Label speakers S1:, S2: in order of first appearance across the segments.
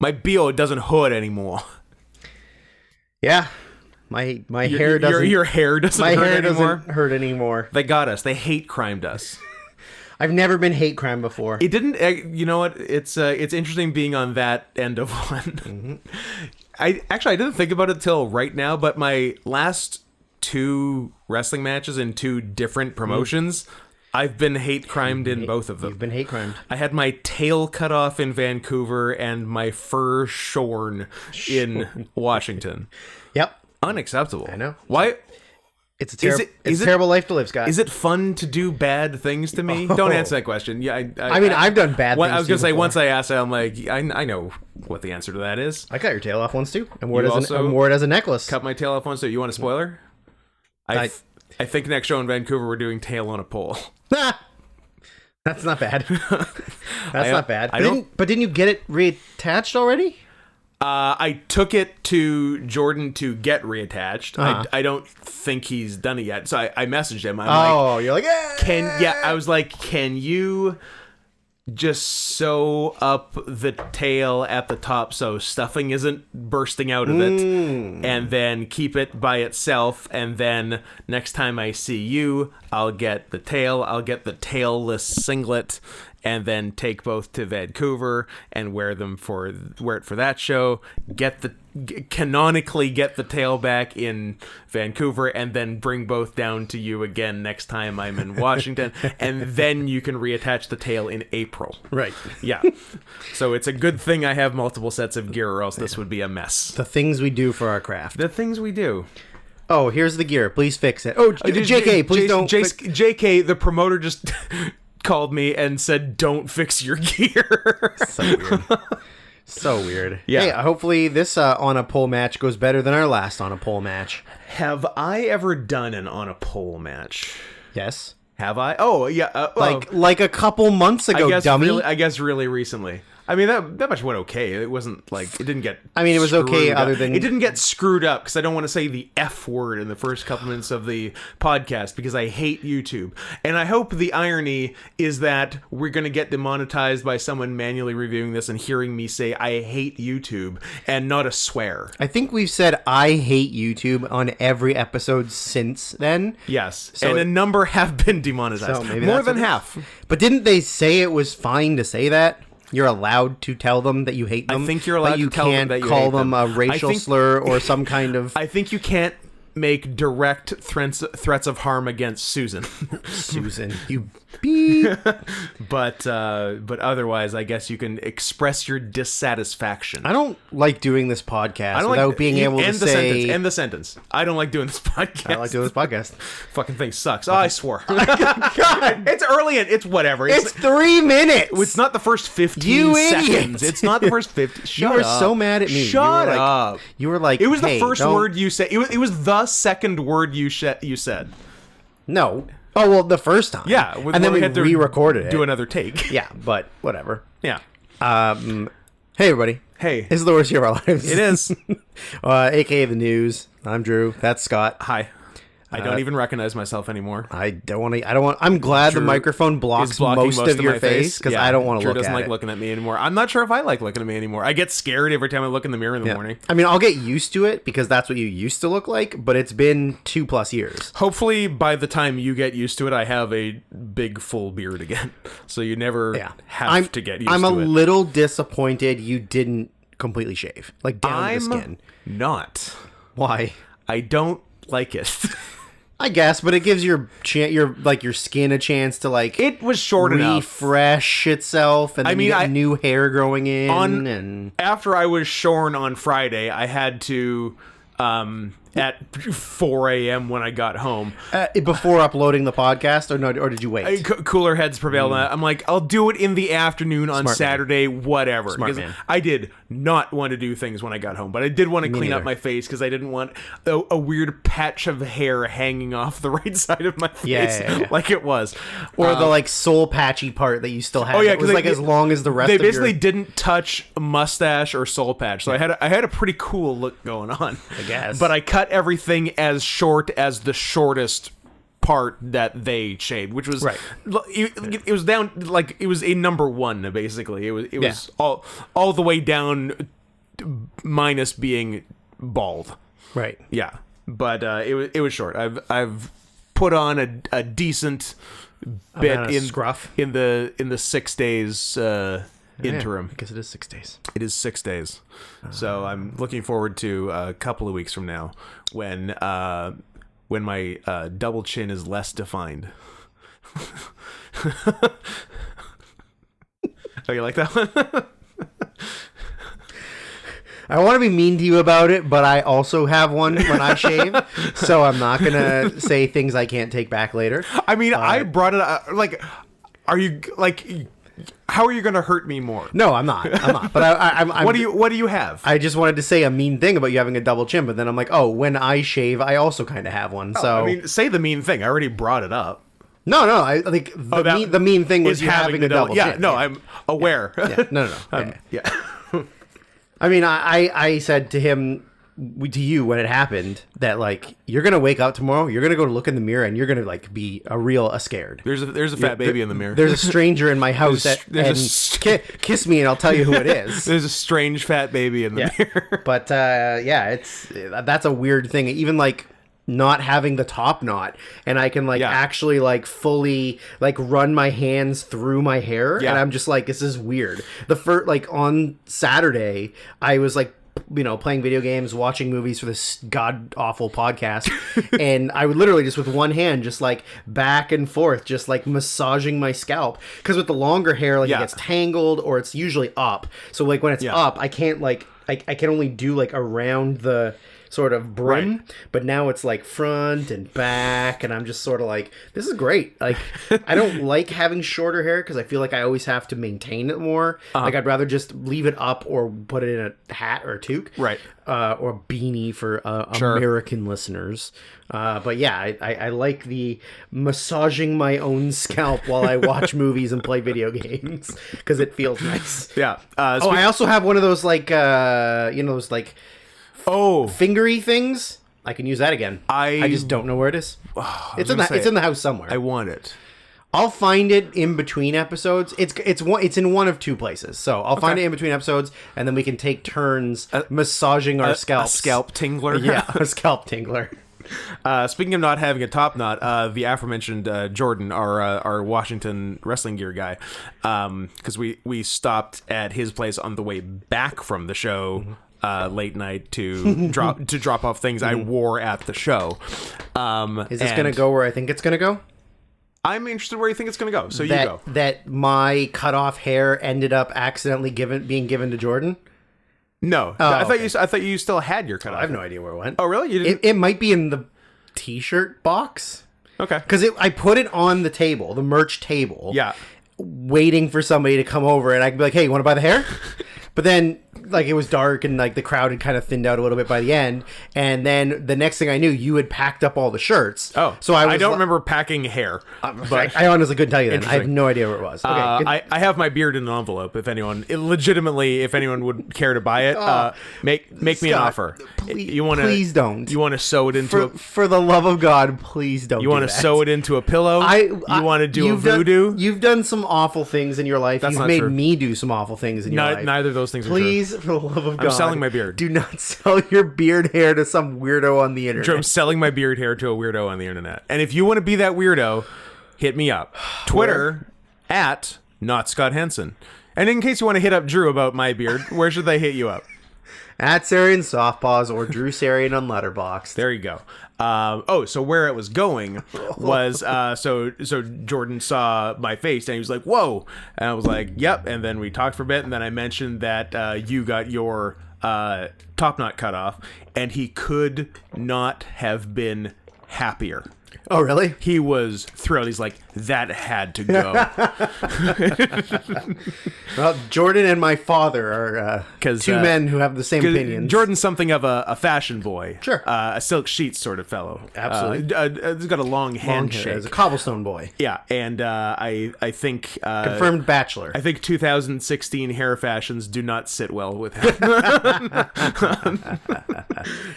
S1: My BO doesn't hurt anymore.
S2: Yeah. My hair doesn't...
S1: Your hair doesn't
S2: My
S1: hurt
S2: hair
S1: anymore.
S2: doesn't hurt anymore.
S1: They got us. They hate crimed us.
S2: I've never been hate crime before.
S1: It didn't. You know what? It's interesting being on that end of one. I didn't think about it till right now, but my last 2 wrestling matches in 2 different promotions, I've been hate crimed in both of them.
S2: You've been hate crimed.
S1: I had my tail cut off in Vancouver and my fur shorn in Washington.
S2: Yep.
S1: Unacceptable.
S2: I know.
S1: Why?
S2: It's a terrible life to live, Scott.
S1: Is it fun to do bad things to me? Don't answer that question. Yeah,
S2: I mean, I've done bad things.
S1: I was gonna say
S2: before.
S1: once I asked it, I'm like, I know what the answer to that is.
S2: I cut your tail off once too, and wore
S1: You
S2: it as a necklace.
S1: Cut my tail off once. So you want a spoiler? I think next show in Vancouver we're doing tail on a pole.
S2: That's not bad. That's not bad. But didn't you get it reattached already?
S1: I took it to Jordan to get reattached. I don't think he's done it yet. So I messaged him.
S2: You're like, yeah.
S1: I was like, can you just sew up the tail at the top so stuffing isn't bursting out of it, and then keep it by itself, and then next time I see you, I'll get the tail. I'll get the tailless singlet, and then take both to Vancouver and wear it for that show. Canonically get the tail back in Vancouver, and then bring both down to you again next time I'm in Washington, and then you can reattach the tail in April.
S2: Right.
S1: Yeah. So it's a good thing I have multiple sets of gear, or else this would be a mess.
S2: The things we do for our craft.
S1: The things we do.
S2: Oh, here's the gear. Please fix it. Oh, JK, please don't.
S1: JK, the promoter just called me and said, "Don't fix your gear."
S2: So weird. So weird.
S1: Yeah.
S2: Hey, hopefully this on a pole match goes better than our last on a pole match.
S1: Have I ever done an on a pole match?
S2: Yes.
S1: Have I? Oh, yeah.
S2: Like a couple months ago, dummy.
S1: I guess really recently. I mean, that much went okay. It wasn't like, it didn't get
S2: I mean, it was okay
S1: screwed
S2: other
S1: up.
S2: than...
S1: It didn't get screwed up, because I don't want to say the F word in the first couple minutes of the podcast, because I hate YouTube. And I hope the irony is that we're going to get demonetized by someone manually reviewing this and hearing me say I hate YouTube, and not a swear.
S2: I think we've said I hate YouTube on every episode since then.
S1: Yes.
S2: So
S1: and a number have been demonetized.
S2: So maybe
S1: more
S2: that's
S1: than
S2: what it is.
S1: half.
S2: But didn't they say it was fine to say that? You're allowed to tell them that you hate them.
S1: I think you're allowed
S2: but
S1: to tell them that you hate them.
S2: can't call them a racial slur or some kind of...
S1: I think you can't make direct threats of harm against Susan.
S2: Susan, you beep.
S1: But otherwise, I guess you can express your dissatisfaction.
S2: I don't like doing this podcast without being able to say...
S1: End the sentence. I don't like doing this podcast.
S2: I don't like doing this podcast.
S1: Fucking thing sucks. Oh, I swore. God, it's early and it's whatever.
S2: It's 3 minutes.
S1: It's not the first 15 seconds.
S2: Idiot.
S1: It's not the first 50. Shut
S2: You were
S1: up.
S2: so mad at me.
S1: Shut up.
S2: You were like,
S1: It was
S2: hey,
S1: the first
S2: don't...
S1: word you said. It was the second word you said.
S2: No. Oh, well, the first time.
S1: Yeah.
S2: And then we
S1: had to
S2: re-recorded it.
S1: Do another take.
S2: Yeah, but whatever.
S1: Yeah.
S2: Hey, everybody.
S1: Hey.
S2: This is the worst year of our lives.
S1: It is.
S2: AKA the news. I'm Drew. That's Scott.
S1: Hi. I don't even recognize myself anymore.
S2: I don't want. I'm glad the microphone blocks most of your face because I don't want to look at it.
S1: Drew doesn't like looking at me anymore. I'm not sure if I like looking at me anymore. I get scared every time I look in the mirror in the morning.
S2: I mean, I'll get used to it because that's what you used to look like, but it's been 2+ years.
S1: Hopefully, by the time you get used to it, I have a big full beard again. So you never have to get used to it.
S2: I'm a little disappointed you didn't completely shave, like down to the skin.
S1: Not.
S2: Why?
S1: I don't like it.
S2: I guess, but it gives your skin a chance to
S1: It was short enough.
S2: Refresh itself, and then you get new hair growing in.
S1: After I was shorn on Friday, I had to at 4 a.m. when I got home.
S2: Before uploading the podcast, or did you wait?
S1: Cooler heads prevailed. I'm like, I'll do it in the afternoon on Saturday, whatever.
S2: Smart man.
S1: I did not want to do things when I got home, but I did want to clean up my face because I didn't want a weird patch of hair hanging off the right side of my face like it was.
S2: Or the soul patchy part that you still have. It was as long as the rest of
S1: They basically didn't touch mustache or soul patch, so I had a pretty cool look going on.
S2: I guess.
S1: But I cut everything as short as the shortest part that they shaved, which was
S2: Right.
S1: It was down like it was a number one basically. It was all the way down minus being bald.
S2: Right.
S1: Yeah, but it was short. I've put on a decent bit
S2: Amount of scruff.
S1: in the 6 days interim.
S2: I guess it is 6 days.
S1: It is 6 days, so I'm looking forward to a couple of weeks from now when my double chin is less defined. Oh, you like that one?
S2: I want to be mean to you about it, but I also have one when I shave, so I'm not gonna say things I can't take back later.
S1: I mean, I brought it up. Like, are you like? How are you going to hurt me more?
S2: No, I'm not. But I'm
S1: What do you have?
S2: I just wanted to say a mean thing about you having a double chin, but then I'm like, oh, when I shave, I also kind of have one. So
S1: I mean, say the mean thing. I already brought it up.
S2: no, I think the mean thing was you having a double
S1: Yeah,
S2: chin.
S1: no, I'm aware.
S2: Yeah. No.
S1: Yeah.
S2: I mean, I said to him, to you when it happened, that like you're gonna wake up tomorrow, you're gonna go look in the mirror, and you're gonna like be a scared.
S1: There's a fat baby in the mirror.
S2: There's a stranger in my house kiss me, and I'll tell you who it is.
S1: There's a strange fat baby in the mirror.
S2: But that's a weird thing. Even like not having the top knot, and I can actually like fully like run my hands through my hair, and I'm just like, this is weird. The first like on Saturday, I was like, playing video games, watching movies for this god awful podcast, and I would literally just with one hand just like back and forth, just like massaging my scalp, because with the longer hair, it gets tangled, or it's usually up. So like when it's up, I can't like I can only do like around the sort of brim, but now it's like front and back, and I'm just sort of like, this is great. Like, I don't like having shorter hair because I feel like I always have to maintain it more. Like, I'd rather just leave it up or put it in a hat or a toque,
S1: right?
S2: Or a beanie for American listeners. But yeah, I like the massaging my own scalp while I watch movies and play video games because it feels nice.
S1: Yeah.
S2: I also have one of those like those like fingery things. I can use that again. I just don't know where it is. It's in the house somewhere.
S1: I want it.
S2: I'll find it in between episodes. It's in one of two places. So I'll find it in between episodes, and then we can take turns massaging our scalps.
S1: A scalp tingler.
S2: Yeah, a scalp tingler.
S1: Speaking of not having a top knot, the aforementioned Jordan, our Washington wrestling gear guy, because we stopped at his place on the way back from the show. Late night to drop off things I wore at the show.
S2: Is this going to go where I think it's going to go?
S1: I'm interested where you think it's going to go. So you go.
S2: That my cut off hair ended up accidentally being given to Jordan?
S1: No, I thought you still had your cut off.
S2: I have no idea where it went.
S1: Oh, really? You didn't?
S2: It might be in the t-shirt box.
S1: Okay.
S2: Because I put it on the table, the merch table.
S1: Yeah.
S2: Waiting for somebody to come over, and I could be like, "Hey, you want to buy the hair?" But then, like, it was dark, and like the crowd had kind of thinned out a little bit by the end. And then the next thing I knew, you had packed up all the shirts.
S1: Oh,
S2: so I
S1: don't remember packing hair.
S2: But I honestly couldn't tell you then. I have no idea where it was. Okay,
S1: I have my beard in an envelope. If anyone would care to buy it, make me an offer.
S2: Please don't.
S1: You want to sew it into
S2: for the love of God, please don't.
S1: You want to sew it into a pillow? You want to do a voodoo?
S2: You've done some awful things in your life.
S1: That's
S2: You've
S1: not
S2: made
S1: true.
S2: me do some awful things in your life.
S1: Neither of those things
S2: Please,
S1: are true.
S2: for the love of God.
S1: I'm selling my beard.
S2: Do not sell your beard hair to some weirdo on the internet.
S1: I'm selling my beard hair to a weirdo on the internet. And if you want to be that weirdo, hit me up. Twitter at not Scott Henson. And in case you want to hit up Drew about my beard, where should they hit you up?
S2: At Sarian Softpaws or Drew Sarian on Letterboxd.
S1: There you go. So where it was going was so Jordan saw my face and he was like, "Whoa!" And I was like, "Yep." And then we talked for a bit, and then I mentioned that you got your top knot cut off, and he could not have been happier.
S2: Oh, really?
S1: He was thrilled. He's like, that had to go.
S2: Well, Jordan and my father are two men who have the same opinions.
S1: Jordan's something of a fashion boy.
S2: Sure.
S1: A Silk Sheets sort of fellow.
S2: Absolutely.
S1: He's got a long handshake.
S2: As a cobblestone boy.
S1: Yeah, and I think...
S2: confirmed bachelor.
S1: I think 2016 hair fashions do not sit well with him.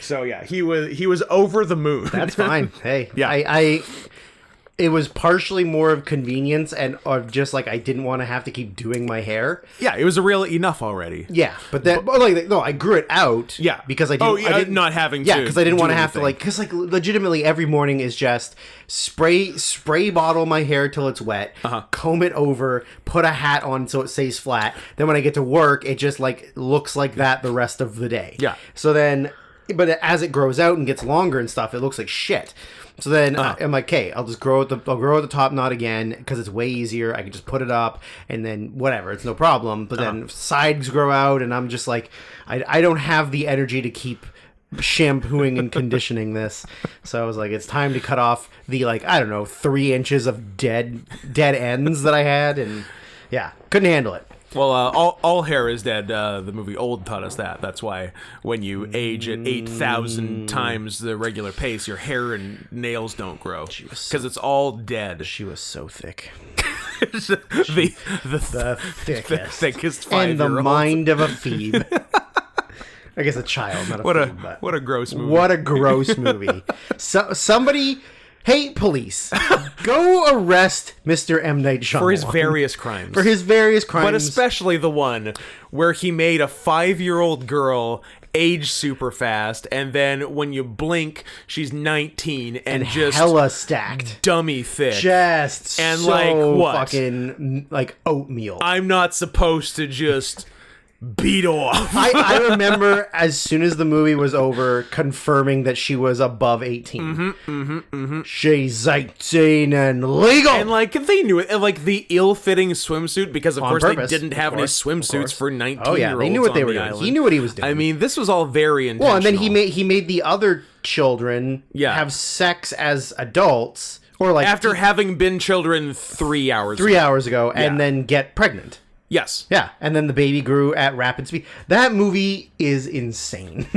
S1: So yeah, he was over the moon.
S2: That's fine. Hey,
S1: yeah.
S2: it was partially more of convenience and of just like I didn't want to have to keep doing my hair.
S1: Yeah, it was a real enough already.
S2: Yeah, but then like no, I grew it out.
S1: Yeah,
S2: because I didn't. I didn't
S1: not having to.
S2: Yeah, because I didn't want to have to like because like legitimately every morning is just spray bottle my hair till it's wet, comb it over, put a hat on so it stays flat. Then when I get to work, it just like looks like that the rest of the day.
S1: Yeah.
S2: So then, but as it grows out and gets longer and stuff, it looks like shit. So then I'm like, okay, I'll grow at the top knot again because it's way easier. I can just put it up and then whatever, it's no problem. But then sides grow out, and I'm just like, I don't have the energy to keep shampooing and conditioning this. So I was like, it's time to cut off the 3 inches of dead ends that I had, and yeah, couldn't handle it.
S1: Well, all hair is dead. The movie Old taught us that. That's why when you age at 8,000 times the regular pace, your hair and nails don't grow because it's all dead.
S2: She was so thick.
S1: the thickest 5-year-old.
S2: And the mind of a phoebe. I guess a child, not a phoebe.
S1: What a gross movie.
S2: What a gross movie. Somebody... Hey, police, go arrest Mr. M. Night Shyamalan.
S1: For his various crimes.
S2: But
S1: especially the one where he made a 5-year-old girl age super fast, and then when you blink, she's 19 and just...
S2: hella stacked.
S1: Dummy thick.
S2: Just
S1: and
S2: so
S1: like what?
S2: Fucking, like, oatmeal.
S1: I'm not supposed to just... beat off.
S2: I remember as soon as the movie was over confirming that she was above 18. She's 18 and legal.
S1: And like they knew it. And like the ill-fitting swimsuit, because of course
S2: purpose.
S1: They didn't have any swimsuits for 19-year-olds.
S2: Oh yeah, they knew what they were doing.
S1: Island.
S2: He knew what he was doing.
S1: I mean, this was all very intentional.
S2: Well, and then he made the other children have sex as adults, or like
S1: after having been children 3 hours
S2: ago, and then get pregnant.
S1: Yes.
S2: Yeah, and then the baby grew at rapid speed. That movie is insane.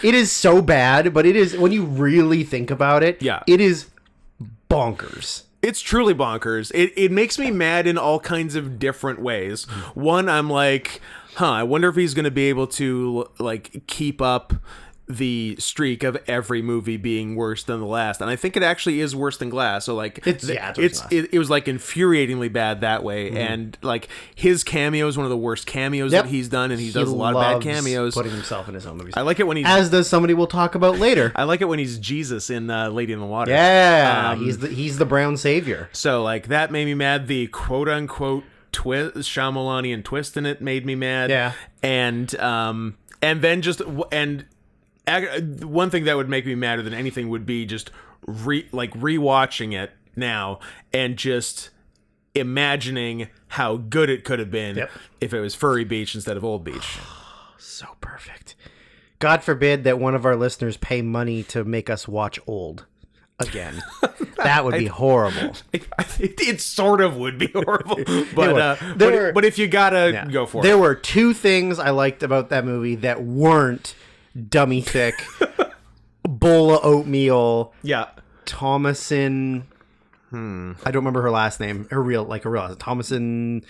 S2: It is so bad, but it is, when you really think about it, it is bonkers.
S1: It's truly bonkers. It makes me mad in all kinds of different ways. One, I'm like, I wonder if he's going to be able to like keep up the streak of every movie being worse than the last, and I think it actually is worse than Glass. So like it was like infuriatingly bad that way. And like his cameo is one of the worst cameos that he's done, and he does a lot of bad cameos,
S2: putting himself in his own movies.
S1: I like it when he's,
S2: as does somebody we'll talk about later.
S1: I like it when he's Jesus in Lady in the Water.
S2: He's the brown savior.
S1: So like that made me mad. The quote unquote twist, Shyamalanian twist in it made me mad. And then just one thing that would make me madder than anything would be just rewatching it now and just imagining how good it could have been if it was Furry Beach instead of Old Beach.
S2: So perfect. God forbid that one of our listeners pay money to make us watch Old again. That would be horrible.
S1: It sort of would be horrible, but if you gotta go for it.
S2: There were two things I liked about that movie that weren't dummy thick bowl of oatmeal. Thomasin. I don't remember her last name. Her real Thomasin.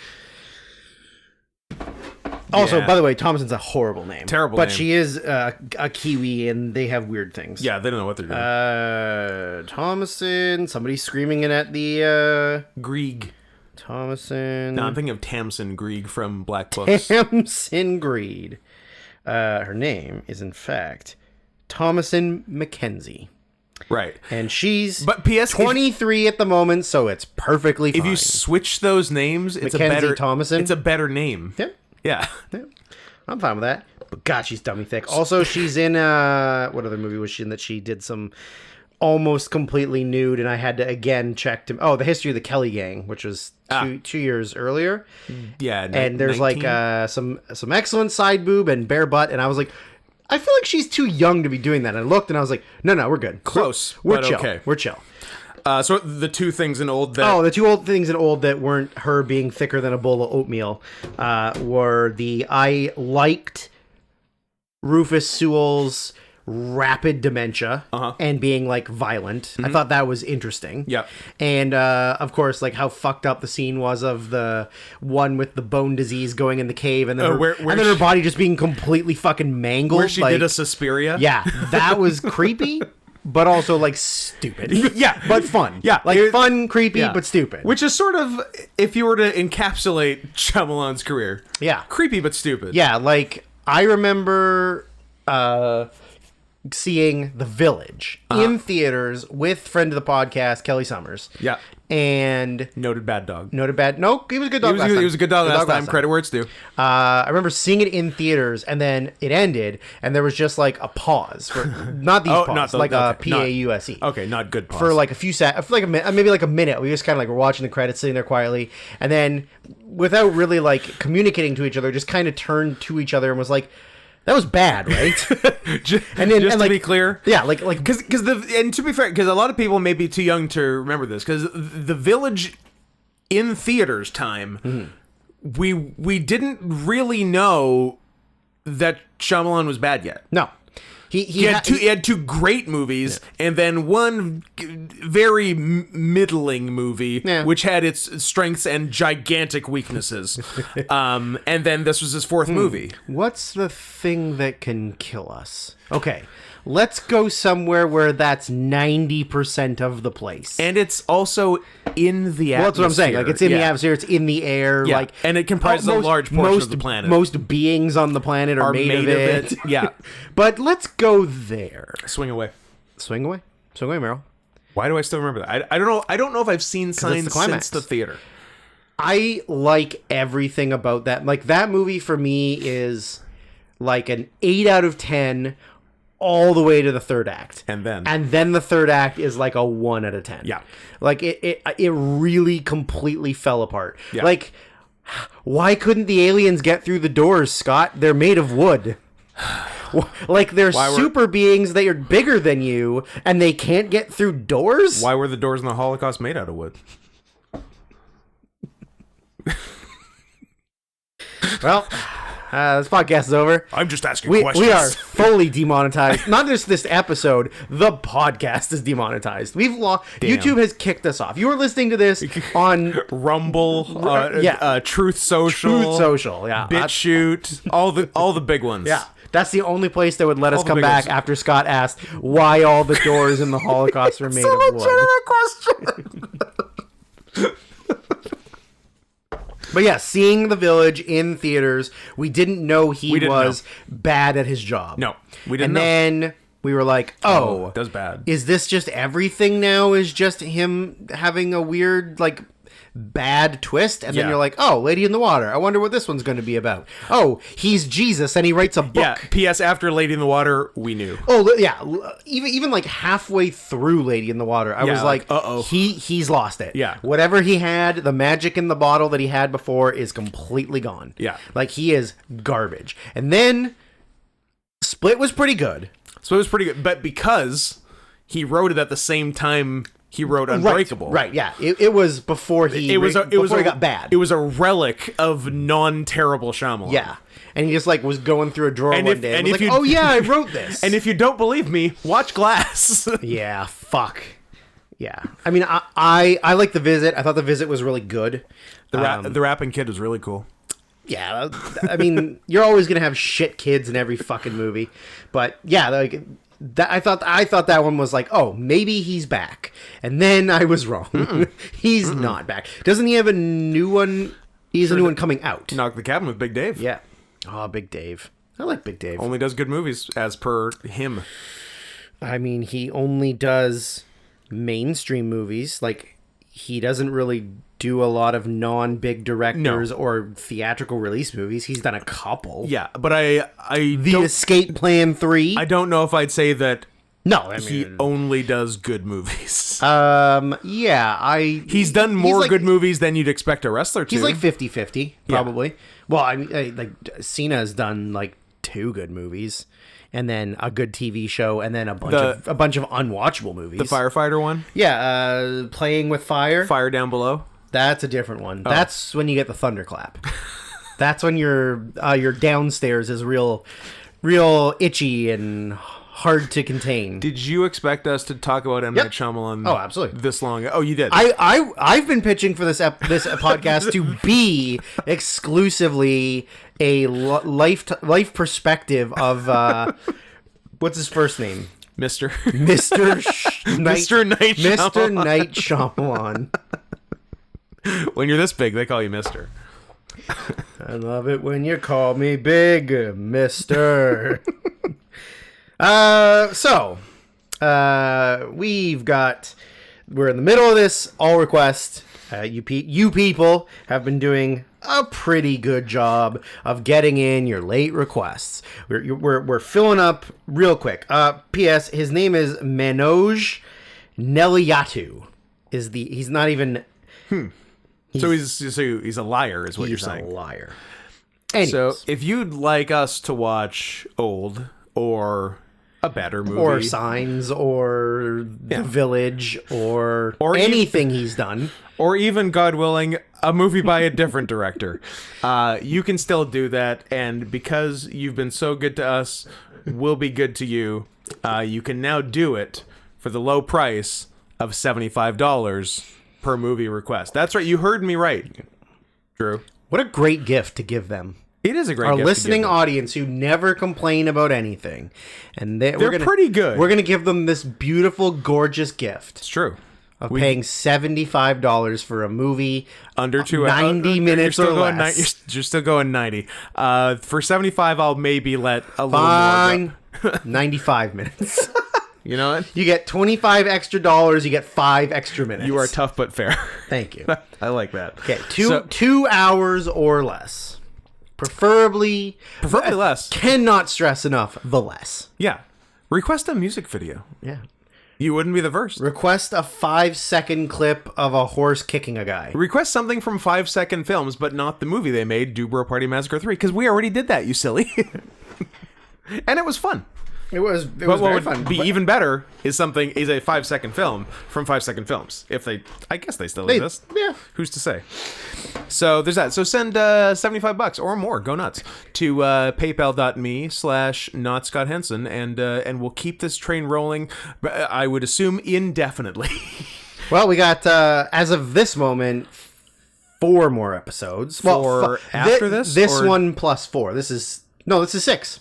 S2: Also, by the way, Thomasin's a horrible name.
S1: Terrible
S2: but
S1: name.
S2: She is a Kiwi, and they have weird things.
S1: Yeah, they don't know what they're doing.
S2: Thomasin. Somebody's screaming it at the
S1: Grieg.
S2: Thomasin.
S1: No, I'm thinking of Tamsin Grieg from Black Books.
S2: Tamsin Grieg. Her name is, in fact, Thomasin McKenzie.
S1: Right.
S2: And she's
S1: but P.S.
S2: 23 at the moment, so it's perfectly fine.
S1: If you switch those names, it's
S2: Thomasin?
S1: It's a better name. Yeah.
S2: I'm fine with that. But God, she's dummy thick. Also, she's in what other movie was she in that she did some almost completely nude, and I had to again check The History of the Kelly Gang, which was two years earlier.
S1: Yeah,
S2: and there's
S1: 19?
S2: like some excellent side boob and bare butt, and I was like, I feel like she's too young to be doing that. And I looked and I was like, no, we're good.
S1: Close.
S2: We're chill.
S1: Okay.
S2: We're chill.
S1: So the two things in Old that...
S2: the two old things in Old that weren't her being thicker than a bowl of oatmeal were I liked Rufus Sewell's rapid dementia and being like violent. I thought that was interesting.
S1: Yep.
S2: And of course, like how fucked up the scene was of the one with the bone disease going in the cave, and then her body just being completely fucking mangled.
S1: Where she did a Suspiria.
S2: Yeah, that was creepy. but also like stupid.
S1: Yeah.
S2: But fun.
S1: Yeah.
S2: Like fun, creepy, but stupid.
S1: Which is sort of, if you were to encapsulate Shyamalan's career.
S2: Yeah.
S1: Creepy but stupid.
S2: Yeah, like I remember seeing The Village in theaters with friend of the podcast, Kelly Summers.
S1: Yeah.
S2: And
S1: Noted bad dog.
S2: no, he was a good dog.
S1: He was a good dog last time. Credit where it's due.
S2: I remember seeing it in theaters, and then it ended, and there was just like a pause for not these pause, like a pause.
S1: Okay, not good pause.
S2: For like a few seconds, like a minute, maybe like a minute. We just kind of like were watching the credits, sitting there quietly, and then without really like communicating to each other, just kind of turned to each other and was like, "That was bad, right?"
S1: And then, just to be clear,
S2: yeah, like
S1: because and to be fair, because a lot of people may be too young to remember this, because The Village in theaters time, we didn't really know that Shyamalan was bad yet.
S2: no.
S1: He had two great movies, and then one very middling movie, which had its strengths and gigantic weaknesses. And then this was his fourth movie.
S2: What's the thing that can kill us? Okay, let's go somewhere where that's 90% of the place.
S1: And it's also in the atmosphere.
S2: Well, that's what I'm saying. Like, it's in the atmosphere, it's in the air.
S1: Yeah.
S2: Like,
S1: and it comprises a large portion of the planet.
S2: Most beings on the planet are made of it.
S1: Yeah.
S2: But let's go there.
S1: Swing away.
S2: Swing away, Meryl.
S1: Why do I still remember that? I don't know. I don't know if I've seen Signs since the theater.
S2: I like everything about that. Like, that movie for me is like an 8 out of 10 all the way to the third act.
S1: And
S2: then the third act is like a 1 out of 10.
S1: Yeah.
S2: Like, it really completely fell apart.
S1: Yeah.
S2: Like, why couldn't the aliens get through the doors, Scott? They're made of wood. Like, they're super beings that are bigger than you, and they can't get through doors?
S1: Why were the doors in the Holocaust made out of wood?
S2: Well, this podcast is over.
S1: I'm just asking questions.
S2: We are fully demonetized. Not just this episode, the podcast is demonetized. We've lost. YouTube has kicked us off. You were listening to this on
S1: Rumble, Truth Social,
S2: yeah,
S1: BitChute, all the big ones.
S2: Yeah. That's the only place that would let us come back after Scott asked why all the doors in the Holocaust were made of wood. Question. But yeah, seeing The Village in theaters, we didn't know he was bad at his job.
S1: No, we didn't
S2: know. And then we were like, oh,
S1: does bad.
S2: Is this just everything now is just him having a weird, like, bad twist? And then you're like, oh, Lady in the Water. I wonder what this one's going to be about. Oh, he's Jesus and he writes a book.
S1: Yeah, P.S. After Lady in the Water, we knew.
S2: Oh, yeah. Even like halfway through Lady in the Water, I was like,
S1: uh-oh.
S2: He's lost it.
S1: Yeah.
S2: Whatever he had, the magic in the bottle that he had before is completely gone.
S1: Yeah.
S2: Like, he is garbage. And then Split was pretty good.
S1: Split was pretty good, but because he wrote it at the same time he wrote Unbreakable.
S2: Right, yeah. It was before he he got bad.
S1: It was a relic of non-terrible Shyamalan.
S2: Yeah. And he just like was going through a drawer one day and was like, oh yeah, I wrote this.
S1: And if you don't believe me, watch Glass.
S2: Yeah, fuck. Yeah. I mean, I like The Visit. I thought The Visit was really good.
S1: The rapping kid was really cool.
S2: Yeah. I mean, you're always going to have shit kids in every fucking movie. But yeah, like... I thought that one was like, oh, maybe he's back. And then I was wrong. He's not back. Doesn't he have a new one? He has a new one coming out.
S1: Knock the Cabin with Big Dave.
S2: Yeah. Oh, Big Dave. I like Big Dave.
S1: Only does good movies, as per him.
S2: I mean, he only does mainstream movies. Like, he doesn't really do a lot of non-big directors or theatrical release movies. He's done a couple.
S1: Yeah, but The
S2: Escape Plan 3.
S1: I don't know if I'd say that.
S2: No, I mean,
S1: he only does good movies.
S2: Yeah,
S1: he's done more good movies than you'd expect a wrestler to.
S2: He's like 50-50, probably. Yeah. Well, I mean, like Cena's done like 2 good movies, and then a good TV show, and then a bunch of unwatchable movies.
S1: The firefighter one?
S2: Yeah, Playing with Fire.
S1: Fire Down Below.
S2: That's a different one. Oh. That's when you get the thunderclap. That's when your downstairs is real itchy and hard to contain.
S1: Did you expect us to talk about M. Night Shyamalan?
S2: Oh, absolutely.
S1: This long? Oh, you did.
S2: I've been pitching for this podcast to be exclusively a life perspective of what's his first name?
S1: Mr.
S2: Mr.
S1: Night
S2: Mr. Night Shyamalan.
S1: When you're this big, they call you Mister.
S2: I love it when you call me big, Mister. We're in the middle of this all request. You people have been doing a pretty good job of getting in your late requests. We're filling up real quick. P.S. His name is Manoj Neliatu. He's not even.
S1: So he's a liar, is what you're saying.
S2: He's a liar. Anyways.
S1: So if you'd like us to watch Old or a better movie,
S2: or Signs, or The Village, or anything he's done,
S1: or even, God willing, a movie by a different director, you can still do that. And because you've been so good to us, we'll be good to you. You can now do it for the low price of $75 per movie request. That's right. You heard me right, Drew.
S2: What a great gift to give them.
S1: It is a great
S2: gift.
S1: Our
S2: listening audience who never complain about anything. And they're
S1: pretty good.
S2: We're going to give them this beautiful, gorgeous gift.
S1: It's true.
S2: Of paying $75 for a movie
S1: under
S2: 90 minutes or less.
S1: You're still going 90. For 75, I'll maybe let a
S2: little
S1: more go.
S2: 95 minutes.
S1: You know what?
S2: You get $25 extra. You get 5 extra minutes.
S1: You are tough but fair.
S2: Thank you.
S1: I like that.
S2: Okay, 2 hours or less. Preferably
S1: less.
S2: Cannot stress enough the less.
S1: Yeah. Request a music video.
S2: Yeah.
S1: You wouldn't be the first.
S2: Request a 5-second clip of a horse kicking a guy.
S1: Request something from 5-second films, but not the movie they made, Dubro Party Massacre 3, because we already did that, you silly. And it was fun.
S2: It was
S1: what
S2: very
S1: would
S2: fun.
S1: Be even better is a 5-second film from 5-second films. I guess they still exist.
S2: Yeah.
S1: Who's to say? So there's that. So send $75 or more, go nuts, to paypal.me/notscotthenson, and we'll keep this train rolling, I would assume, indefinitely.
S2: Well, we got, as of this moment, 4 more episodes.
S1: After this?
S2: This one plus 4. This is 6.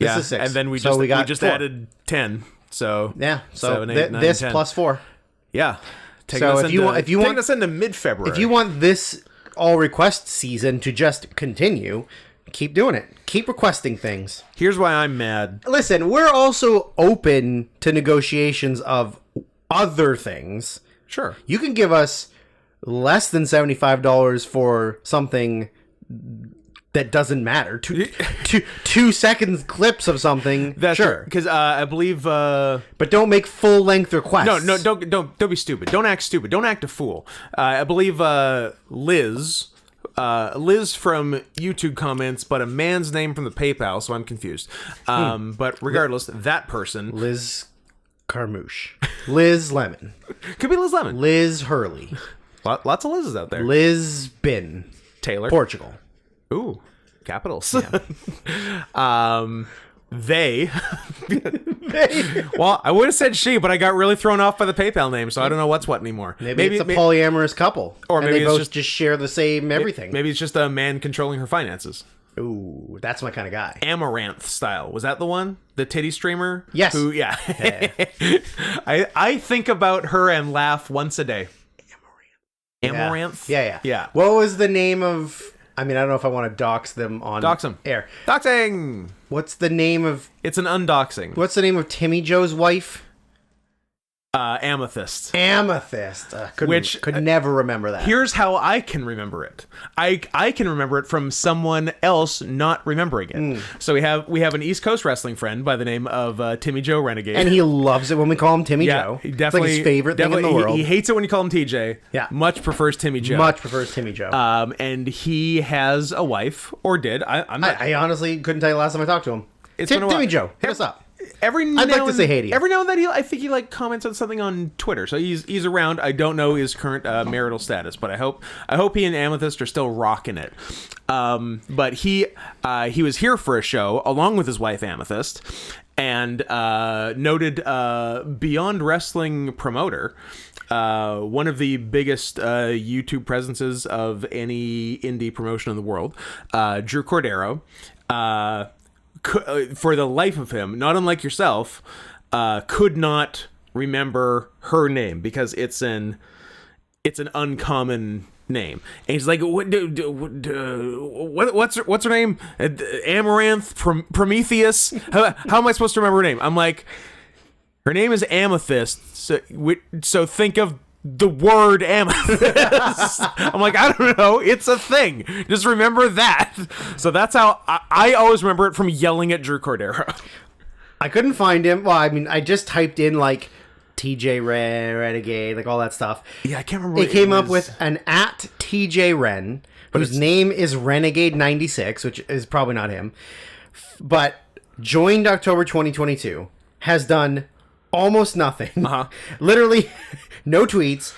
S2: This is 6.
S1: And then we just added 10. So
S2: yeah, so
S1: 7, 8, 9,
S2: this
S1: 10.
S2: plus 4.
S1: Yeah.
S2: Taking us
S1: into mid-February.
S2: If you want this all request season to just continue, keep doing it. Keep requesting things.
S1: Here's why I'm mad.
S2: Listen, we're also open to negotiations of other things.
S1: Sure.
S2: You can give us less than $75 for something that doesn't matter. 2 seconds clips of something.
S1: That's
S2: sure.
S1: Because I believe.
S2: But don't make full length requests.
S1: No, don't be stupid. Don't act stupid. Don't act a fool. I believe Liz from YouTube comments, but a man's name from the PayPal, so I'm confused. But regardless, that person,
S2: Liz Carmouche, Liz Lemon,
S1: could be Liz Lemon,
S2: Liz Hurley,
S1: lots of Liz's out there.
S2: Lisbon,
S1: Taylor,
S2: Portugal.
S1: Ooh, capitals.
S2: Yeah.
S1: They. Well, I would have said she, but I got really thrown off by the PayPal name, so I don't know what's what anymore.
S2: Maybe it's a polyamorous couple,
S1: or maybe
S2: they both just share the same everything.
S1: Maybe it's just a man controlling her finances.
S2: Ooh, that's my kind of guy.
S1: Amaranth style. Was that the one? The titty streamer?
S2: Yes.
S1: Yeah. I think about her and laugh once a day. Amaranth?
S2: Yeah. What was the name of... I mean, I don't know if I want to dox them on air.
S1: Doxing!
S2: What's the name of...
S1: It's an undoxing.
S2: What's the name of Timmy Joe's wife?
S1: Amethyst.
S2: Amethyst. Could never remember that.
S1: Here's how I can remember it. I can remember it from someone else not remembering it. So we have an East Coast wrestling friend by the name of Timmy Joe Renegade,
S2: and he loves it when we call him Timmy Joe.
S1: He definitely,
S2: it's like his favorite thing in the world.
S1: He hates it when you call him TJ.
S2: Yeah,
S1: much prefers Timmy Joe. And he has a wife, or did.
S2: I honestly couldn't tell you the last time I talked to him. It's been a while. Timmy Joe, hit us up. I'd like to say hey to you.
S1: Every now and then, I think he comments on something on Twitter, so he's around. I don't know his current marital status, but I hope he and Amethyst are still rocking it. But he was here for a show along with his wife Amethyst, and noted Beyond Wrestling promoter, one of the biggest YouTube presences of any indie promotion in the world, Drew Cordero. For the life of him, not unlike yourself, could not remember her name because it's an uncommon name. And he's like, what's her name? Amaranth, Prometheus. How am I supposed to remember her name? I'm like, her name is Amethyst. So think of the word amethyst. I'm like, I don't know. It's a thing. Just remember that. So that's how I always remember it, from yelling at Drew Cordero.
S2: I couldn't find him. Well, I mean, I just typed in like TJ Renegade, like all that stuff.
S1: Yeah, I can't remember.
S2: It came up with an at TJ Ren, whose name is Renegade 96, which is probably not him. But joined October 2022, has done almost nothing. Literally no tweets,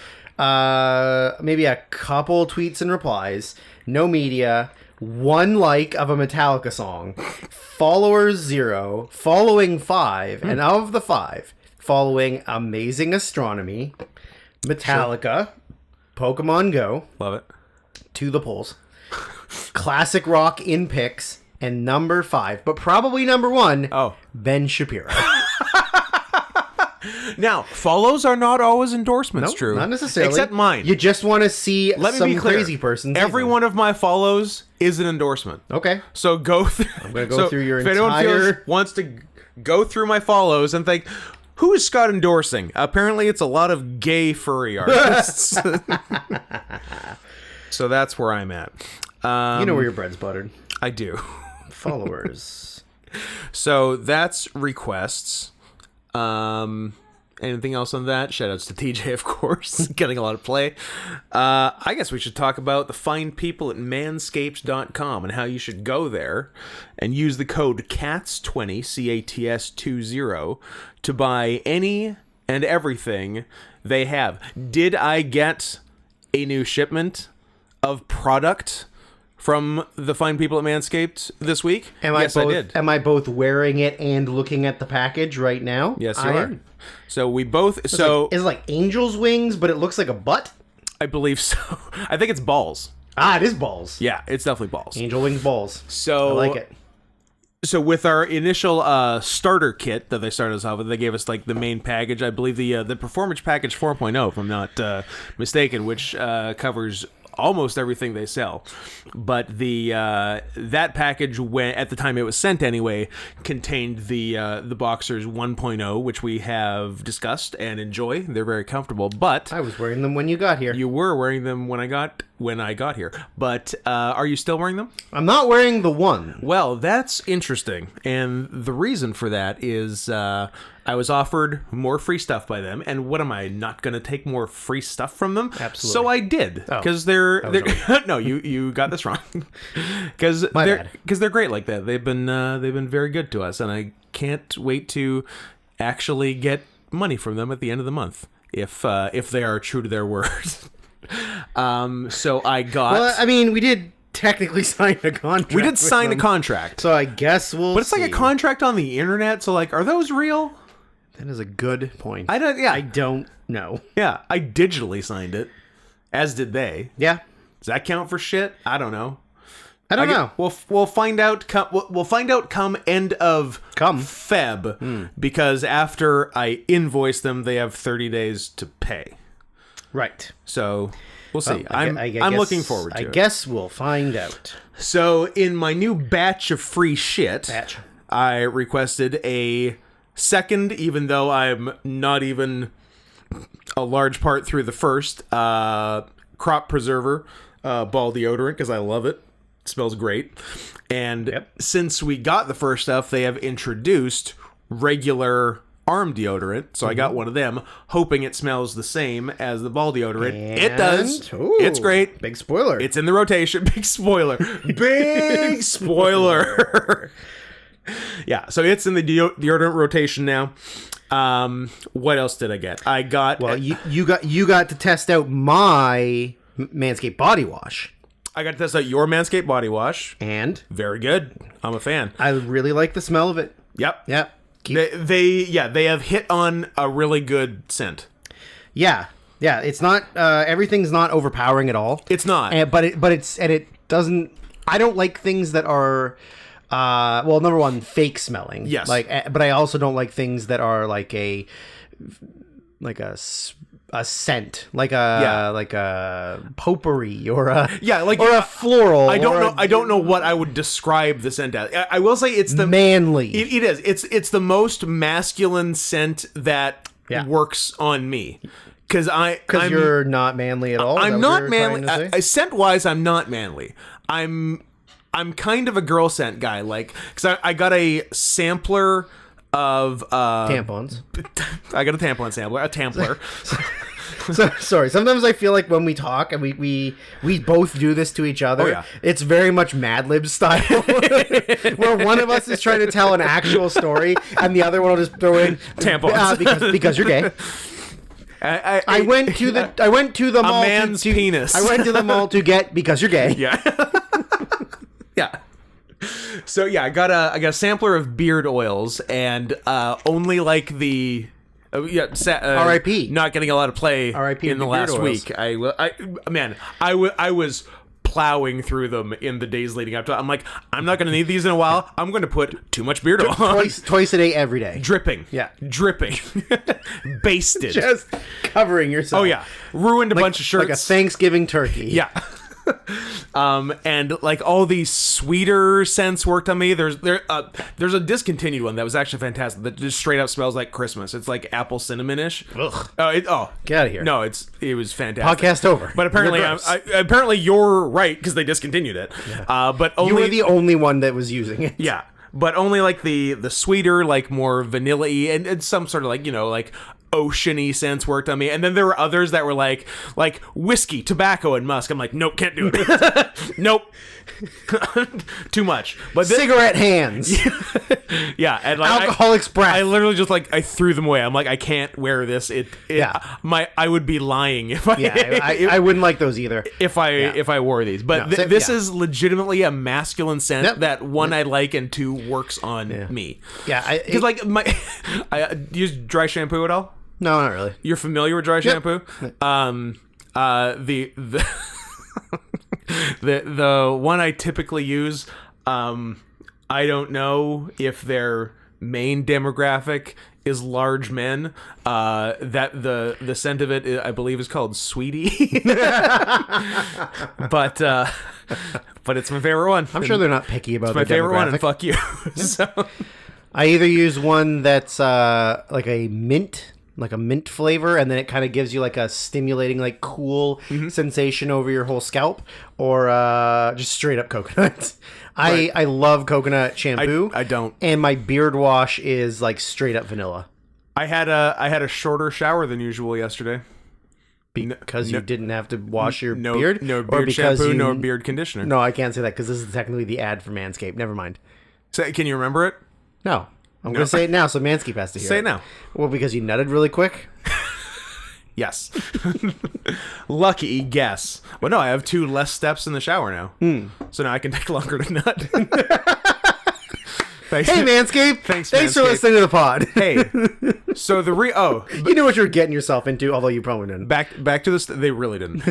S2: maybe a couple tweets and replies, no media, 1 like of a Metallica song, followers 0, following 5, and of the 5, following Amazing Astronomy, Metallica, Pokemon Go,
S1: love it,
S2: To the Polls, Classic Rock in Picks, and number 5, but probably number 1, Ben Shapiro.
S1: Now, follows are not always endorsements, Drew.
S2: Not necessarily.
S1: Except mine.
S2: You just want to see some crazy person.
S1: Every one of my follows is an endorsement.
S2: Okay.
S1: So go through.
S2: I'm going to go through your
S1: entire... If anyone wants to go through my follows and think, who is Scott endorsing? Apparently it's a lot of gay furry artists. So that's where I'm at.
S2: You know where your bread's buttered.
S1: I do.
S2: Followers.
S1: So that's requests. Anything else on that? Shoutouts to TJ, of course, getting a lot of play. I guess we should talk about the fine people at manscaped.com and how you should go there and use the code CATS20, CATS20, to buy any and everything they have. Did I get a new shipment of product from the fine people at Manscaped this week?
S2: Yes, I did. Am I both wearing it and looking at the package right now?
S1: Yes, you are. So we both... Is
S2: it like angel's wings, but it looks like a butt?
S1: I believe so. I think it's balls.
S2: It is balls.
S1: Yeah, it's definitely balls.
S2: Angel wings balls.
S1: So
S2: I like it.
S1: So with our initial starter kit that they started us off with, they gave us like the main package. I believe the Performance Package 4.0, if I'm not mistaken, which covers almost everything they sell. But the that package, when at the time it was sent anyway, contained the Boxers 1.0, which we have discussed and enjoy. They're very comfortable. But
S2: I was wearing them when you got here.
S1: You were wearing them when I got here. But are you still wearing them?
S2: I'm not wearing the one.
S1: Well, that's interesting. And the reason for that is I was offered more free stuff by them. And what am I, not going to take more free stuff from them?
S2: Absolutely.
S1: So I did. Because they're no, you got this wrong. Because they're great like that. They've been very good to us. And I can't wait to actually get money from them at the end of the month. If they are true to their word. So I got...
S2: Well, I mean, we did technically sign a contract.
S1: We did sign a contract.
S2: So I guess we'll
S1: But it's like a contract on the internet, so like, are those real?
S2: That is a good point.
S1: I
S2: don't know.
S1: Yeah, I digitally signed it, as did they.
S2: Yeah.
S1: Does that count for shit? I don't know.
S2: I don't know.
S1: We'll find out. We'll find out come end of Feb, because after I invoice them, they have 30 days to pay.
S2: Right.
S1: So we'll see. I'm looking forward to it.
S2: I guess we'll find out.
S1: So in my new batch of free shit, I requested a second, even though I'm not even a large part through the first, Crop Preserver ball deodorant, because I love it. It smells great. And since we got the first stuff, they have introduced regular arm deodorant, so I got one of them, hoping it smells the same as the ball deodorant. And it does. It's great.
S2: Big spoiler.
S1: It's in the rotation. Big spoiler. Big spoiler. Yeah, so it's in the deodorant rotation now. What else did I get? I got...
S2: Well, you got to test out my Manscaped body wash.
S1: I got to test out your Manscaped body wash.
S2: And?
S1: Very good. I'm a fan.
S2: I really like the smell of it.
S1: Yep. They have hit on a really good scent. Yeah,
S2: it's not everything's not overpowering at all.
S1: It's not.
S2: But it doesn't. I don't like things that are Well, number one, fake smelling.
S1: Yes.
S2: But I also don't like things that are like a scent, like a potpourri or a floral.
S1: I don't know what I would describe the scent as. I will say it's the
S2: manly.
S1: It is. It's the most masculine scent that works on me. Because
S2: you're not manly at all.
S1: I'm not manly. Scent wise, I'm not manly. I'm kind of a girl scent guy. Like, because I got a sampler of
S2: tampons.
S1: I got a tampon sampler, a Tampler.
S2: Sorry. Sometimes I feel like when we talk and we both do this to each other, it's very much Mad Lib style, where one of us is trying to tell an actual story and the other one will just throw in
S1: tampons
S2: because you're gay. I went to the mall.
S1: A man's penis.
S2: I went to the mall to get because you're gay.
S1: Yeah. Yeah. So I got a sampler of beard oils and only like the
S2: R.I.P.
S1: Not getting a lot of play
S2: R.I.P.
S1: in the last week. I was plowing through them in the days leading up to it. I'm like, I'm not going to need these in a while. I'm going to put too much beard oil on.
S2: Twice a day, every day.
S1: Dripping.
S2: Yeah.
S1: Dripping. Basted.
S2: Just covering yourself.
S1: Oh, yeah. Ruined a bunch of shirts.
S2: Like a Thanksgiving turkey.
S1: Yeah. And like all these sweeter scents worked on me. There's a discontinued one that was actually fantastic that just straight up smells like Christmas. It's like apple cinnamon-ish.
S2: Ugh.
S1: Get out of
S2: here.
S1: No, it was fantastic.
S2: Podcast over.
S1: But apparently you're right because they discontinued it.
S2: Yeah.
S1: But only,
S2: you were the only one that was using it.
S1: Yeah. But only like the sweeter, like more vanilla-y and some sort of like, like oceany scents worked on me. And then there were others that were like whiskey, tobacco, and musk. I'm like, nope, can't do it. Nope. Too much. But
S2: cigarette hands.
S1: Yeah, and like
S2: alcoholic's breath.
S1: I literally just I threw them away. I'm like, I can't wear this. I would be lying if
S2: I wouldn't like those either
S1: if I wore these. But this is legitimately a masculine scent that one I like and two works on me.
S2: Yeah,
S1: because like do you use dry shampoo at all?
S2: No, not really.
S1: You're familiar with dry shampoo? The one I typically use, I don't know if their main demographic is large men. That the scent of it, I believe, is called Sweetie. But it's my favorite one.
S2: I'm sure they're not picky about
S1: my favorite one, and fuck you. So
S2: I either use one that's like a mint flavor, and then it kind of gives you like a stimulating, like cool sensation over your whole scalp, or just straight up coconut. Right. I love coconut shampoo.
S1: I don't.
S2: And my beard wash is like straight up vanilla.
S1: I had a shorter shower than usual yesterday.
S2: Because you didn't have to wash your beard?
S1: No beard shampoo, no beard conditioner.
S2: No, I can't say that because this is technically the ad for Manscaped. Never mind.
S1: So, can you remember it?
S2: No. I'm going to say it now, so Manscaped has to hear it.
S1: Say it now.
S2: Well, because you nutted really quick?
S1: Yes. Lucky guess. Well, no, I have 2 less steps in the shower now. So now I can take longer to nut.
S2: Hey, Manscaped.
S1: Thanks
S2: for listening to the pod.
S1: Hey. So
S2: you knew what you were getting yourself into, although you probably didn't.
S1: Back to this. They really didn't.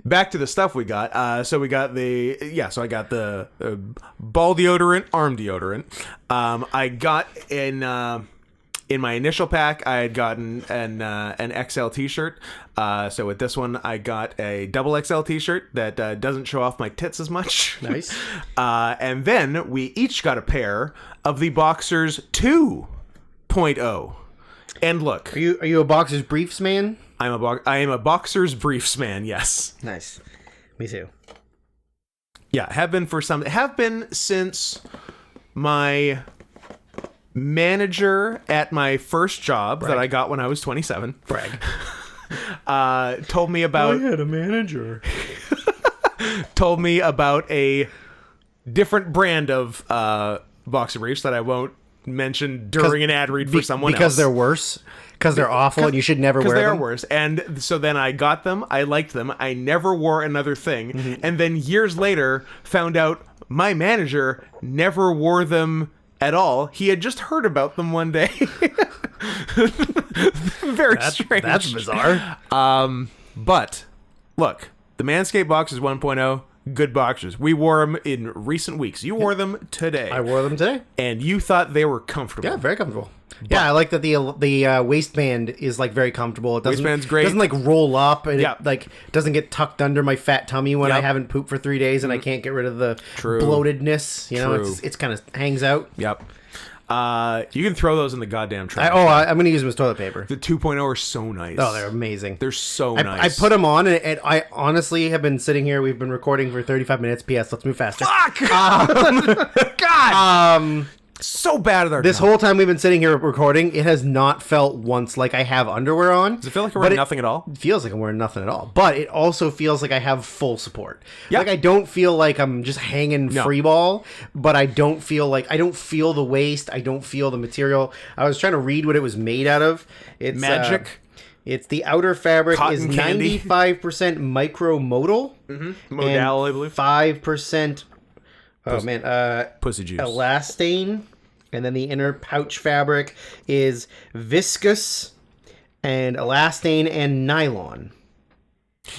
S1: Back to the stuff we got. So I got the ball deodorant, arm deodorant. I got in my initial pack, I had gotten an XL t-shirt. So with this one, I got a double XL t-shirt that doesn't show off my tits as much.
S2: Nice.
S1: And then we each got a pair of the Boxers 2.0. And look,
S2: are you a Boxers briefs man?
S1: I am a Boxers briefs man. Yes.
S2: Nice. Me too.
S1: Yeah, have been since my manager at my first job that I got when I was 27.
S2: Brag.
S1: Told me about.
S2: I had a manager.
S1: Told me about a different brand of boxer briefs that I won't mention during an ad read for someone else.
S2: Because they're worse? Because they're awful and you should never wear them?
S1: Because they are worse. And so then I got them. I liked them. I never wore another thing. Mm-hmm. And then years later, found out my manager never wore them at all. He had just heard about them one day. Very strange.
S2: That's bizarre.
S1: But look, the Manscaped Boxers 1.0, good boxers. We wore them in recent weeks. You wore them today.
S2: I wore them today.
S1: And you thought they were comfortable.
S2: Yeah, very comfortable. Yeah, I like that the waistband is like very comfortable. It doesn't,
S1: waistband's great.
S2: It doesn't like roll up, and it like doesn't get tucked under my fat tummy when I haven't pooped for 3 days and I can't get rid of the bloatedness. You know, it's kind of hangs out.
S1: Yep. You can throw those in the goddamn trash.
S2: I'm going to use them as toilet paper.
S1: The 2.0 are so nice.
S2: Oh, they're amazing.
S1: They're so nice.
S2: I put them on, and I honestly have been sitting here. We've been recording for 35 minutes. P.S. Let's move faster.
S1: Fuck! God! So bad at our
S2: This whole time we've been sitting here recording, it has not felt once like I have underwear on.
S1: Does it feel like you're wearing nothing at all?
S2: It feels like I'm wearing nothing at all. But it also feels like I have full support.
S1: Yep.
S2: Like I don't feel like I'm just hanging free ball, but I don't feel the waist. I don't feel the material. I was trying to read what it was made out of. It's
S1: magic.
S2: It's the outer fabric
S1: Cotton
S2: is
S1: candy.
S2: 95% micromodal.
S1: Modal, I believe.
S2: 5%.
S1: Pussy juice.
S2: Elastane, and then the inner pouch fabric is viscose and elastane and nylon.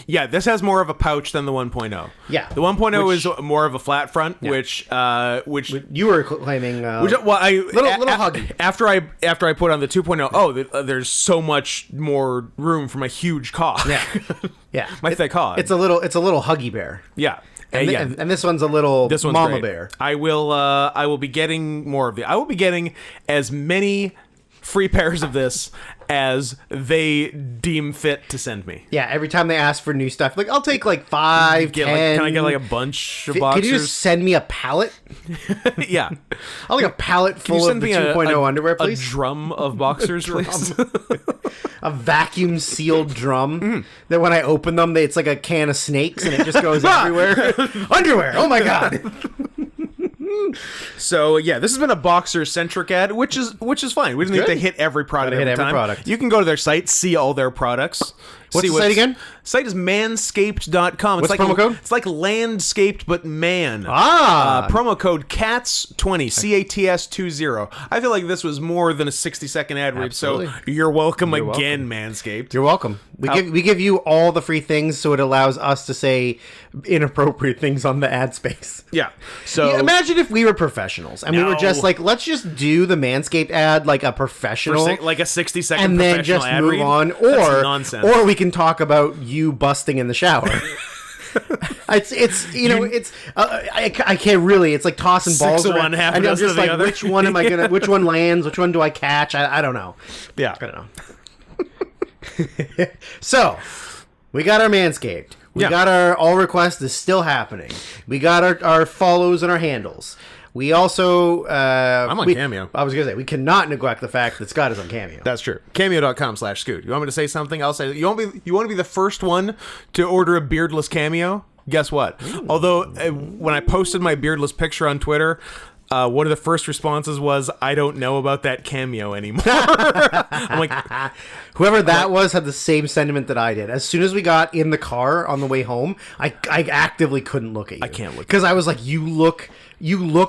S1: Yeah, this has more of a pouch than the 1.0.
S2: Yeah,
S1: the 1.0 is more of a flat front, which
S2: you were claiming.
S1: Little huggy. After I put on the 2.0, there's so much more room for my huge cock.
S2: Yeah,
S1: my thick hog.
S2: It's a little huggy bear.
S1: Yeah.
S2: And this one's a little mama
S1: great.
S2: bear.
S1: I will be getting more of the. I will be getting as many free pairs of this as they deem fit to send me.
S2: Yeah, every time they ask for new stuff, like I'll take like 5, 10.
S1: Can I get like a bunch of boxers?
S2: Can you just send me a pallet?
S1: Yeah.
S2: I'll like a pallet full of the 2.0 underwear, please.
S1: A drum of boxers, please.
S2: A vacuum sealed drum that when I open them, it's like a can of snakes and it just goes everywhere. Underwear. Oh my God.
S1: So yeah, this has been a boxer centric ad, which is fine. We didn't need to hit every product every time. You can go to their site, see all their products.
S2: What's the site again?
S1: Site is manscaped.com.
S2: What's the promo code?
S1: It's like landscaped, but man. Promo code CATS20, CATS20. I feel like this was more than a 60-second ad read, so you're welcome again, Manscaped.
S2: You're welcome. We give you all the free things, so it allows us to say inappropriate things on the ad space.
S1: Yeah. So
S2: imagine if we were professionals and we were just like, let's just do the Manscaped ad like a professional,
S1: like a 60-second
S2: and then just
S1: ad
S2: move
S1: read?
S2: on, or we can talk about you busting in the shower. I can't really. It's like tossing balls around. And I'm just like, which one am I gonna? Which one lands? Which one do I catch? I don't know.
S1: Yeah,
S2: I don't know. So we got our Manscaped. We got our all request is still happening. We got our follows and our handles. We also
S1: I'm on Cameo.
S2: I was gonna say we cannot neglect the fact that Scott is on Cameo.
S1: That's true. Cameo.com/Scoot. You want me to say something? I'll say you want to be the first one to order a beardless Cameo? Guess what? Ooh. Although when I posted my beardless picture on Twitter, one of the first responses was, "I don't know about that Cameo anymore." I'm like,
S2: whoever that was had the same sentiment that I did. As soon as we got in the car on the way home, I actively couldn't look at you.
S1: I can't look
S2: because I was like, you look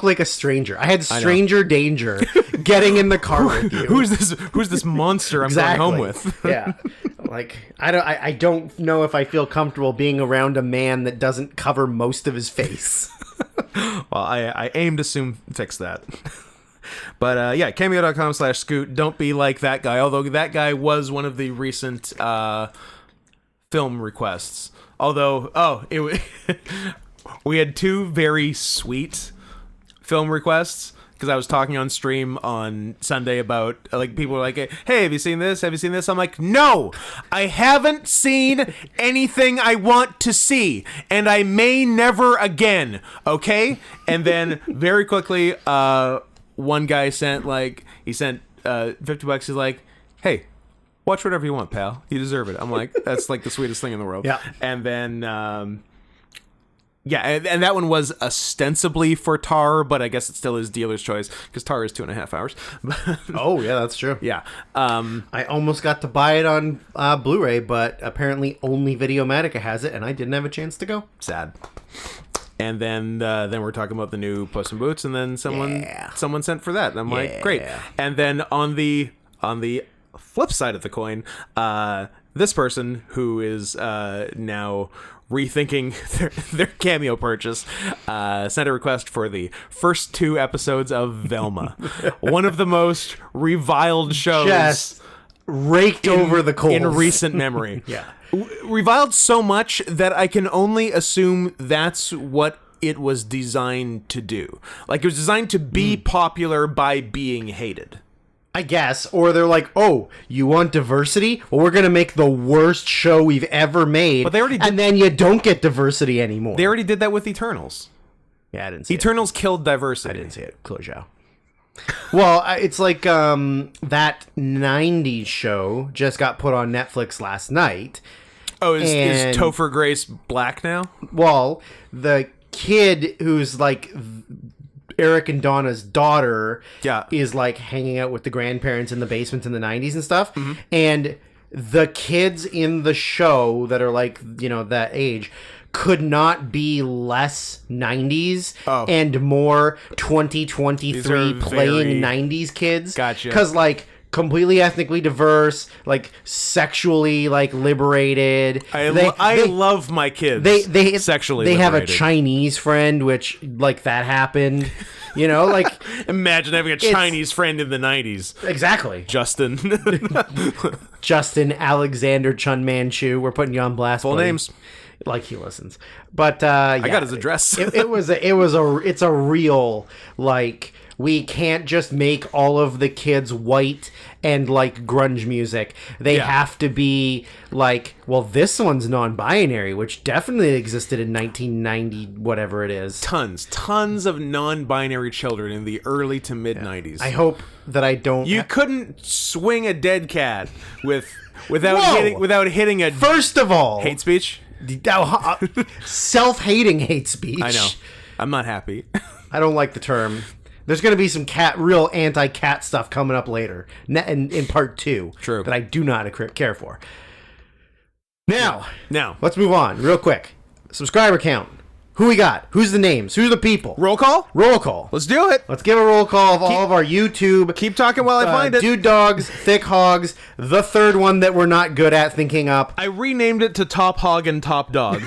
S2: like a stranger. I had stranger danger getting in the car with you.
S1: Who's this monster I'm going home with?
S2: Yeah. Like I don't know if I feel comfortable being around a man that doesn't cover most of his face.
S1: Well, I aim to soon fix that. But yeah, Cameo.com/Scoot. Don't be like that guy. Although that guy was one of the recent film requests. Although, we had two very sweet film requests. Because I was talking on stream on Sunday about, like, people were like, hey, have you seen this? Have you seen this? I'm like, no, I haven't seen anything I want to see, and I may never again, okay? And then very quickly, one guy sent $50. He's like, hey, watch whatever you want, pal. You deserve it. I'm like, that's like the sweetest thing in the world.
S2: Yeah.
S1: And then... yeah, and that one was ostensibly for Tar, but I guess it still is dealer's choice because Tar is 2.5 hours.
S2: Oh, yeah, that's true.
S1: Yeah.
S2: I almost got to buy it on Blu-ray, but apparently only Videomatica has it, and I didn't have a chance to go.
S1: Sad. And then we're talking about the new Puss in Boots, and then someone sent for that. And I'm like, great. And then on the flip side of the coin, this person who is now rethinking their cameo purchase, sent a request for the first 2 episodes of Velma, one of the most reviled shows
S2: Just raked over the coals
S1: in recent memory.
S2: Yeah.
S1: Reviled so much that I can only assume that's what it was designed to do. Like, it was designed to be popular by being hated.
S2: I guess. Or they're like, oh, you want diversity? Well, we're going to make the worst show we've ever made.
S1: But they already did.
S2: And then you don't get diversity anymore.
S1: They already did that with Eternals.
S2: Yeah, I didn't see
S1: Eternals killed diversity.
S2: I didn't see it. Closure. Well, it's like that 90s show just got put on Netflix last night.
S1: Oh, is Topher Grace black now?
S2: Well, the kid who's like Eric and Donna's daughter is like hanging out with the grandparents in the basement in the 90s and stuff. Mm-hmm. And the kids in the show that are like, that age could not be less 90s and more 2023 playing 90s kids.
S1: Gotcha.
S2: Because like completely ethnically diverse, like sexually like liberated.
S1: I love my kids.
S2: They
S1: sexually.
S2: They
S1: liberated.
S2: have a Chinese friend, which like that happened. Like
S1: imagine having a Chinese friend in the 90s.
S2: Exactly.
S1: Justin
S2: Alexander Chun Manchu. We're putting you on blast.
S1: Full names.
S2: Like he listens, but I
S1: got his address.
S2: It's a real like. We can't just make all of the kids white and like grunge music. They have to be like, well, this one's non-binary, which definitely existed in 1990, whatever it is.
S1: Tons of non-binary children in the early to mid 90s.
S2: I hope that I don't.
S1: You couldn't swing a dead cat without hitting a.
S2: First of all,
S1: hate speech.
S2: Self-hating hate speech.
S1: I know. I'm not happy.
S2: I don't like the term. There's going to be some real anti-cat stuff coming up later in part 2.
S1: True.
S2: That I do not care for. Now,
S1: let's
S2: move on real quick. Subscriber count. Who we got? Who's the names? Who's the people?
S1: Roll call?
S2: Roll call.
S1: Let's do it.
S2: Let's give a roll call of all of our YouTube.
S1: Keep talking while I find it.
S2: Dude Dogs, Thick Hogs, the third one that we're not good at thinking up.
S1: I renamed it to Top Hog and Top Dog.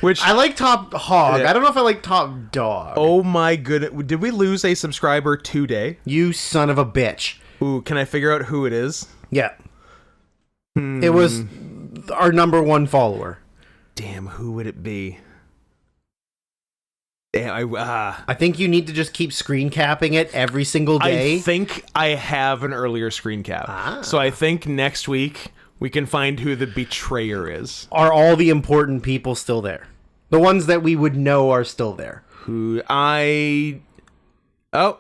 S1: Which
S2: I like Top Hog. I don't know if I like Top Dog.
S1: Oh my goodness. Did we lose a subscriber today?
S2: You son of a bitch.
S1: Ooh, can I figure out who it is?
S2: Yeah. It was our number 1 follower.
S1: Damn, who would it be? Damn,
S2: I think you need to just keep screen capping it every single day.
S1: I think I have an earlier screen cap. So I think next week we can find who the betrayer is.
S2: Are all the important people still there? The ones that we would know are still there.
S1: Oh,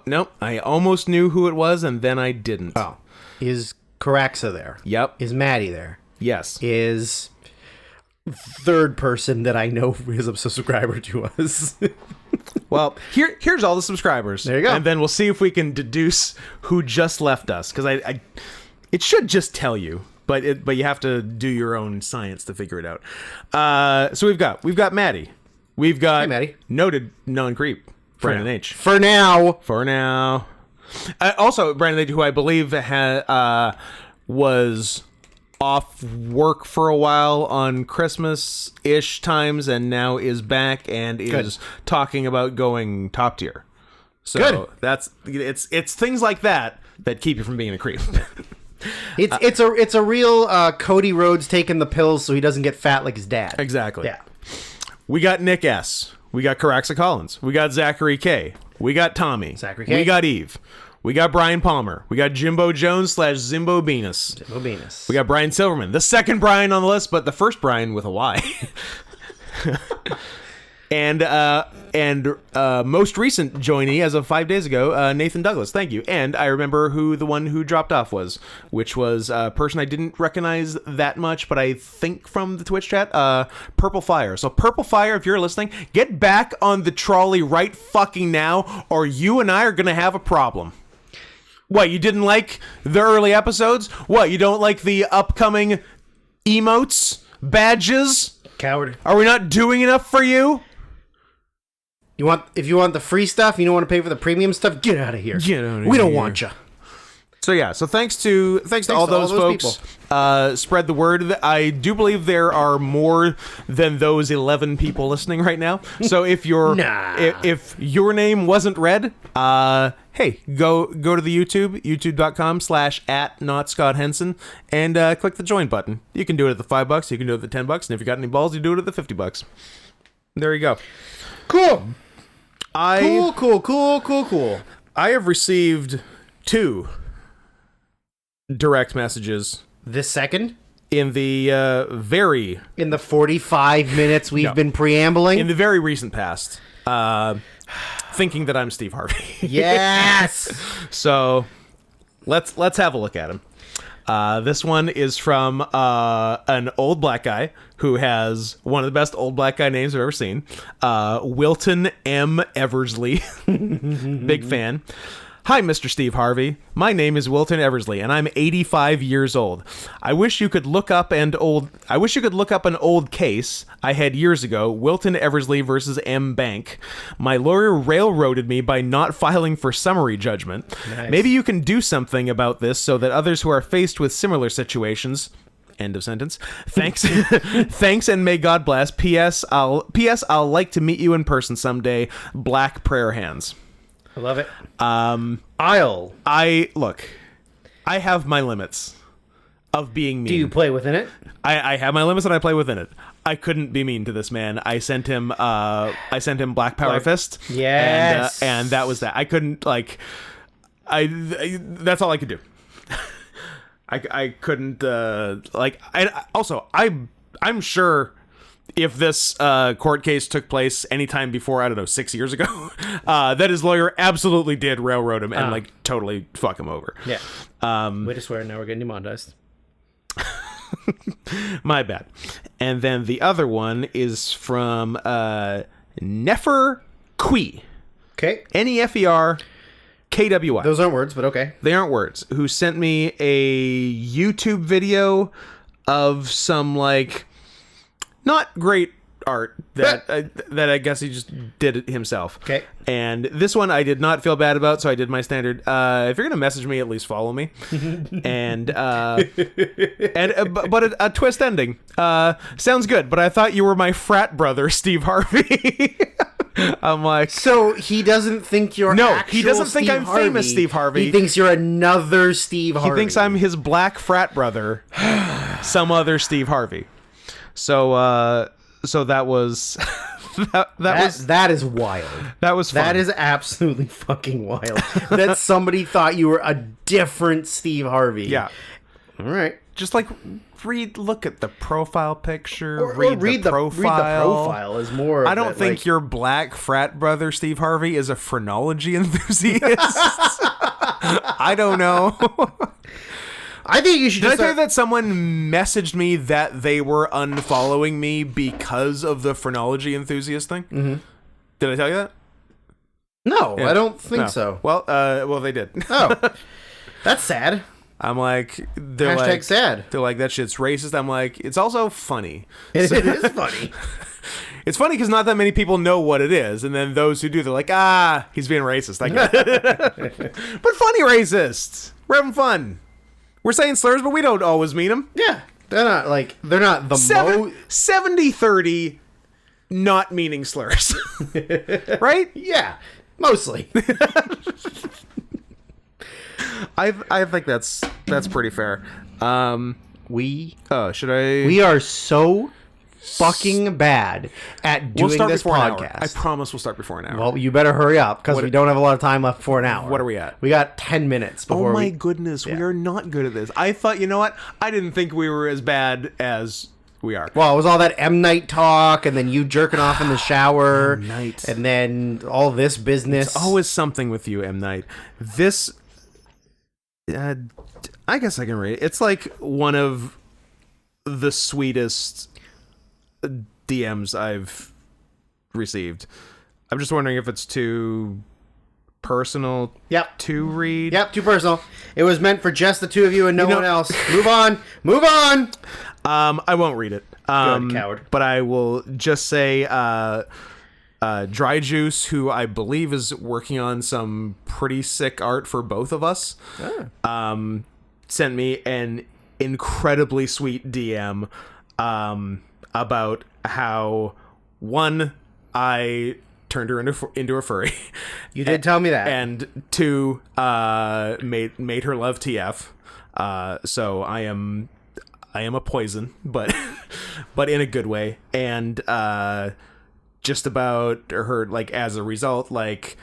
S1: no. I almost knew who it was, and then I didn't.
S2: Oh. Is Caraxa there?
S1: Yep.
S2: Is Maddie there?
S1: Yes.
S2: Is third person that I know is a subscriber to us.
S1: Well, here's all the subscribers.
S2: There you go.
S1: And then we'll see if we can deduce who just left us, because it should just tell you. But you have to do your own science to figure it out. So we've got Maddie. We've got
S2: Maddie.
S1: Noted non-creep, Brandon H.
S2: For now.
S1: Also, Brandon H., who I believe was off work for a while on Christmas-ish times and now is back and is talking about going top tier. So it's things like that keep you from being a creep.
S2: It's a real Cody Rhodes taking the pills so he doesn't get fat like his dad.
S1: Exactly.
S2: Yeah.
S1: We got Nick S. We got Caraxa Collins. We got Zachary K. We got Tommy.
S2: Zachary K.
S1: We got Eve. We got Brian Palmer. We got Jimbo Jones / Zimbo Venus. We got Brian Silverman. The second Brian on the list, but the first Brian with a Y. And most recent joinee as of 5 days ago, Nathan Douglas. Thank you. And I remember who the one who dropped off was, which was a person I didn't recognize that much, but I think from the Twitch chat, Purple Fire. So Purple Fire, if you're listening, get back on the trolley right fucking now, or you and I are going to have a problem. What, you didn't like the early episodes? What, you don't like the upcoming emotes? Badges?
S2: Coward.
S1: Are we not doing enough for you?
S2: If you want the free stuff, you don't want to pay for the premium stuff, get out of here.
S1: Get out of here.
S2: We don't want you.
S1: So yeah, so thanks to all those folks. Spread the word. I do believe there are more than those 11 people listening right now. So if if your name wasn't read, hey, go to the youtube.com/@notscotthenson and click the join button. You can do it at the $5. You can do it at the $10, and if you got any balls, you do it at the $50. There you go.
S2: Cool.
S1: Cool. I have received 2 direct messages
S2: this second
S1: in the
S2: in the 45 minutes we've been preambling
S1: in the very recent past, thinking that I'm Steve Harvey.
S2: Yes.
S1: So let's have a look at him. This one is from an old black guy who has one of the best old black guy names I've ever seen, Wilton M. Eversley. Big fan. Hi, Mr. Steve Harvey. My name is Wilton Eversley, and I'm 85 years old. I wish you could look up an old case I had years ago, Wilton Eversley versus M. Bank. My lawyer railroaded me by not filing for summary judgment. Nice. Maybe you can do something about this so that others who are faced with similar situations... End of sentence. Thanks. Thanks, and may God bless. P.S. I'll like to meet you in person someday. Black prayer hands.
S2: I love it.
S1: I have my limits of being mean.
S2: Do you play within it?
S1: I have my limits and I play within it. I couldn't be mean to this man. I sent him Black Power Fist.
S2: Yes.
S1: And that was that. I couldn't that's all I could do. I couldn't I'm sure if this court case took place anytime before, I don't know, 6 years ago, that his lawyer absolutely did railroad him and totally fuck him over.
S2: Yeah. Way to swear, now we're getting demonetized.
S1: My bad. And then the other one is from Nefer Kui.
S2: Okay.
S1: Nefer KWI.
S2: Those aren't words, but okay.
S1: They aren't words. Who sent me a YouTube video of some not great art that I guess he just did it himself.
S2: Okay.
S1: And this one I did not feel bad about, so I did my standard. If you're gonna message me, at least follow me. And but a twist ending. Sounds good, but I thought you were my frat brother, Steve Harvey. I'm like,
S2: so he doesn't think you're
S1: he doesn't think I'm famous Steve Harvey.
S2: He thinks you're another Steve Harvey.
S1: He thinks I'm his black frat brother, some other Steve Harvey. So that was
S2: that is wild.
S1: That was fun.
S2: That is absolutely fucking wild. That somebody thought you were a different Steve Harvey.
S1: Yeah.
S2: All right.
S1: Just look at the profile picture.
S2: Or
S1: read the profile.
S2: Read the profile is more.
S1: I don't think your black frat brother Steve Harvey is a phrenology enthusiast. I don't know.
S2: I think you should.
S1: Did I tell you that someone messaged me that they were unfollowing me because of the phrenology enthusiast thing? Mm-hmm. Did I tell you that?
S2: No, yeah. I don't think so.
S1: Well, they did.
S2: Oh, that's sad.
S1: I'm like,
S2: hashtag sad.
S1: They're like, that shit's racist. I'm like, it's also funny.
S2: It is funny.
S1: It's funny because not that many people know what it is, and then those who do, they're like, he's being racist. I get it. But funny racist. We're having fun. We're saying slurs, but we don't always mean them.
S2: Yeah. They're not the
S1: 70-30 not meaning slurs. Right?
S2: Yeah. Mostly.
S1: I think that's pretty fair. We are
S2: so fucking bad at doing this podcast.
S1: I promise we'll start before an hour.
S2: Well, you better hurry up because we don't have a lot of time left for an hour.
S1: What are we at?
S2: We got 10 minutes before.
S1: Oh my goodness, we are not good at this. I thought, you know what? I didn't think we were as bad as we are.
S2: Well, it was all that M. Night talk, and then you jerking off in the shower,
S1: M. Night.
S2: And then all this business.
S1: It's always something with you, M. Night. This, I guess I can rate it. It's like one of the sweetest DMs I've received. I'm just wondering if it's too personal to read.
S2: Yep, too personal. It was meant for just the two of you and no one else. Move on. I
S1: won't read it.
S2: Good, coward.
S1: But I will just say Dry Juice, who I believe is working on some pretty sick art for both of us, sent me an incredibly sweet DM about how, one, I turned her into a furry.
S2: You did tell me that.
S1: And two, made her love TF. So I am a poison, but but in a good way. And just about her, like, as a result, like,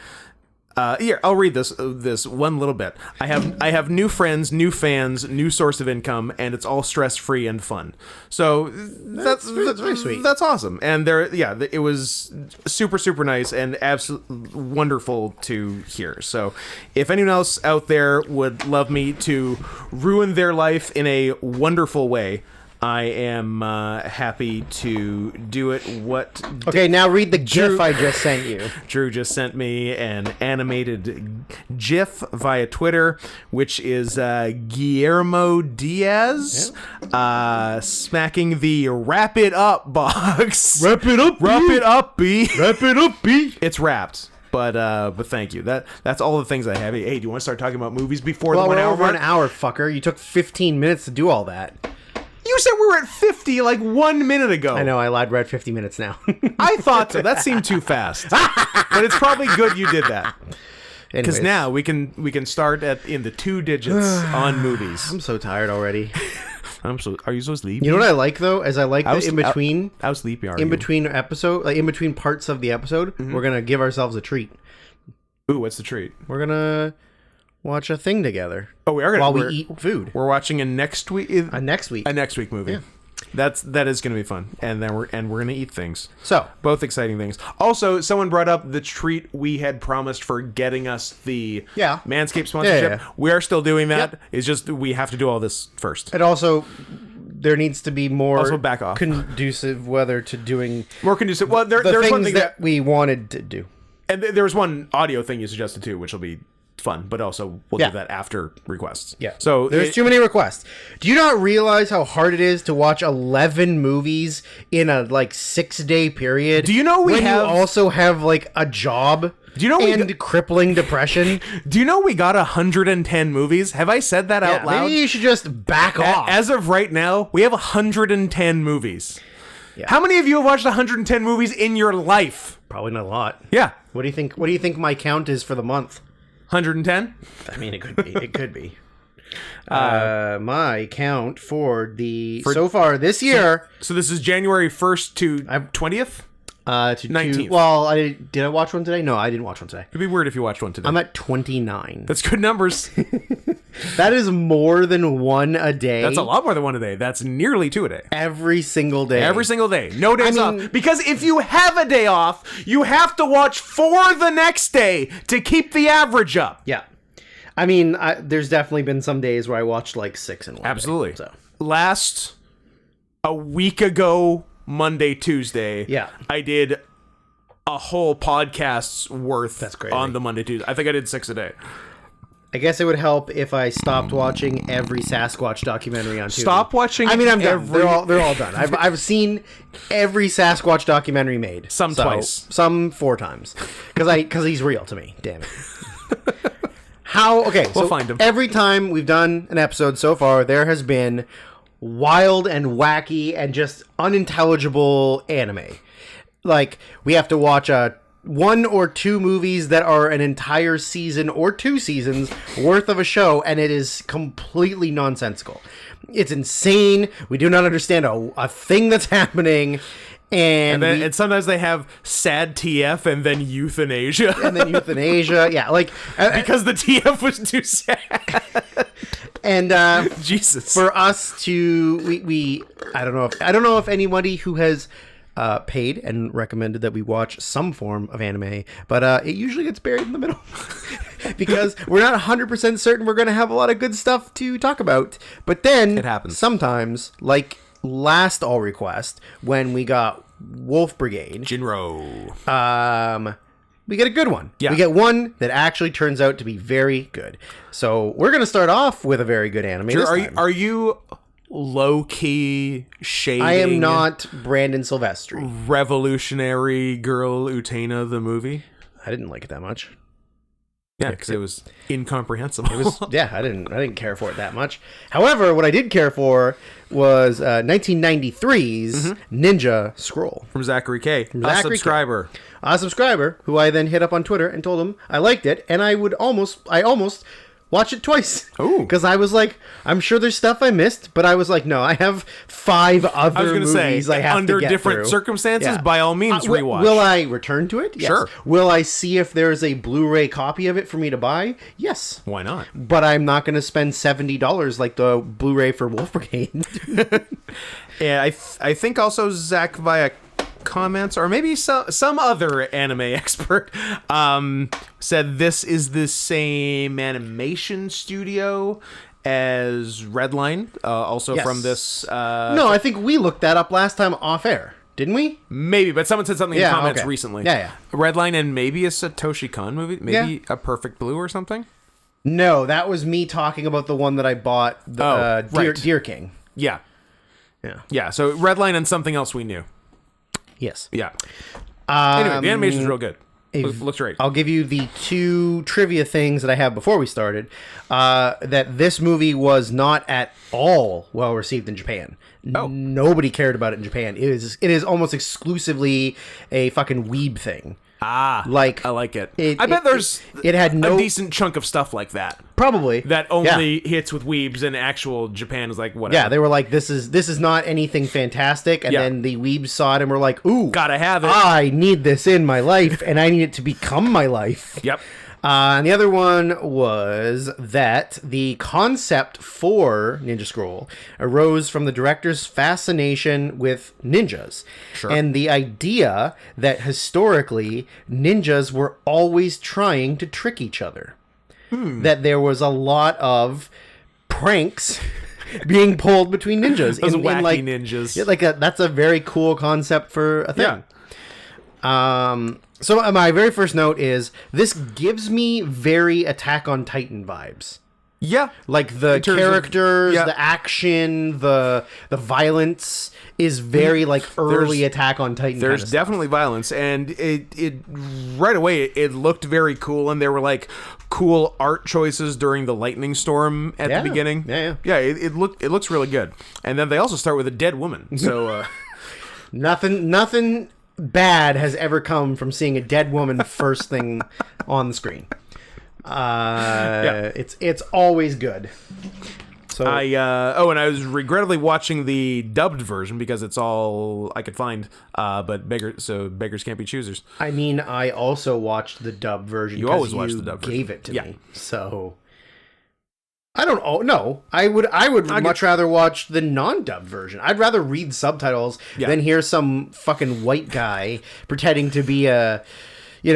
S1: here, I'll read this one little bit. I have new friends, new fans, new source of income, and it's all stress-free and fun. So that's
S2: very sweet.
S1: That's awesome. And it was super, super nice and absolutely wonderful to hear. So if anyone else out there would love me to ruin their life in a wonderful way, I am happy to do it.
S2: Okay, now read the GIF I just sent you.
S1: Drew just sent me an animated GIF via Twitter, which is Guillermo Diaz smacking the wrap it up box.
S2: Wrap it up,
S1: B.
S2: Wrap it up, B.
S1: It's wrapped. But thank you. That's all the things I have. Hey, do you want to start talking about movies before the 1 hour
S2: mark? 1 hour, fucker. You took 15 minutes to do all that.
S1: You said we were at 50 like 1 minute ago.
S2: I know, I lied. We're at 50 minutes now.
S1: I thought so. That seemed too fast. But it's probably good you did that. Because now we can start in the 2 digits on movies.
S2: I'm so tired already.
S1: Are you so sleepy?
S2: You know what I like though? Is I like that in between.
S1: How sleepy are you?
S2: In between episode, like in between parts of the episode, we're gonna give ourselves a treat.
S1: Ooh, what's the treat?
S2: We're gonna watch a thing together.
S1: Oh, we are gonna
S2: while we eat food.
S1: We're watching a next week movie.
S2: Yeah.
S1: That is going to be fun, and then we're going to eat things.
S2: So
S1: both exciting things. Also, someone brought up the treat we had promised for getting us the Manscaped sponsorship.
S2: Yeah.
S1: We are still doing that.
S2: Yep.
S1: It's just we have to do all this first.
S2: And also, there needs to be more
S1: also back off.
S2: conducive weather to doing
S1: more conducive. Well, there's
S2: things
S1: one thing
S2: that we wanted to do,
S1: and there was one audio thing you suggested too, which will be fun, but also we'll do that after requests.
S2: Yeah.
S1: So
S2: there's too many requests. Do you not realize how hard it is to watch 11 movies in a 6-day period?
S1: Do you know
S2: you also have a job?
S1: Do you know
S2: crippling depression?
S1: Do you know we got 110 movies? Have I said that out loud?
S2: Maybe you should just back off.
S1: As of right now, we have 110 movies. Yeah. How many of you have watched 110 movies in your life?
S2: Probably not a lot.
S1: Yeah.
S2: What do you think? What do you think my count is for the month?
S1: 110?
S2: I mean, it could be. It could be. My count so far this year.
S1: So this is January 1st to 20th?
S2: To 19th. Well, did I watch one today? No, I didn't watch one today.
S1: It'd be weird if you watched one today.
S2: I'm at 29.
S1: That's good numbers.
S2: That is more than one a day.
S1: That's a lot more than one a day. That's nearly 2 a day.
S2: Every single day.
S1: Every single day. No days off. Because if you have a day off, you have to watch 4 the next day to keep the average up.
S2: Yeah. I mean, there's definitely been some days where I watched 6 in one
S1: Absolutely.
S2: day,
S1: so. A week ago, Monday, Tuesday, I did a whole podcast's worth.
S2: That's crazy.
S1: On the Monday, Tuesday. I think I did 6 a day.
S2: I guess it would help if I stopped watching every Sasquatch documentary on Tubi.
S1: Stop watching.
S2: I mean, I'm done. They're all done. I've seen every Sasquatch documentary made.
S1: Some twice.
S2: Some 4 times. Because he's real to me. Damn it. We'll
S1: find him.
S2: Every time we've done an episode so far, there has been wild and wacky and just unintelligible anime. We have to watch 1 or 2 movies that are an entire season or 2 seasons worth of a show, and it is completely nonsensical. It's insane. We do not understand a thing that's happening.
S1: And sometimes they have sad TF and then euthanasia.
S2: Yeah,
S1: because the TF was too sad.
S2: And
S1: Jesus,
S2: for us to I don't know if anybody who has paid and recommended that we watch some form of anime, but it usually gets buried in the middle because we're not 100% certain we're going to have a lot of good stuff to talk about. But then
S1: it happens
S2: sometimes, last All Request when we got Wolf Brigade,
S1: Jinro.
S2: We get a good one.
S1: Yeah.
S2: We get one that actually turns out to be very good. So we're going to start off with a very good anime.
S1: Drew, are you low-key shading.
S2: I am not Brandon Silvestri.
S1: Revolutionary Girl Utena, the movie.
S2: I didn't like it that much.
S1: Yeah, because it was incomprehensible.
S2: Yeah, I didn't care for it that much. However, what I did care for was 1993's Ninja Scroll.
S1: From Zachary K.
S2: Zachary K.
S1: Subscriber.
S2: A subscriber who I then hit up on Twitter and told him I liked it, and I almost watch it twice.
S1: Ooh.
S2: Because I was like, I'm sure there's stuff I missed, but I was like, no, I have 5 other movies I have
S1: under
S2: to get
S1: different
S2: through.
S1: circumstances, by all means, rewatch.
S2: Will I return to it? Yes.
S1: Sure.
S2: Will I see if there's a Blu-ray copy of it for me to buy? Yes.
S1: Why not?
S2: But I'm not going to spend $70 like the Blu-ray for Wolf Brigade.
S1: Yeah, I think also Zach via comments, or maybe some other anime expert, said this is the same animation studio as Redline, also
S2: Yes.
S1: from this.
S2: No, I think we looked that up last time off air, didn't we?
S1: Maybe, but someone said something in comments
S2: okay.
S1: recently.
S2: Yeah.
S1: Redline and maybe a Satoshi Kon movie, maybe A Perfect Blue or something.
S2: No, that was me talking about the one that I bought,
S1: right.
S2: Deer King.
S1: Yeah.
S2: Yeah.
S1: Yeah, so Redline and something else we knew.
S2: Yes.
S1: Yeah. Anyway, the animation's real good. Looks great.
S2: I'll give you the 2 trivia things that I have before we started. That this movie was not at all well received in Japan.
S1: Oh.
S2: Nobody cared about it in Japan. It is almost exclusively a fucking weeb thing. Like,
S1: I like it.
S2: it
S1: I bet there's
S2: it had no
S1: a decent chunk of stuff like that.
S2: Probably.
S1: That only hits with weebs, and actual Japan is like, whatever.
S2: Yeah, they were like, this is not anything fantastic, and then the weebs saw it and were like, ooh,
S1: Gotta have it.
S2: I need this in my life, and I need it to become my life.
S1: Yep.
S2: And the other one was that the concept for Ninja Scroll arose from the director's fascination with ninjas.
S1: Sure.
S2: And the idea that historically ninjas were always trying to trick each other. That there was a lot of pranks being pulled between ninjas.
S1: Those wacky
S2: like,
S1: ninjas.
S2: Yeah, like that's a very cool concept for a thing.
S1: Yeah.
S2: So my very first note is this gives me very Attack on Titan vibes.
S1: Yeah.
S2: Like the characters, the action, the violence is very like early Attack on Titan.
S1: There's definitely violence, and it right away it looked very cool, and there were like cool art choices during the lightning storm at the beginning. Yeah. It looks really good, and then they also start with a dead woman. So
S2: nothing bad has ever come from seeing a dead woman first thing on the screen. It's always good. So
S1: and I was regrettably watching the dubbed version because it's all I could find. But beggars can't be choosers.
S2: I mean, I also watched the dubbed version.
S1: You always watch the dubbed version.
S2: Gave it to me, so I don't. Oh no, I would much rather watch the non-dubbed version. I'd rather read subtitles than hear some fucking white guy pretending to be a. And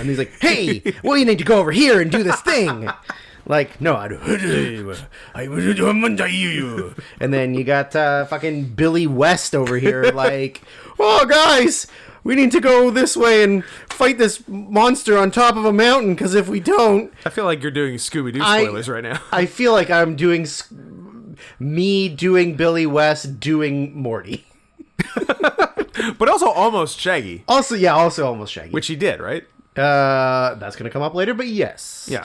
S2: he's like, hey, well, you need to go over here and do this thing. Like, no, and then you got fucking Billy West over here like, oh, guys, we need to go this way and fight this monster on top of a mountain, because if we don't...
S1: I feel like you're doing Scooby-Doo spoilers right now.
S2: I feel like I'm doing Billy West doing Morty.
S1: But also almost Shaggy.
S2: Also almost Shaggy.
S1: Which he did, right?
S2: That's going to come up later, but yes.
S1: Yeah.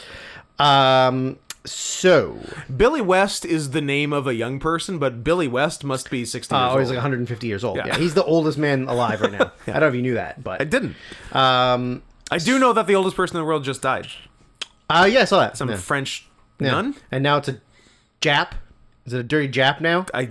S2: So
S1: Billy West is the name of a young person, but Billy West must be 60 years old.
S2: He's like 150 years old. Yeah, he's the oldest man alive right now. I don't know if you knew that, but
S1: I didn't. I do know that the oldest person in the world just died.
S2: Yeah, I saw that.
S1: Some French nun?
S2: And now it's a Jap. Is it a dirty Jap now?
S1: I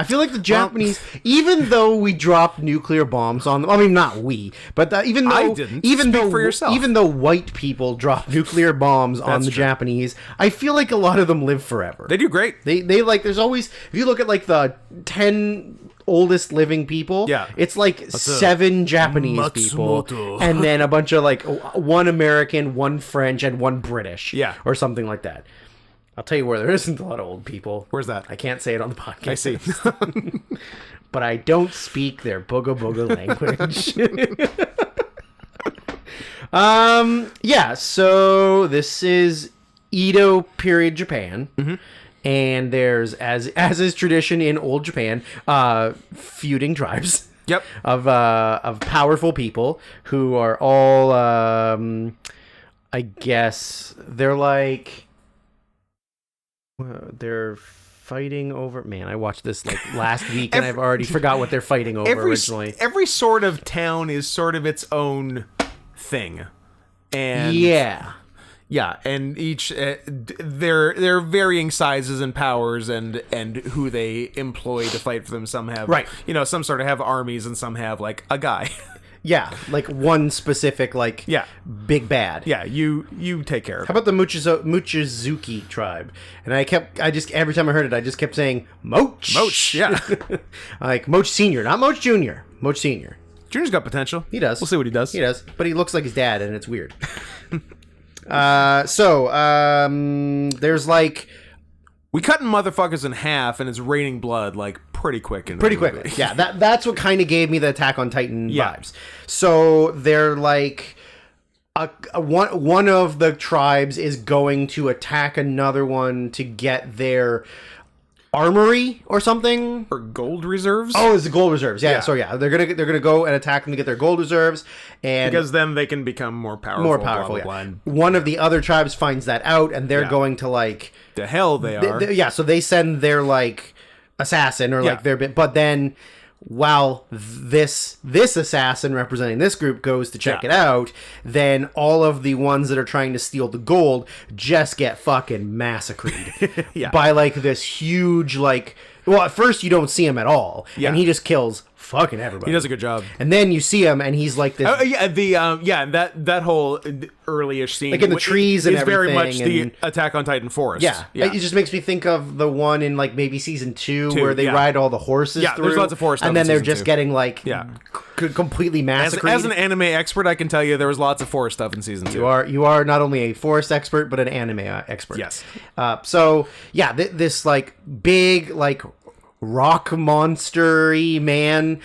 S2: feel like the Japanese, even though we dropped nuclear bombs on them, I mean, not we, but even though
S1: I didn't. Speak for yourself.
S2: Even though white people drop nuclear bombs on the Japanese, I feel like a lot of them live forever.
S1: They do great.
S2: They like, there's always, if you look at like the 10 oldest living people, it's like 7 Japanese people, and then a bunch of like 1 American, 1 French, and 1 British, or something like that. I'll tell you where there isn't a lot of old people.
S1: Where's that?
S2: I can't say it on the podcast.
S1: I see.
S2: But I don't speak their booga booga language. So this is Edo period Japan. and there's, as is tradition in old Japan, feuding tribes.
S1: Yep.
S2: Of powerful people who are all, I guess they're like, they're fighting over. Man, I watched this like last week, and I've already forgot what they're fighting over originally.
S1: Every sort of town is sort of its own thing, and
S2: yeah,
S1: and each they're varying sizes and powers and who they employ to fight for them. Some have some sort of have armies, and some have like a guy.
S2: Yeah, like one specific big bad.
S1: Yeah, you take care of it.
S2: How about the Mochizuki tribe? And I every time I heard it, I just kept saying Moch.
S1: Moch, yeah.
S2: Like Moch Senior, not Moch Junior. Moch Senior.
S1: Junior's got potential.
S2: He does.
S1: We'll see what he does.
S2: He does, but he looks like his dad, and it's weird. There's like,
S1: we cutting motherfuckers in half, and it's raining blood like pretty quick.
S2: Pretty quickly. Yeah, that's what kind of gave me the Attack on Titan vibes. So they're like, one of the tribes is going to attack another one to get their armory or something,
S1: or gold reserves.
S2: Oh, it's the gold reserves. Yeah. So they're gonna go and attack them to get their gold reserves, and
S1: because then they can become more powerful. Blah, blah, blah.
S2: One of the other tribes finds that out, and they're going to like
S1: the hell they are.
S2: So they send their like assassin or like their bit, but then while this assassin representing this group goes to check it out, then all of the ones that are trying to steal the gold just get fucking massacred by like this huge at first you don't see him at all, and he just kills fucking everybody.
S1: He does a good job.
S2: And then you see him, and he's like this.
S1: That whole early-ish scene,
S2: like in the trees and everything,
S1: very much the Attack on Titan forest.
S2: Yeah, it just makes me think of the one in like maybe season 2 where they ride all the horses through.
S1: There's lots of forest stuff,
S2: and then they're just getting like completely massacred.
S1: As an anime expert, I can tell you there was lots of forest stuff in season 2.
S2: You are not only a forest expert but an anime expert.
S1: Yes.
S2: This like big like rock monster-y man,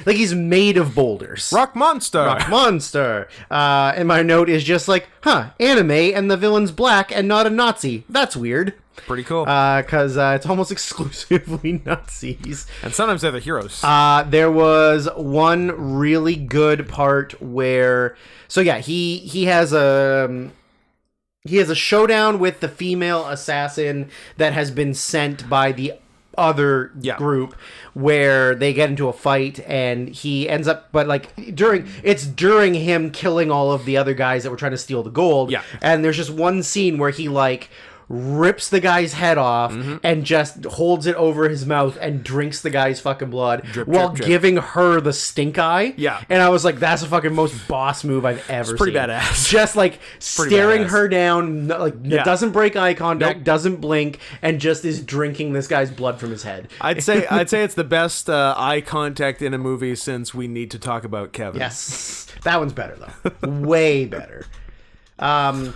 S2: he's made of boulders.
S1: Rock monster.
S2: And my note is just like, anime and the villain's black and not a Nazi. That's weird.
S1: Pretty cool.
S2: Because it's almost exclusively Nazis.
S1: And sometimes they're the heroes.
S2: There was one really good part where, he has a showdown with the female assassin that has been sent by the other group, where they get into a fight and he ends up, but like during him killing all of the other guys that were trying to steal the gold, and there's just one scene where he like rips the guy's head off and just holds it over his mouth and drinks the guy's fucking blood while giving her the stink eye.
S1: Yeah.
S2: And I was like, that's the fucking most boss move I've ever seen.
S1: Pretty badass.
S2: Just like staring her down, doesn't break eye contact, doesn't blink, and just is drinking this guy's blood from his head.
S1: I'd say it's the best eye contact in a movie since We Need to Talk About Kevin.
S2: Yes. That one's better though. Way better. And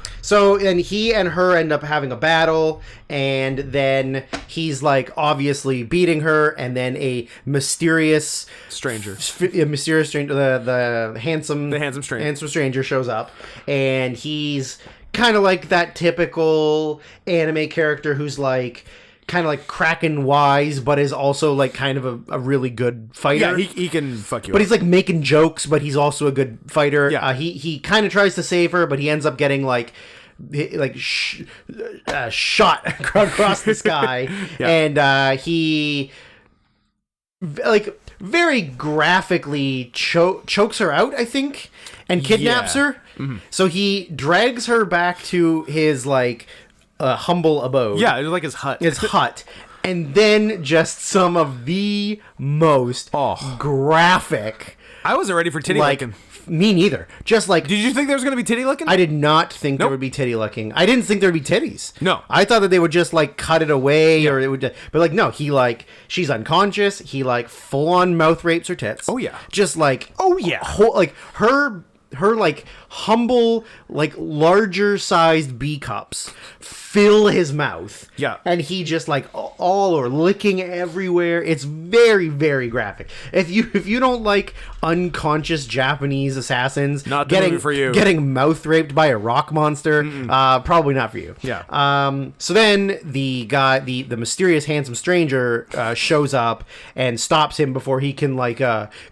S2: he and her end up having a battle, and then he's like obviously beating her, and then a mysterious
S1: stranger,
S2: the handsome stranger shows up, and he's kind of like that typical anime character who's like kind of like Kraken wise, but is also like kind of a really good fighter.
S1: Yeah, he can fuck you
S2: but
S1: up.
S2: He's like making jokes, but he's also a good fighter.
S1: Yeah.
S2: He kind of tries to save her, but he ends up getting shot across the sky. And he like very graphically chokes her out, I think, and kidnaps her. Mm-hmm. So he drags her back to his like humble abode.
S1: Yeah, it was like his hut.
S2: And then just some of the most graphic.
S1: I wasn't ready for titty licking.
S2: Me neither. Just like,
S1: did you think there was going to be titty licking?
S2: I did not think there would be titty licking. I didn't think there would be titties.
S1: No,
S2: I thought that they would just like cut it away, or it would. But like, no, he like she's unconscious. He like full on mouth rapes her tits.
S1: Oh yeah,
S2: just like
S1: oh yeah,
S2: like her like humble, like larger sized B cups fill his mouth.
S1: Yeah.
S2: And he just like all or licking everywhere. It's very, very graphic. If you don't like unconscious Japanese assassins,
S1: not the movie for you.
S2: Getting mouth raped by a rock monster, probably not for you.
S1: Yeah.
S2: So then the guy, the mysterious handsome stranger, shows up and stops him before he can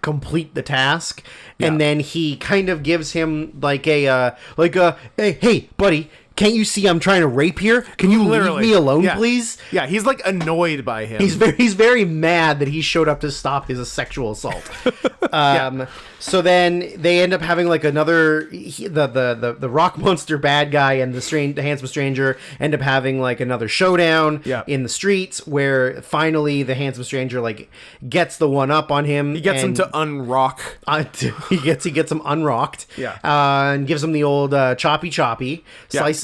S2: complete the task. Yeah. And then he kind of gives him hey buddy, can't you see I'm trying to rape here? Can you leave me alone, please?
S1: Yeah, he's like annoyed by him.
S2: He's very mad that he showed up to stop his sexual assault. So then they end up having like another the rock monster bad guy and the handsome stranger end up having like another showdown in the streets where finally the handsome stranger like gets the one up on him.
S1: He gets him to unrock.
S2: He gets him unrocked.
S1: Yeah.
S2: And gives him the old choppy.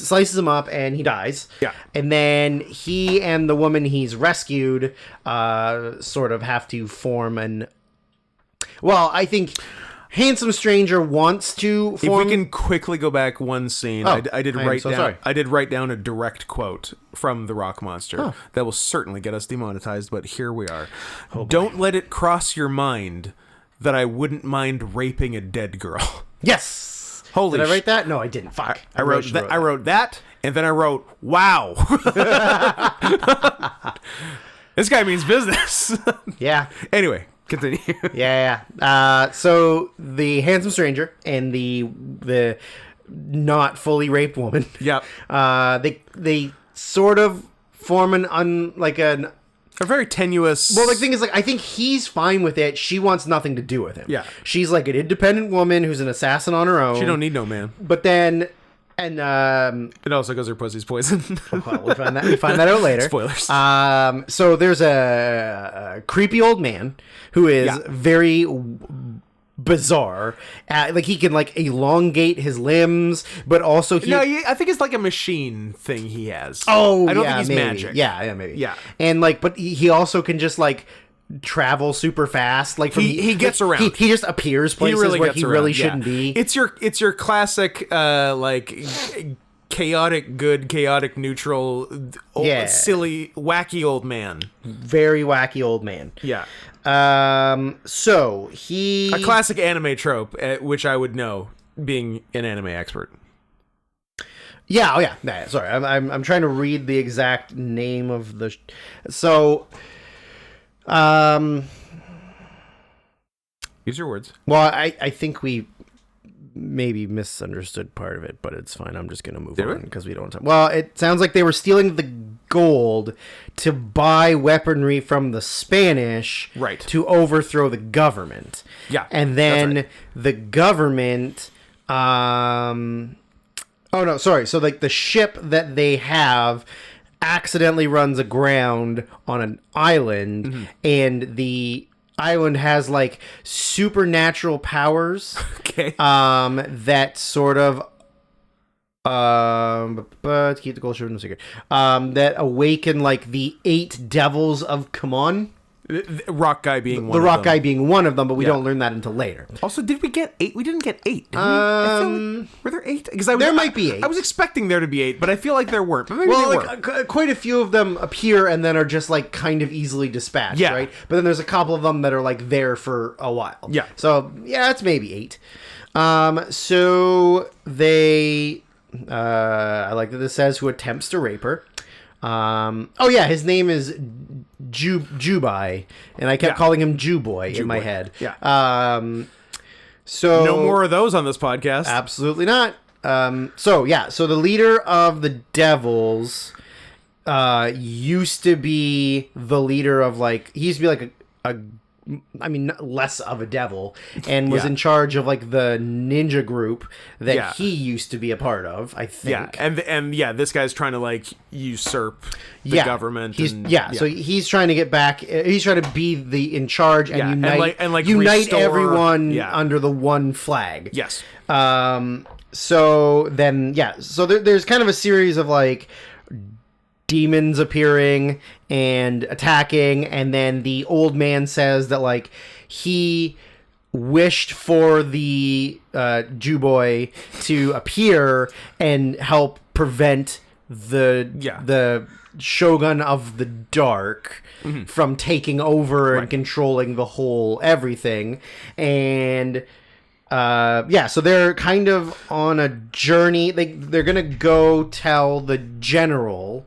S2: Slices him up and he dies.
S1: Yeah.
S2: And then he and the woman he's rescued sort of have to form an... Well, I think handsome stranger wants to form...
S1: If we can quickly go back one scene, I did write down a direct quote from the rock monster that will certainly get us demonetized, but here we are. Don't let it cross your mind that I wouldn't mind raping a dead girl.
S2: Yes.
S1: Holy
S2: Did I write that? No, I didn't. Fuck.
S1: I wrote that, and then I wrote, wow. This guy means business.
S2: Yeah.
S1: Anyway, continue.
S2: Yeah. So the handsome stranger and the not fully raped woman.
S1: Yep.
S2: They sort of form
S1: a very tenuous...
S2: Well, the thing is, like, I think he's fine with it. She wants nothing to do with him.
S1: Yeah.
S2: She's like an independent woman who's an assassin on her own.
S1: She don't need no man.
S2: But then... And
S1: it also goes her pussy's poison.
S2: Well, we find that out later.
S1: Spoilers.
S2: So there's a creepy old man who is very bizarre. Like he can like elongate his limbs, but also
S1: I think it's like a machine thing he has.
S2: Oh,
S1: I don't think he's
S2: maybe.
S1: magic.
S2: Yeah, maybe.
S1: Yeah,
S2: and like, but he also can just like travel super fast. Like
S1: he gets around.
S2: He just appears places where he really shouldn't be.
S1: It's your classic chaotic good, chaotic neutral, silly, wacky old man.
S2: Very wacky old man.
S1: Yeah.
S2: So he...
S1: A classic anime trope, which I would know, being an anime expert.
S2: Yeah, oh yeah. Nah, sorry, I'm trying to read the exact name of the... So...
S1: Use your words.
S2: Well, I think we maybe misunderstood part of it, but it's fine. I'm just going to move on because we don't have... Well, it sounds like they were stealing the gold to buy weaponry from the Spanish to overthrow the government.
S1: Yeah.
S2: And then the government... Oh, no, sorry. So, like, the ship that they have accidentally runs aground on an island, and the island has, like, supernatural powers.
S1: Okay.
S2: That sort of... but keep the gold ship in the secret. That awaken, like, the 8 devils of Kumon.
S1: The rock guy being one of them.
S2: The rock guy being one of them, but we don't learn that until later.
S1: Also, did we get 8? We didn't get 8, did we? I feel like, were there 8? Because
S2: there might be 8.
S1: I was expecting there to be 8, but I feel like there weren't. But maybe they were.
S2: Quite a few of them appear and then are just, like, kind of easily dispatched, right? But then there's a couple of them that are, like, there for a while.
S1: Yeah.
S2: So, yeah, it's maybe 8. So they... I like that this says who attempts to rape her. His name is Jubai, and I kept calling him Jew Boy in my head.
S1: Yeah.
S2: So
S1: no more of those on this podcast.
S2: Absolutely not. So the leader of the devils used to be the leader of he used to be like less of a devil, and was in charge of like the ninja group that he used to be a part of, I think.
S1: Yeah, and this guy's trying to like usurp the government.
S2: So he's trying to get back. He's trying to be in charge and unite
S1: restore,
S2: everyone under the one flag.
S1: Yes.
S2: So then, so there's kind of a series of like demons appearing and attacking, and then the old man says that like he wished for the Juboy to appear and help prevent the Shogun of the Dark from taking over and controlling the whole everything. And so they're kind of on a journey. They're gonna go tell the general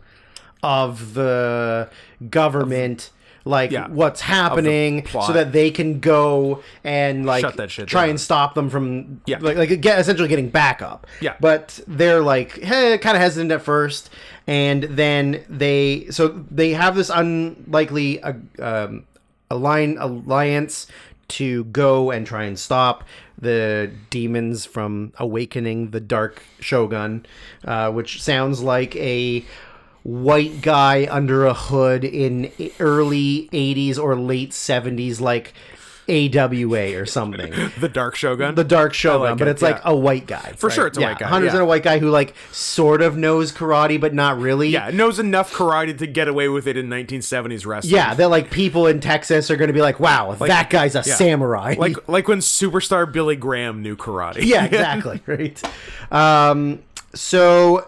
S2: of the government what's happening, so that they can go and
S1: shut that shit
S2: try
S1: down.
S2: and stop them from essentially getting backup.
S1: Yeah.
S2: But they're like, hey, kind of hesitant at first, and then they have this unlikely alliance to go and try and stop the demons from awakening the Dark Shogun, which sounds like a white guy under a hood in early 80s or late 70s, like AWA or something.
S1: The Dark Shogun?
S2: The Dark Shogun, but it's like a white guy.
S1: For sure it's a white guy.
S2: 100% a white guy who like sort of knows karate, but not really.
S1: Yeah, knows enough karate to get away with it in 1970s wrestling.
S2: Yeah, that like people in Texas are going to be like, wow, that guy's a samurai.
S1: Like when superstar Billy Graham knew karate.
S2: Yeah, exactly. Right. So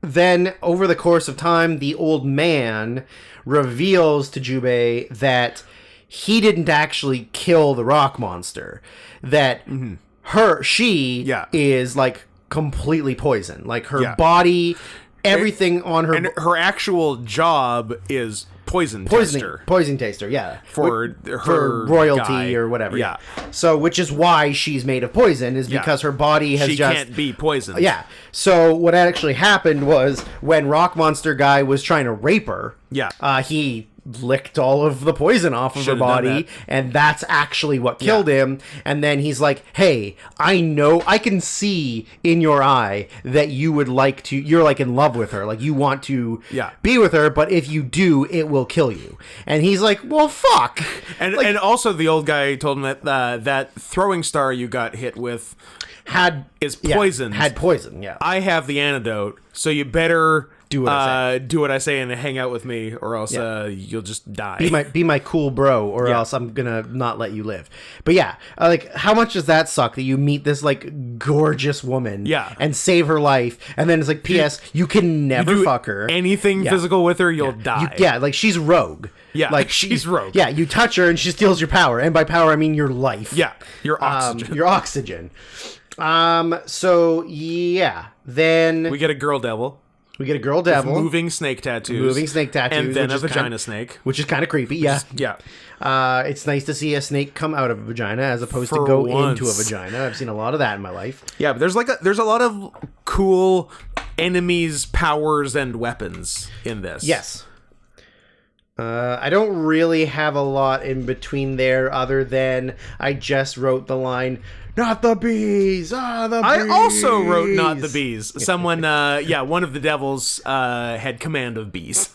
S2: then over the course of time, the old man reveals to Jubei that he didn't actually kill the rock monster. That she is like completely poisoned. Like her body, everything on her.
S1: And her actual job is poison taster.
S2: Yeah.
S1: For
S2: royalty
S1: guy.
S2: or whatever.
S1: Yeah.
S2: So, which is why she's made of poison, is because her body has
S1: she can't be poisoned.
S2: Yeah. So what actually happened was when Rock Monster guy was trying to rape her, he licked all of the poison off of her body, and that's actually what killed him. And then he's like, hey, I can see in your eye that you're like in love with her, like you want to be with her, but if you do, it will kill you. And he's like, well, fuck.
S1: And also the old guy told him that that throwing star you got hit with is poisoned.
S2: Had poison.
S1: I have the antidote, so you better
S2: do what I say
S1: and hang out with me, or else you'll just die.
S2: Be my cool bro, or else I'm gonna not let you live. But like, how much does that suck that you meet this like gorgeous woman, and save her life, and then it's like, P.S. You can never fuck her.
S1: Anything physical with her, you'll die.
S2: Like she's rogue.
S1: Yeah,
S2: like
S1: she's rogue.
S2: Yeah, you touch her and she steals your power, and by power I mean your life.
S1: Yeah, your oxygen.
S2: Your oxygen. So then
S1: we get a girl devil.
S2: We get a girl devil.
S1: Moving snake tattoos.
S2: And
S1: then a vagina snake.
S2: Which is kind of creepy, yeah. It's nice to see a snake come out of a vagina as opposed to go into a vagina. I've seen a lot of that in my life.
S1: Yeah, but there's a lot of cool enemies, powers, and weapons in this.
S2: Yes. I don't really have a lot in between there other than I just wrote the line, not the bees! The bees!
S1: I also wrote not the bees. Someone, one of the devils had command of bees.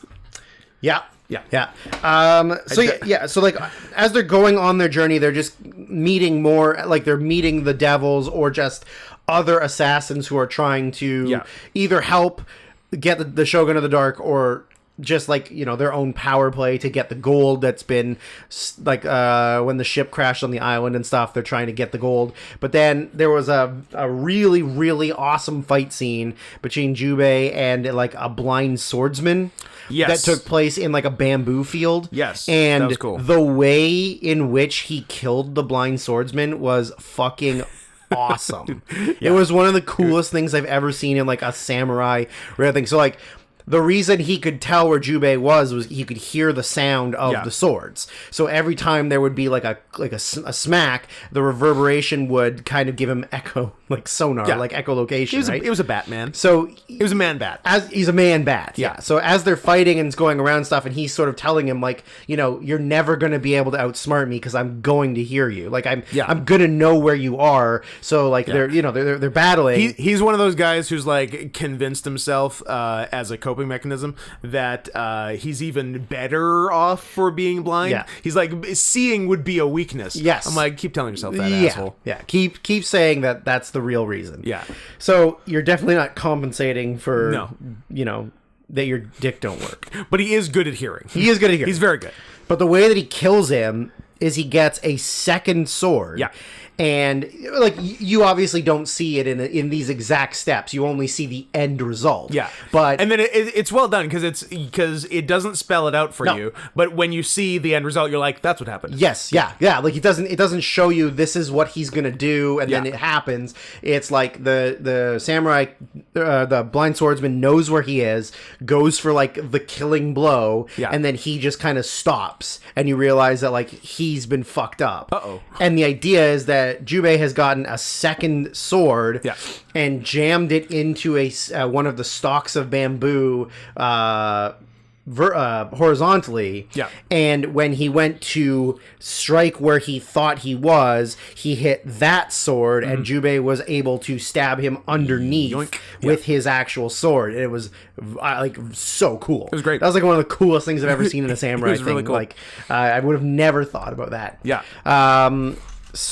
S2: Yeah. So like, as they're going on their journey, they're just meeting more, like they're meeting the devils or just other assassins who are trying to either help get the Shogun of the Dark or just like, their own power play to get the gold that's been like when the ship crashed on the island and stuff, they're trying to get the gold. But then there was a really, really awesome fight scene between Jubei and like a blind swordsman.
S1: Yes.
S2: That took place in like a bamboo field.
S1: Yes.
S2: And
S1: that was cool.
S2: The way in which he killed the blind swordsman was fucking awesome. It was one of the coolest things I've ever seen in like a samurai rare thing. So like, the reason he could tell where Jubei was he could hear the sound of the swords. So every time there would be like a smack, the reverberation would kind of give him echo, like sonar, like echolocation.
S1: It was a Batman.
S2: So
S1: it was a man bat.
S2: He's a man bat. Yeah. So as they're fighting and it's going around stuff, and he's sort of telling him like, you're never going to be able to outsmart me because I'm going to hear you. Like I'm going to know where you are. So like they're battling.
S1: He's one of those guys who's like convinced himself as a coping mechanism that he's even better off for being blind.
S2: Yeah.
S1: He's like, seeing would be a weakness.
S2: Yes.
S1: I'm like, keep telling yourself that, asshole.
S2: Yeah. Keep saying that that's the real reason.
S1: Yeah.
S2: So you're definitely not compensating for that your dick don't work.
S1: But he is good at hearing.
S2: He is good at hearing.
S1: He's very good.
S2: But the way that he kills him is he gets a second sword.
S1: Yeah.
S2: And like you obviously don't see it in these exact steps. You only see the end result.
S1: Yeah,
S2: but
S1: and then it's well done because it doesn't spell it out for you. But when you see the end result, you're like, that's what happened.
S2: Yes, yeah. Like it doesn't show you this is what he's gonna do, and then it happens. It's like the samurai, the blind swordsman knows where he is, goes for like the killing blow, and then he just kind of stops, and you realize that like he's been fucked up. And the idea is that Jubei has gotten a second sword and jammed it into one of the stalks of bamboo horizontally.
S1: Yeah.
S2: And when he went to strike where he thought he was, he hit that sword, and Jubei was able to stab him underneath with his actual sword. And it was like so cool. It
S1: was great.
S2: That was like one of the coolest things I've ever seen in a samurai thing.
S1: Really cool.
S2: Like I would have never thought about that.
S1: Yeah.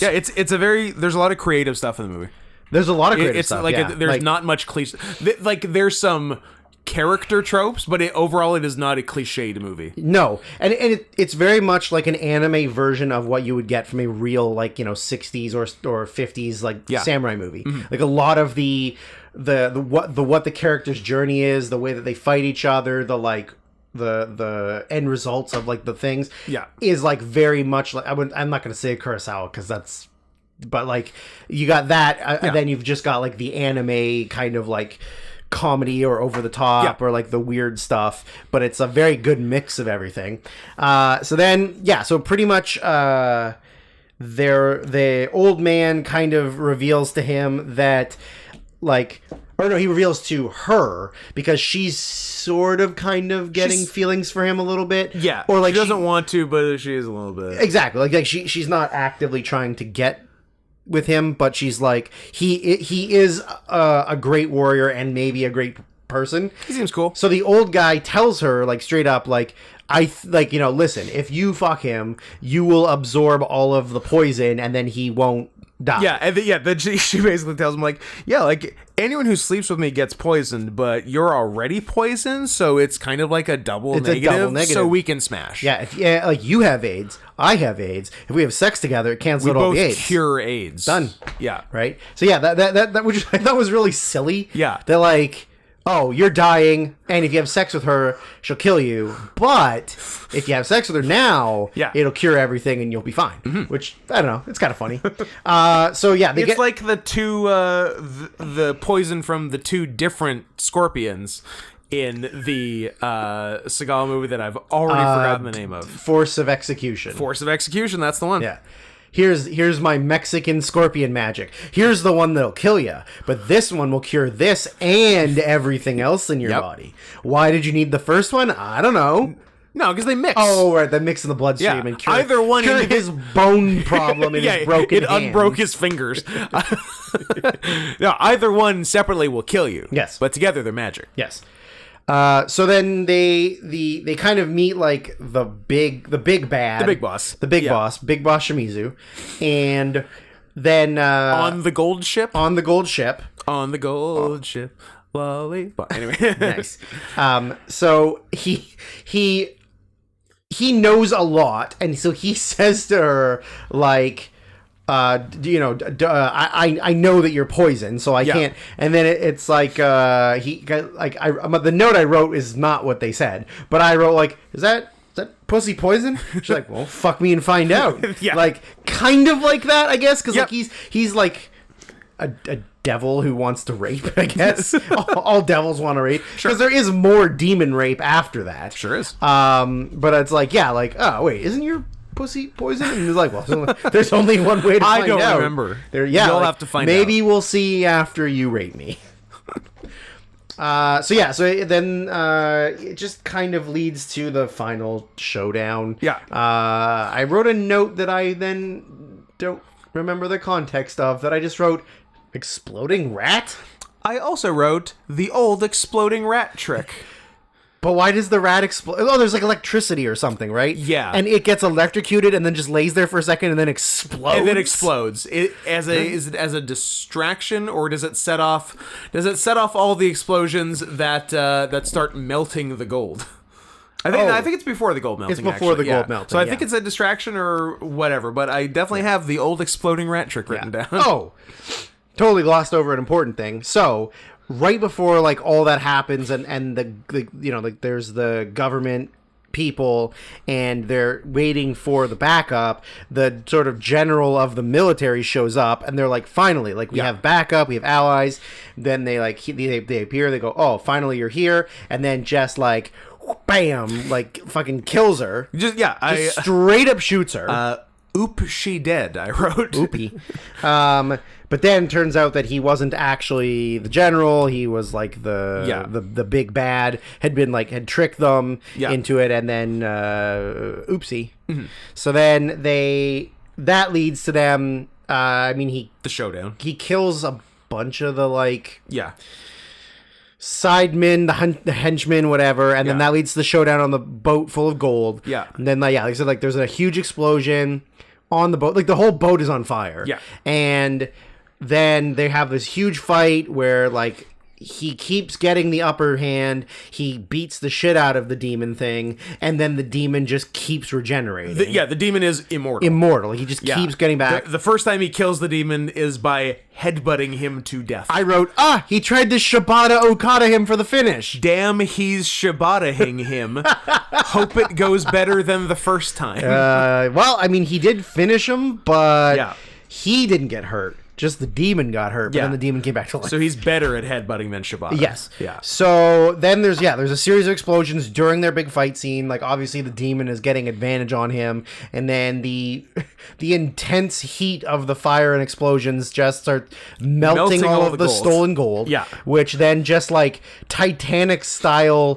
S1: Yeah, it's a very, there's a lot of creative stuff in the movie.
S2: There's a lot of creative stuff.
S1: Like there's not much cliche. Like there's some character tropes, but overall it is not a cliched movie.
S2: No, and it's very much like an anime version of what you would get from a real 60s or 50s samurai movie. Like a lot of the what the character's journey is, the way that they fight each other, the end results of like the things is like very much like I'm not going to say Kurosawa because that's, but like you got that and then you've just got like the anime kind of like comedy or over the top or like the weird stuff, but it's a very good mix of everything. So pretty much the old man kind of reveals to him that he reveals to her because she's sort of kind of getting feelings for him a little bit.
S1: Yeah.
S2: Or like
S1: she doesn't want to, but she is a little bit.
S2: Exactly. Like she's not actively trying to get with him, but she's like, he is a great warrior and maybe a great person.
S1: He seems cool.
S2: So the old guy tells her like straight up, like, listen, if you fuck him, you will absorb all of the poison and then he won't die.
S1: Yeah, and then she basically tells him like, like anyone who sleeps with me gets poisoned, but you're already poisoned, so it's kind of like a double negative, so we can smash.
S2: Yeah, like you have AIDS, I have AIDS. If we have sex together, it cancels out all the AIDS.
S1: We both cure AIDS.
S2: Done.
S1: Yeah.
S2: Right? So yeah, that which I thought was really silly.
S1: Yeah.
S2: They're like, oh, you're dying, and if you have sex with her, she'll kill you. But if you have sex with her now, it'll cure everything and you'll be fine. Which, I don't know, it's kind of funny. It's
S1: like the two, the poison from the two different scorpions in the Seagal movie that I've already forgotten the name of.
S2: Force of Execution.
S1: Force of Execution, that's the one.
S2: Yeah. Here's my Mexican scorpion magic. Here's the one that'll kill you, but this one will cure this and everything else in your body. Why did you need the first one? I don't know.
S1: No, because they mix.
S2: Oh, right, they mix in the bloodstream and cure,
S1: either one
S2: cure his bone problem in his broken hand.
S1: It unbroke his fingers. No, either one separately will kill you.
S2: Yes,
S1: but together they're magic.
S2: Yes. So then they kind of meet like the big boss, Big Boss Shimizu, and then
S1: on the gold ship. Lollipop. Anyway,
S2: nice. So he knows a lot, and so he says to her like, I know that you're poisoned, so I can't. And then it's like the note I wrote is not what they said, but I wrote like, is that pussy poison? She's like, well, fuck me and find out. Like kind of like that, I guess, because like he's like a devil who wants to rape, I guess. all devils want to rape, because there is more demon rape after that.
S1: Sure is.
S2: But it's like, oh wait, isn't your pussy poison? And he's like, well, there's only one way to find out.
S1: I don't remember.
S2: You'll
S1: have to find
S2: maybe out. We'll see after you rape me. So then it just kind of leads to the final showdown. I wrote a note that I then don't remember the context of, that I just wrote, exploding rat?
S1: I also wrote the old exploding rat trick.
S2: But why does the rat explode? Oh, there's like electricity or something, right?
S1: Yeah.
S2: And it gets electrocuted and then just lays there for a second and then explodes.
S1: And then explodes. Is it as a distraction, or does it set off all the explosions that start melting the gold? I think it's before the gold melting.
S2: It's before the gold melting.
S1: So I think it's a distraction or whatever. But I definitely have the old exploding rat trick written down.
S2: Oh, totally glossed over an important thing. So right before like all that happens, and the like there's the government people and they're waiting for the backup, the sort of general of the military shows up and they're like, finally, like we have backup, we have allies. Then they like they appear, they go, oh, finally you're here, and then just like bam, like fucking kills her. Just straight up shoots her.
S1: Oop, she dead, I wrote.
S2: Oopie. But then turns out that he wasn't actually the general. He was like the big bad, had tricked them into it, and then oopsie. Mm-hmm. So then that leads to them, the
S1: showdown.
S2: He kills a bunch of the sidemen, the henchmen, whatever, and then that leads to the showdown on the boat full of gold.
S1: Yeah.
S2: And then, like I said, like there's a huge explosion on the boat. Like the whole boat is on fire.
S1: Yeah.
S2: And then they have this huge fight where like he keeps getting the upper hand. He beats the shit out of the demon thing, and then the demon just keeps regenerating.
S1: The demon is immortal.
S2: Immortal. He just keeps getting back.
S1: The first time he kills the demon is by headbutting him to death.
S2: I wrote, he tried to Shibata Okada him for the finish.
S1: Damn, he's Shibata-ing him. Hope it goes better than the first time.
S2: Well, I mean, he did finish him, but he didn't get hurt. Just the demon got hurt, but then the demon came back to life.
S1: So he's better at headbutting than Shibata.
S2: Yes.
S1: Yeah.
S2: So then there's a series of explosions during their big fight scene. Like obviously the demon is getting advantage on him, and then the intense heat of the fire and explosions just start melting all of the stolen gold.
S1: Yeah.
S2: Which then just like Titanic style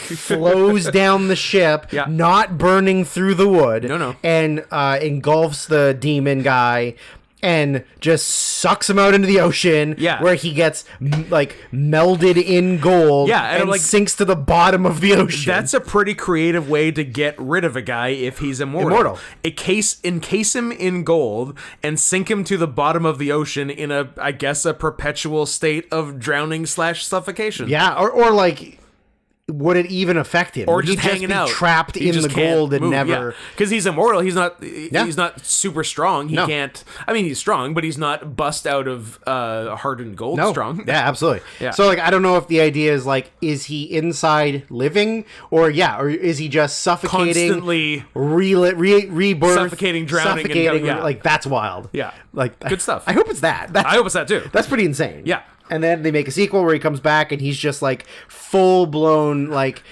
S2: flows down the ship, not burning through the wood.
S1: No.
S2: And engulfs the demon guy. And just sucks him out into the ocean, where he gets like melded in gold, and like, sinks to the bottom of the ocean.
S1: That's a pretty creative way to get rid of a guy if he's immortal. Encase him in gold and sink him to the bottom of the ocean in a perpetual state of drowning / suffocation.
S2: Yeah, or like, would it even affect him?
S1: Or
S2: would
S1: just
S2: he
S1: hanging out,
S2: trapped in the gold and never?
S1: Because he's immortal. He's not super strong. He can't. I mean, he's strong, but he's not bust out of hardened gold strong.
S2: Yeah, absolutely. Yeah. So like, I don't know if the idea is like, is he inside living, or is he just suffocating,
S1: constantly
S2: rebirth,
S1: suffocating, drowning,
S2: suffocating? Like that's wild.
S1: Yeah,
S2: like
S1: good stuff.
S2: I hope it's that.
S1: I hope it's that too.
S2: That's pretty insane.
S1: Yeah.
S2: And then they make a sequel where he comes back and he's just like full blown, like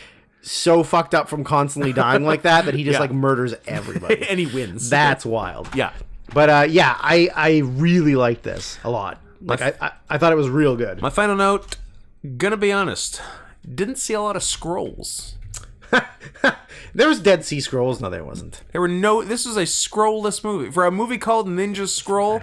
S2: so fucked up from constantly dying like that he just like murders everybody.
S1: And he wins.
S2: That's wild.
S1: Yeah.
S2: But I really liked this a lot. Like I thought it was real good.
S1: My final note, gonna be honest, didn't see a lot of scrolls.
S2: There was Dead Sea Scrolls. No, there wasn't.
S1: This was a scrollless movie. For a movie called Ninja Scroll,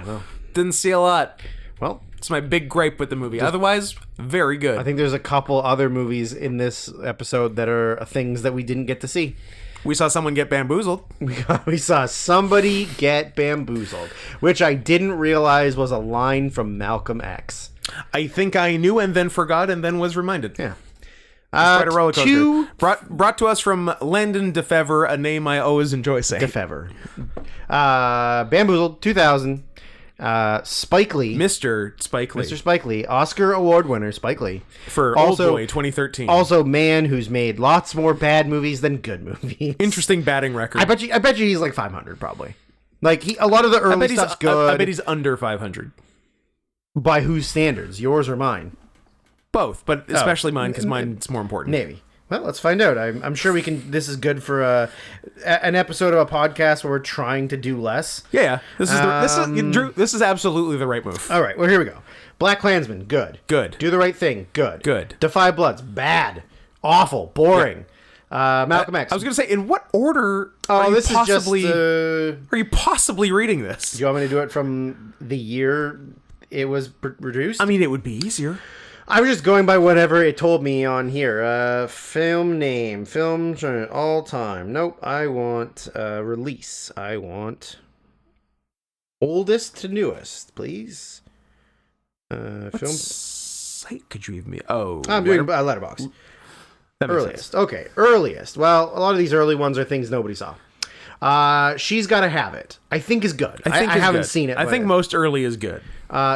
S1: didn't see a lot.
S2: Well,
S1: it's my big gripe with the movie. Otherwise, very good.
S2: I think there's a couple other movies in this episode that are things that we didn't get to see.
S1: We saw someone get bamboozled.
S2: We saw somebody get bamboozled, which I didn't realize was a line from Malcolm X.
S1: I think I knew and then forgot and then was reminded.
S2: Yeah.
S1: Quite a roller coaster. Brought to us from Landon DeFever, a name I always enjoy saying.
S2: DeFever. Bamboozled, 2000. Spike Lee.
S1: Mr. Spike Lee.
S2: Mr. Spike Lee. Oscar award winner, Spike Lee.
S1: For Oldboy 2013.
S2: Also, man who's made lots more bad movies than good movies.
S1: Interesting batting record.
S2: I bet you he's like 500 probably. Like a lot of the early stuff's good.
S1: I bet he's under 500.
S2: By whose standards? Yours or mine?
S1: Both, but especially mine because mine's more important.
S2: Maybe. Well, let's find out. I'm sure we can. This is good for an episode of a podcast where we're trying to do less.
S1: Yeah. Drew, this is absolutely the right move.
S2: All right. Well, here we go. Black Klansman, good.
S1: Good.
S2: Do the Right Thing, good.
S1: Good.
S2: Defy Bloods, bad. Awful. Boring. Yeah. Malcolm X.
S1: I was going to say, in what order are you possibly reading this?
S2: Do you want me to do it from the year it was reduced?
S1: I mean, it would be easier.
S2: I was just going by whatever it told me on here. Film name, film all time. Nope. I want release. I want oldest to newest, please.
S1: What
S2: film
S1: site could you give me? Oh,
S2: I'm doing Letterboxd. Earliest. Okay, earliest. Well, a lot of these early ones are things nobody saw. She's Gotta Have It. I think is good. I haven't seen it.
S1: I think most early is good.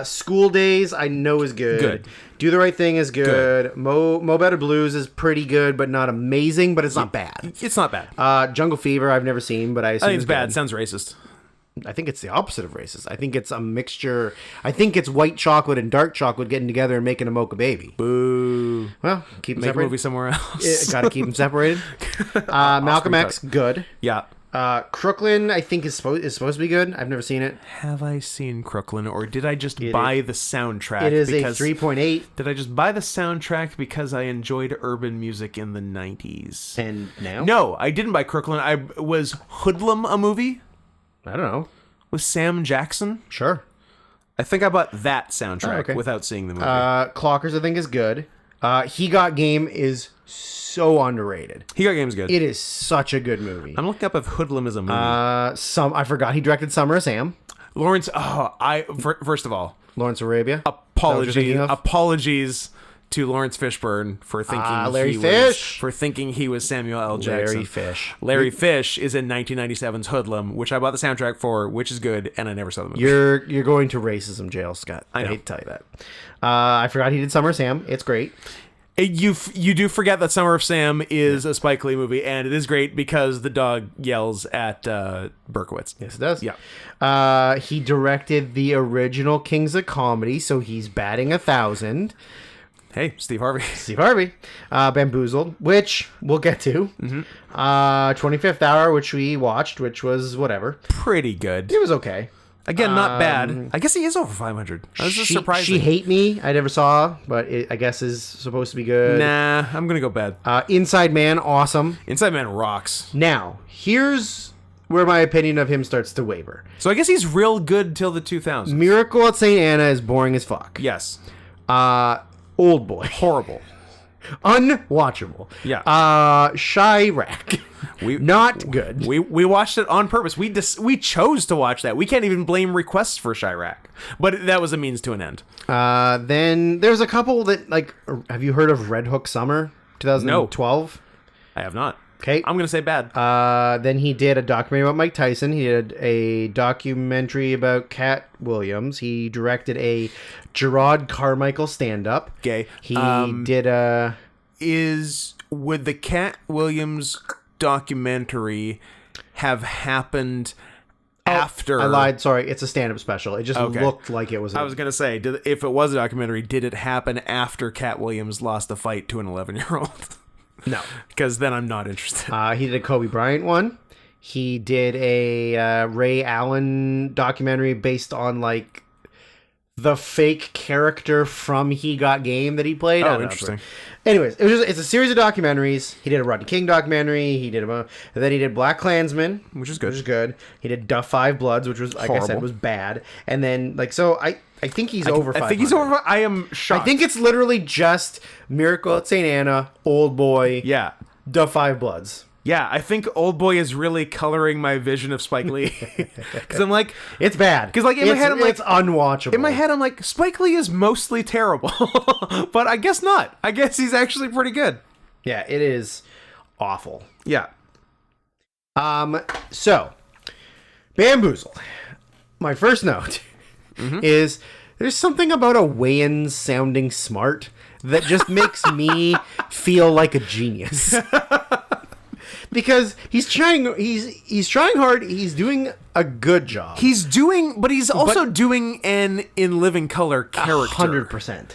S2: School Days, I know is good.
S1: Good.
S2: Do the Right Thing is good. Mo Better Blues is pretty good, but not amazing. But it's not bad.
S1: It's not bad.
S2: Jungle Fever, I've never seen, but I assume
S1: think it's bad.
S2: good.
S1: Sounds racist.
S2: I think it's the opposite of racist. I think it's a mixture. I think it's white chocolate and dark chocolate getting together and making a mocha baby.
S1: Boo.
S2: Well, keep them
S1: Make a
S2: separated.
S1: movie somewhere else.
S2: Got to keep them separated. Malcolm X, good.
S1: Yeah.
S2: Crooklyn, I think is supposed to be good. I've never seen it.
S1: Have I seen Crooklyn, or did I just buy the soundtrack?
S2: It is a 3.8.
S1: Did I just buy the soundtrack because I enjoyed urban music in the 90s?
S2: And now?
S1: No, I didn't buy Crooklyn. Was Hoodlum a movie?
S2: I don't know.
S1: With Sam Jackson?
S2: Sure.
S1: I think I bought that soundtrack without seeing the movie.
S2: Clockers, I think, is good. He Got Game is so underrated.
S1: He Got Game's good.
S2: It is such a good movie.
S1: I'm looking up if Hoodlum is a movie.
S2: I forgot he directed Summer of Sam.
S1: Lawrence. First of all,
S2: Lawrence Arabia.
S1: Apologies to Lawrence Fishburne for thinking he was Samuel L. Jackson. Larry Fish is in 1997's Hoodlum, which I bought the soundtrack for, which is good, and I never saw the movie.
S2: You're going to racism jail, Scott. I hate to tell you that. I forgot he did Summer of Sam. It's great.
S1: You do forget that Summer of Sam is a Spike Lee movie, and it is great because the dog yells at Berkowitz.
S2: Yes, it does.
S1: Yeah.
S2: He directed the original Kings of Comedy, so he's batting 1,000.
S1: Hey, Steve Harvey.
S2: Bamboozled, which we'll get to. 25th Hour, which we watched, which was whatever.
S1: Pretty good.
S2: It was okay.
S1: Again, not bad. I guess he is over 500. That was just surprising.
S2: She Hate Me, I never saw, but it, I guess is supposed to be good.
S1: Nah, I'm going to go bad.
S2: Inside Man, awesome.
S1: Inside Man rocks.
S2: Now, here's where my opinion of him starts to waver.
S1: So I guess he's real good till the 2000s.
S2: Miracle at St. Anna is boring as fuck.
S1: Yes.
S2: Old Boy.
S1: Horrible.
S2: Unwatchable.
S1: Yeah.
S2: Chirac. Not good.
S1: We watched it on purpose. We chose to watch that. We can't even blame requests for Chirac. But that was a means to an end.
S2: Then there's a couple that, like, have you heard of Red Hook Summer 2012?
S1: No, I have not.
S2: Okay.
S1: I'm going to say bad.
S2: Then he did a documentary about Mike Tyson. He did a documentary about Cat Williams. He directed a Gerard Carmichael stand-up.
S1: Okay.
S2: He did a...
S1: Would the Cat Williams documentary have happened after...
S2: I lied. Sorry. It's a stand-up special. It just looked like it was...
S1: I was going to say, if it was a documentary, did it happen after Cat Williams lost a fight to an 11-year-old?
S2: No.
S1: Because then I'm not interested.
S2: He did a Kobe Bryant one. He did a Ray Allen documentary based on, like, the fake character from He Got Game that he played.
S1: Oh, interesting.
S2: Anyways, it's a series of documentaries. He did a Rodney King documentary. He did and then he did Black Klansman,
S1: which is good.
S2: He did Duff Five Bloods, which was, like I said, was bad. And then, like, so I think he's over 500.
S1: I think he's over. I am shocked.
S2: I think it's literally just Miracle at St. Anna, Old Boy,
S1: yeah,
S2: Duff Five Bloods.
S1: Yeah, I think Old Boy is really coloring my vision of Spike Lee. Because I'm like...
S2: It's bad.
S1: Because, like, in my head, I'm like...
S2: It's unwatchable.
S1: In my head, I'm like, Spike Lee is mostly terrible. But I guess not. I guess he's actually pretty good.
S2: Yeah, it is awful.
S1: Yeah.
S2: So, Bamboozled. My first note is there's something about a Wayans sounding smart that just makes me feel like a genius. Because he's trying hard. He's doing a good job.
S1: But he's also doing an In Living Color character.
S2: 100%.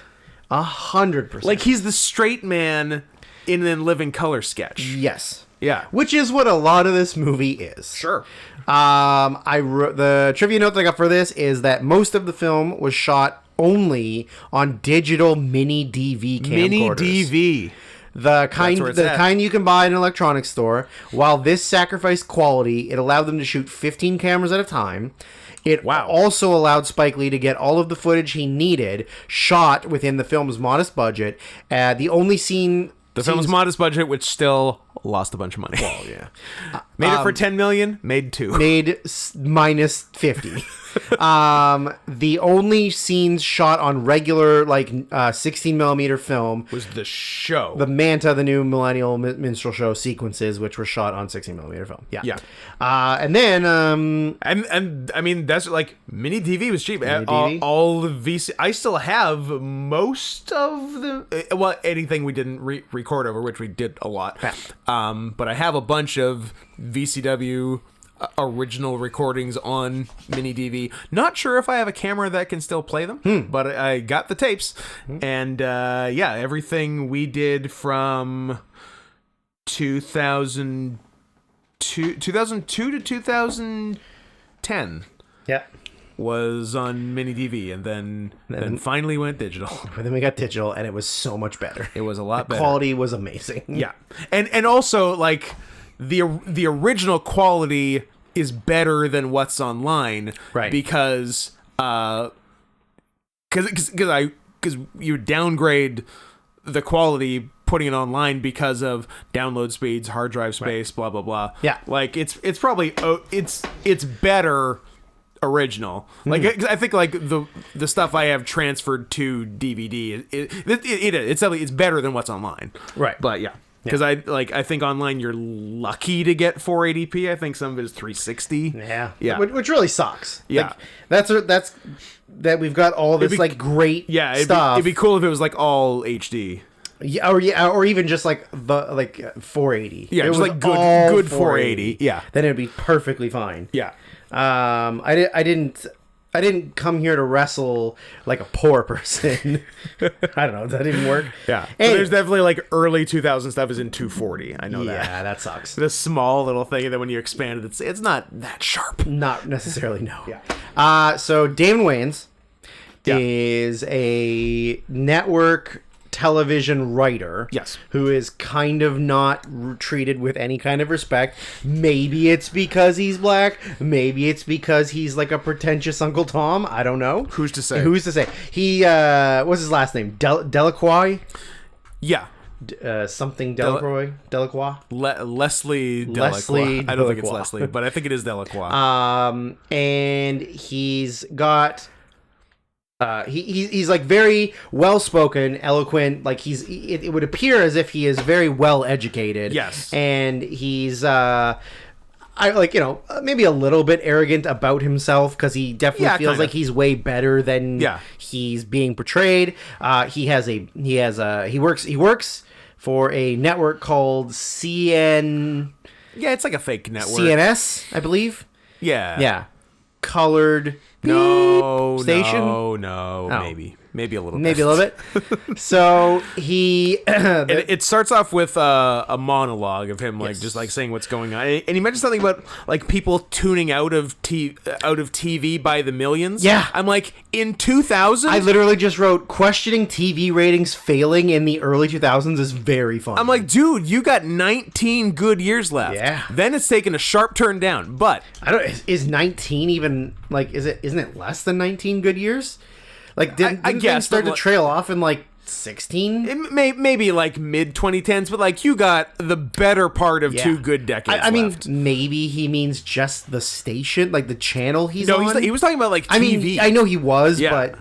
S2: 100%.
S1: Like, he's the straight man in an In Living Color sketch.
S2: Yes.
S1: Yeah.
S2: Which is what a lot of this movie is.
S1: Sure.
S2: The trivia note that I got for this is that most of the film was shot only on digital mini DV camcorders.
S1: Mini DV.
S2: The kind
S1: where it's at.
S2: kind you can buy in an electronics store. While this sacrificed quality, it allowed them to shoot 15 cameras at a time. It also allowed Spike Lee to get all of the footage he needed shot within the film's modest budget. The only scene...
S1: The film's modest budget, which still lost a bunch of money.
S2: Well, yeah.
S1: Made it for $10 million, made 2.
S2: Made minus 50. The only scenes shot on regular, 16mm film
S1: was the show.
S2: The Manta, the new Millennial Minstrel Show sequences, which were shot on 16mm film. Yeah.
S1: Yeah.
S2: And then...
S1: And I mean, that's like, mini DV was cheap.
S2: Mini DV?
S1: All the VC... I still have most of the... Well, anything we didn't record over, which we did a lot.
S2: Yeah.
S1: But I have a bunch of VCW original recordings on mini DV. Not sure if I have a camera that can still play them, but I got the tapes. And everything we did from 2002 to 2010 was on mini DV, and then finally went digital.
S2: And then we got digital, and it was so much better.
S1: It was a lot better.
S2: Quality was amazing.
S1: Yeah. And also, like, the original quality is better than what's online,
S2: right?
S1: Because you downgrade the quality putting it online because of download speeds, hard drive space, blah blah blah.
S2: Yeah,
S1: like it's probably it's better original. Like I think like the stuff I have transferred to DVD, it's better than what's online,
S2: right?
S1: But yeah. Because I think online you're lucky to get 480p. I think some of it is 360.
S2: Yeah.
S1: Which
S2: really sucks.
S1: Yeah,
S2: like, that's that we've got all this great stuff.
S1: It'd be cool if it was like all HD.
S2: Yeah, or even just like 480.
S1: Yeah, just like good 480. Yeah,
S2: then it'd be perfectly fine.
S1: Yeah.
S2: I didn't come here to wrestle like a poor person. I don't know. That didn't work.
S1: Yeah. Anyway. There's definitely like early 2000 stuff is in 240. I know that.
S2: Yeah, that sucks.
S1: The small little thing, and then when you expand it, it's not that sharp.
S2: Not necessarily, no. Yeah. So Damon Wayans is a network television writer, who is kind of not treated with any kind of respect. Maybe it's because he's black, maybe it's because he's like a pretentious Uncle Tom. I don't know.
S1: Who's to say?
S2: He what's his last name? Delacroix?
S1: Yeah.
S2: Something Delacroix? Delacroix?
S1: Leslie Delacroix. I don't think it's Leslie, but I think it is Delacroix.
S2: And he's got he's like very well spoken, eloquent. Like it would appear as if he is very well educated.
S1: Yes,
S2: and he's maybe a little bit arrogant about himself because he definitely feels like he's way better than he's being portrayed. He works for a network called CN.
S1: Yeah, it's like a fake network.
S2: CNS, I believe.
S1: Yeah.
S2: Colored. Station?
S1: No, maybe a little bit.
S2: Maybe a little bit. So he
S1: it starts off with a monologue of him just like saying what's going on, and he mentioned something about like people tuning out of TV by the millions.
S2: Yeah,
S1: I'm like, in 2000,
S2: I literally just wrote, questioning TV ratings failing in the early 2000s is very fun.
S1: I'm like, dude, you got 19 good years left.
S2: Yeah,
S1: then it's taken a sharp turn down. But
S2: I don't. Is 19 even like? Isn't it less than 19 good years? Like, didn't things start to trail off in like 16?
S1: Maybe like mid 2010s, but like you got the better part of 2 good decades.
S2: I mean, maybe he means just the station, like the channel he's on.
S1: No, he was talking about like TV.
S2: I mean, I know he was, but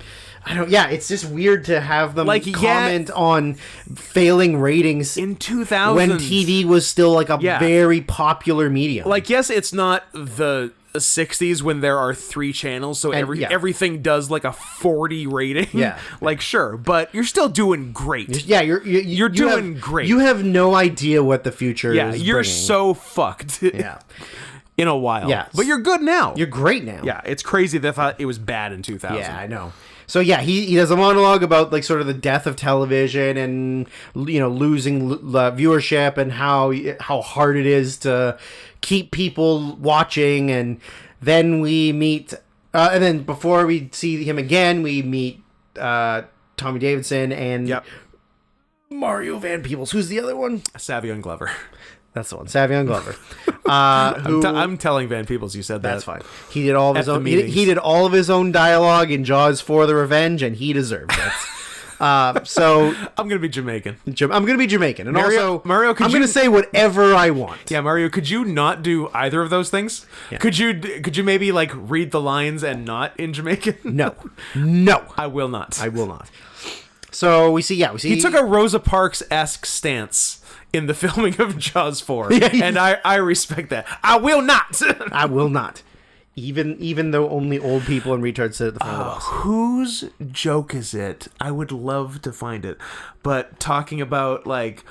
S2: I don't. Yeah, it's just weird to have them comment on failing ratings
S1: in 2000
S2: when TV was still like a very popular medium.
S1: Like, yes, it's not the 60s when there are 3 channels, so everything does like a 40 rating.
S2: Yeah,
S1: like sure, but you're still doing great.
S2: Yeah, you're doing
S1: great.
S2: You have no idea what the future is.
S1: Yeah, you're
S2: bringing.
S1: so fucked.
S2: Yeah.
S1: In a while.
S2: Yeah,
S1: but you're good now.
S2: You're great now.
S1: Yeah, it's crazy that I thought it was bad in 2000.
S2: Yeah, I know. So yeah, he does a monologue about like sort of the death of television and losing viewership and how hard it is to keep people watching. And then we meet and then before we see him again, we meet Tommy Davidson and Mario Van Peebles. Who's the other one?
S1: Savion Glover.
S2: That's the one. Savion Glover.
S1: I'm telling Van Peebles you said that.
S2: That's fine. He did all of his
S1: At the
S2: own.
S1: meetings.
S2: He did all of his own dialogue in Jaws 4: The Revenge, and he deserves it. So
S1: I'm gonna be Jamaican.
S2: I'm gonna be Jamaican, and also
S1: Mario,
S2: I'm gonna say whatever I want.
S1: Yeah, Mario, could you not do either of those things?
S2: Yeah.
S1: Could you maybe like read the lines and not in Jamaican?
S2: No,
S1: I will not.
S2: I will not. So we see.
S1: He took a Rosa Parks-esque stance in the filming of Jaws 4, and I respect that. I will not.
S2: I will not. Even though only old people and retards sit at the front of the bus.
S1: Whose joke is it? I would love to find it. But talking about like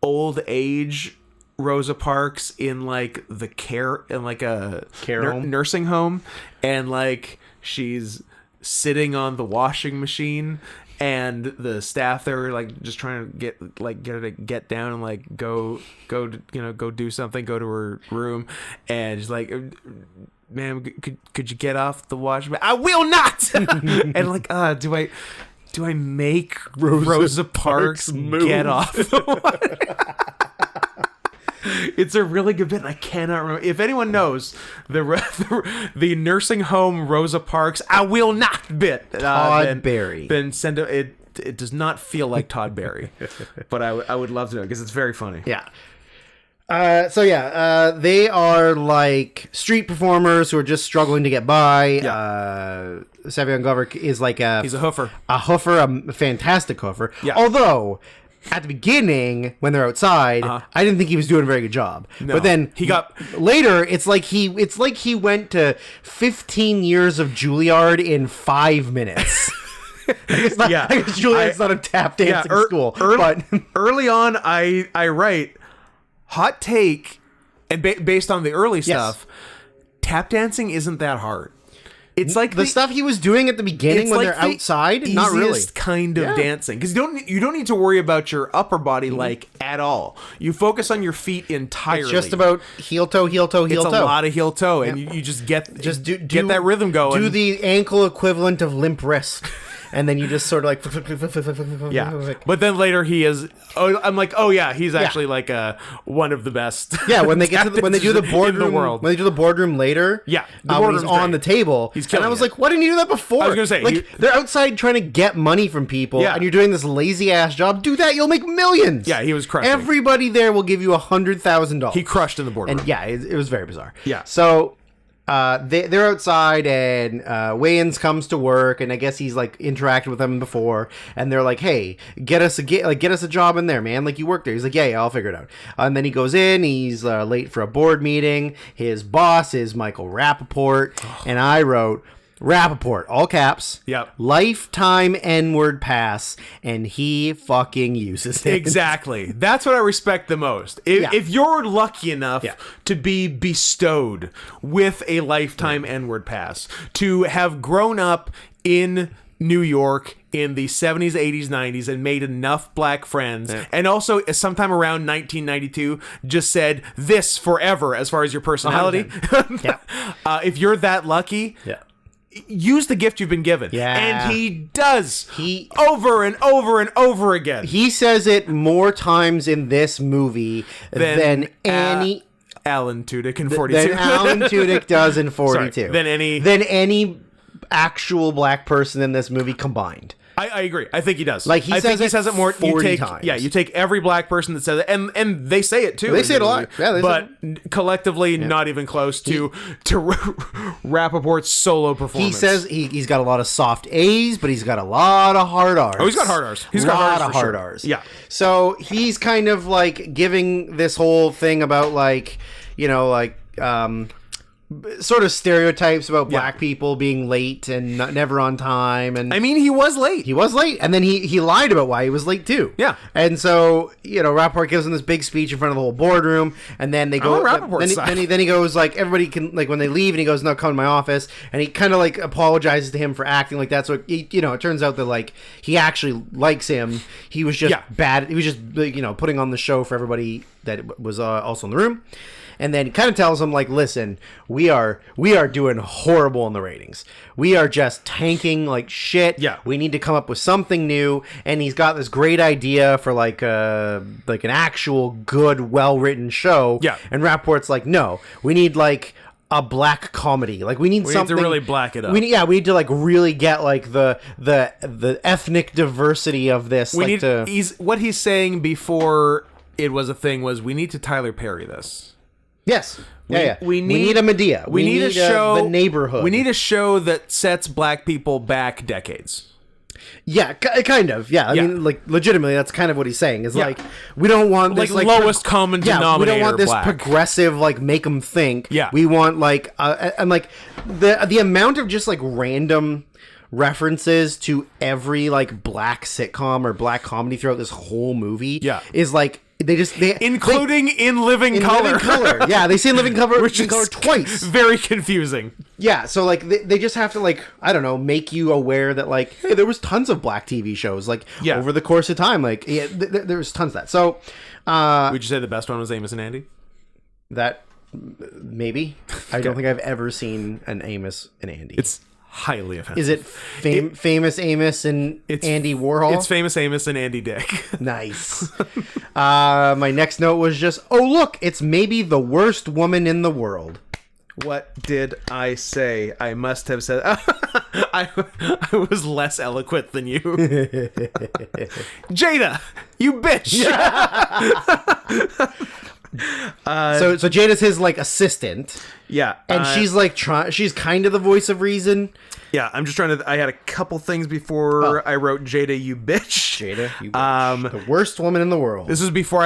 S1: old age Rosa Parks in like the care in like a
S2: home?
S1: nursing home, and like she's sitting on the washing machine, and the staff there are like just trying to get her to get down and like go do something, go to her room, and she's like, ma'am, could you get off the wash? I will not. And like, do I make Rosa Parks get off the wash? It's a really good bit, and I cannot remember. If anyone knows the nursing home Rosa Parks I will not bit,
S2: Todd Barry,
S1: then send it. It does not feel like Todd Barry, but I would love to know because it's very funny.
S2: Yeah. They are like street performers who are just struggling to get by.
S1: Yeah.
S2: Savion Glover is like
S1: he's a hoofer.
S2: A fantastic hoofer.
S1: Yeah.
S2: Although at the beginning, when they're outside, I didn't think he was doing a very good job. No. But then
S1: he got
S2: later. It's like he went to 15 years of Juilliard in 5 minutes. It's not, I guess Juilliard's not a tap dancing school. But
S1: early on, I write hot take, and based on the early stuff, tap dancing isn't that hard. It's like
S2: the stuff he was doing at the beginning when they're outside. Not really
S1: kind of dancing, because you don't need to worry about your upper body like at all. You focus on your feet entirely.
S2: It's just about heel toe, heel toe, heel toe.
S1: It's a lot of heel toe, and you just get that rhythm going.
S2: Do the ankle equivalent of limp wrist. And then you just sort of like...
S1: Yeah. But then later he is... I'm like, oh yeah, he's actually like one of the best.
S2: Yeah, when they get to when they do the boardroom... When they do the boardroom later...
S1: Yeah.
S2: When he's on the table.
S1: He's killing
S2: it. I was like, why didn't you do that before?
S1: I was going to say...
S2: Like, they're outside trying to get money from people, and you're doing this lazy-ass job. Do that, you'll make millions!
S1: Yeah, he was crushing.
S2: Everybody there will give you $100,000.
S1: He crushed in the boardroom.
S2: And yeah, it was very bizarre.
S1: Yeah.
S2: So... they're outside, and Wayans comes to work, and I guess he's like interacted with them before, and they're like, "Hey, get us a job in there, man. Like, you work there." He's like, "Yeah, I'll figure it out." And then he goes in. He's late for a board meeting. His boss is Michael Rappaport, and I wrote Rappaport, all caps.
S1: Yep.
S2: Lifetime N-word pass, and he fucking uses it.
S1: Exactly. That's what I respect the most. If you're lucky enough to be bestowed with a lifetime N-word pass, to have grown up in New York in the 70s, 80s, 90s, and made enough black friends, and also sometime around 1992 just said this forever as far as your personality. If you're that lucky, use the gift you've been given.
S2: Yeah.
S1: And he does. He over and over and over again.
S2: He says it more times in this movie than any
S1: Alan Tudyk in 42.
S2: Than Alan Tudyk does in 42.
S1: Sorry, than
S2: any actual black person in this movie combined.
S1: I agree. I think he does.
S2: Like he says it more
S1: 40
S2: times.
S1: Yeah, you take every black person that says it, and they say it too.
S2: They say it a lot. Yeah,
S1: but collectively, not even close to Rappaport's solo performance.
S2: He says he's got a lot of soft A's, but he's got a lot of hard R's.
S1: Oh, he's got hard R's. He's got a lot of hard R's. Yeah.
S2: So he's kind of like giving this whole thing about like, you know, like sort of stereotypes about black people being late and never on time. And
S1: I mean, he was late.
S2: And then he lied about why he was late too.
S1: Yeah.
S2: And so, you know, Rappaport gives him this big speech in front of the whole boardroom, and then they go. Then he goes like, everybody can, like, when they leave, and he goes, "No, come to my office," and he kind of like apologizes to him for acting like that. So you know, it turns out that like he actually likes him. He was just bad. He was just, you know, putting on the show for everybody that was also in the room. And then kind of tells him, like, listen, we are doing horrible in the ratings. We are just tanking like shit.
S1: Yeah.
S2: We need to come up with something new. And he's got this great idea for like an actual good, well-written show.
S1: Yeah.
S2: And Rappaport's like, no, we need like a black comedy. Like we need something
S1: to really black it up.
S2: We need to like really get like the ethnic diversity of this.
S1: We
S2: like
S1: need what he's saying before it was a thing was we need to Tyler Perry this.
S2: Yes.
S1: We
S2: need a Medea.
S1: We need a show.
S2: The Neighborhood.
S1: We need a show that sets black people back decades.
S2: Yeah, kind of. Yeah, I mean, like, legitimately, that's kind of what he's saying. Is like, we don't want this
S1: like lowest common denominator.
S2: We don't want this
S1: black.
S2: progressive, like, make them think.
S1: Yeah,
S2: we want like, and like the amount of just like random references to every like black sitcom or black comedy throughout this whole movie. Is like.
S1: Including In Living Color.
S2: Yeah, they say In Living Color,
S1: which is
S2: color twice.
S1: Very confusing.
S2: Yeah, so like they just have to like, I don't know, make you aware that like, hey, there was tons of black TV shows like over the course of time. Like there was tons of that. So
S1: would you say the best one was Amos and Andy?
S2: That maybe. I don't think I've ever seen an Amos and Andy.
S1: It's highly offensive.
S2: Is it famous Amos and Andy Warhol?
S1: It's famous Amos and Andy Dick.
S2: Nice. My next note was just, oh look, it's maybe the worst woman in the world.
S1: What did I say? I must have said I was less eloquent than you. Jada, you bitch.
S2: So Jada's his like assistant.
S1: Yeah.
S2: And she's like she's kind of the voice of reason.
S1: Yeah, I'm just trying to. I had a couple things before I wrote Jada, you bitch.
S2: Jada, you bitch. The worst woman in the world.
S1: This was before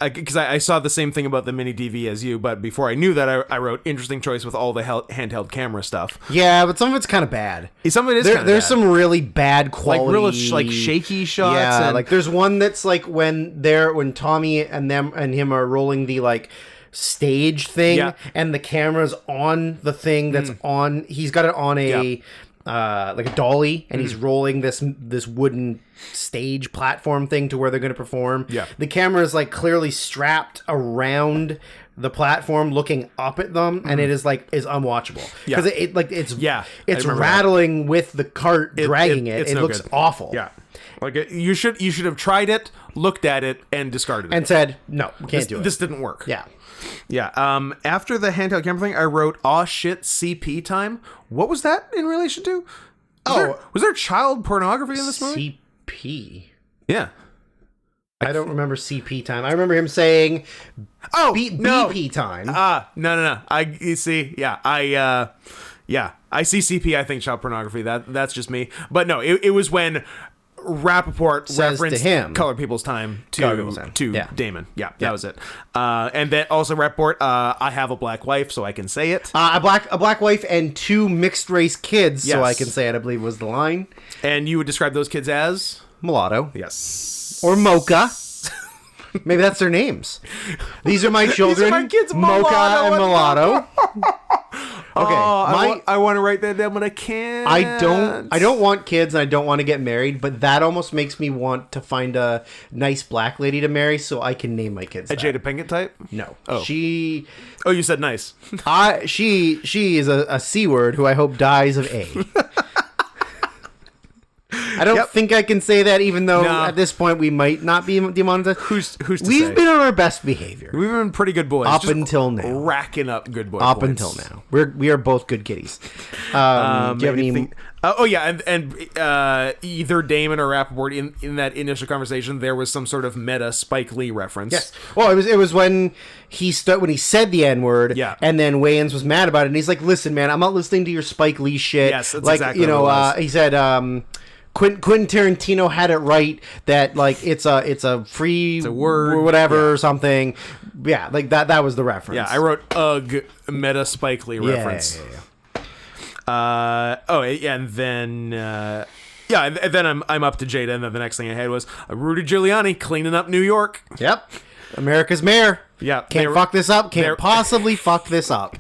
S1: because I saw the same thing about the mini DV as you, but before I knew that, I wrote interesting choice with all the handheld camera stuff.
S2: Yeah, but some of it's kind of bad.
S1: Some of it is kind of bad.
S2: There's some really bad quality,
S1: like real like shaky shots.
S2: Yeah, like there's one that's like when Tommy and him are rolling the like stage thing, and the camera's on the thing that's on. He's got it on a like a dolly, and he's rolling this wooden stage platform thing to where they're going to perform. Yeah, the camera is like clearly strapped around the platform, looking up at them, and it is unwatchable because it's rattling with the cart dragging it. It no looks awful.
S1: Yeah. Like you should have tried it, looked at it, and discarded it,
S2: and said, "No, we can't do it.
S1: This didn't work."
S2: Yeah,
S1: yeah. After the handheld camera thing, I wrote, "Aw shit, CP time." What was that in relation to? Was there child pornography in this movie?
S2: CP.
S1: Yeah,
S2: I don't remember CP time. I remember him saying, BP time."
S1: No. You see, I see CP. I think child pornography. That's just me. But no, it was when Rappaport
S2: says
S1: referenced
S2: to him,
S1: Color People's Time to Damon. Yeah, that was it. And then also Rappaport, I have a black wife, so I can say it.
S2: A black wife and 2 mixed race kids, so I can say it, I believe was the line.
S1: And you would describe those kids as?
S2: Mulatto.
S1: Yes.
S2: Or Mocha. Maybe that's their names. These are my children.
S1: These are my kids,
S2: Mocha and Mulatto. Okay,
S1: I want to write that down, but I can't.
S2: I don't want kids, and I don't want to get married. But that almost makes me want to find a nice black lady to marry, so I can name my kids.
S1: A Jada Pinkett type?
S2: No.
S1: Oh,
S2: she.
S1: Oh, you said nice.
S2: She is a C word who I hope dies of A. I don't think I can say that, even though at this point we might not be demonetized.
S1: Who's to say?
S2: We've been on our best behavior.
S1: We've been pretty good boys.
S2: Up until now.
S1: Racking up good boy
S2: Up
S1: points.
S2: until now. We are both good kitties. Do you have any...
S1: and either Damon or Rappaport in that initial conversation, there was some sort of meta Spike Lee reference.
S2: Yes. Well, it was when he said the N-word, and then Wayans was mad about it, and he's like, "Listen, man, I'm not listening to your Spike Lee shit."
S1: Yes, that's exactly what it was.
S2: He said, Quentin Tarantino had it right that like it's a word or whatever or something. Yeah, like that was the reference.
S1: Yeah, I wrote ugh meta Spike Lee reference. And then and then I'm up to Jada, and then the next thing I had was Rudy Giuliani cleaning up New York.
S2: Yep. America's mayor.
S1: Yeah.
S2: Can't fuck this up. Can't possibly fuck this up.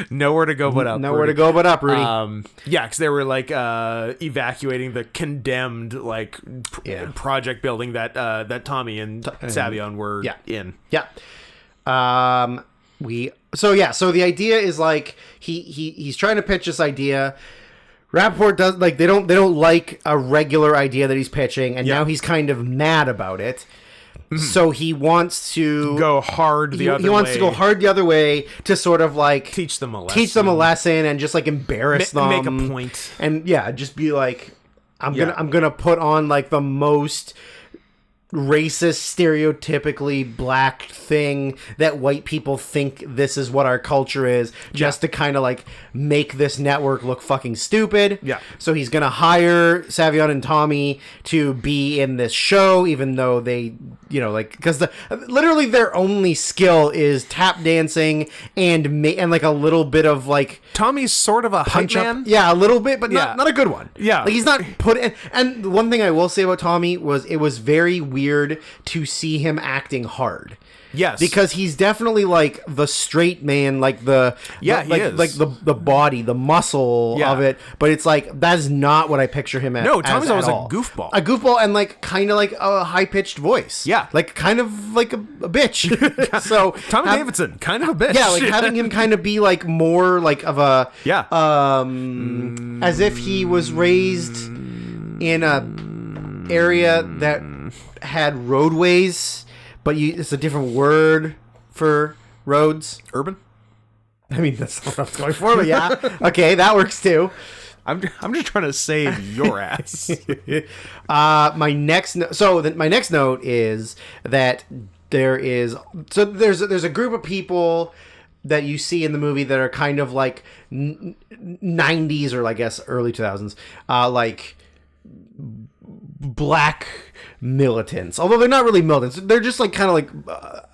S1: Nowhere to go but up.
S2: Nowhere
S1: Rudy.
S2: to go but up, Rudy.
S1: Yeah, because they were like evacuating the condemned project building that that Tommy and Savion were in.
S2: Yeah. So the idea is like he's trying to pitch this idea. Rappaport does like they don't like a regular idea that he's pitching, and now he's kind of mad about it. So he wants to
S1: go hard the other way.
S2: He wants to go hard the other way to sort of like
S1: teach them a lesson
S2: and just like embarrass them,
S1: make a point,
S2: and just be like, I'm gonna put on like the most racist, stereotypically black thing that white people think this is what our culture is, just to kind of like make this network look fucking stupid.
S1: Yeah.
S2: So he's gonna hire Savion and Tommy to be in this show, even though they, because literally their only skill is tap dancing and like a little bit of like
S1: Tommy's sort of a hype man.
S2: Yeah, a little bit, but not a good one.
S1: Yeah,
S2: like he's not and one thing I will say about Tommy was it was very weird to see him acting hard.
S1: Yes,
S2: because he's definitely like the straight man, like he is like the body, the muscle of it. But it's like that's not what I picture him as.
S1: No, Tommy's always
S2: a
S1: goofball,
S2: and like kind of like a high pitched voice.
S1: Yeah,
S2: like kind of like a bitch. So
S1: Tommy Davidson, kind of a bitch.
S2: Yeah, like having him kind of be like more like of a as if he was raised in a area that had roadways. But it's a different word for roads.
S1: Urban?
S2: I mean, that's not what I was going for, but yeah. Okay, that works too.
S1: I'm just trying to save your ass.
S2: My next note is that there's a group of people that you see in the movie that are kind of like 90s or I guess early 2000s, like black militants, although they're not really militants. They're just like kind of like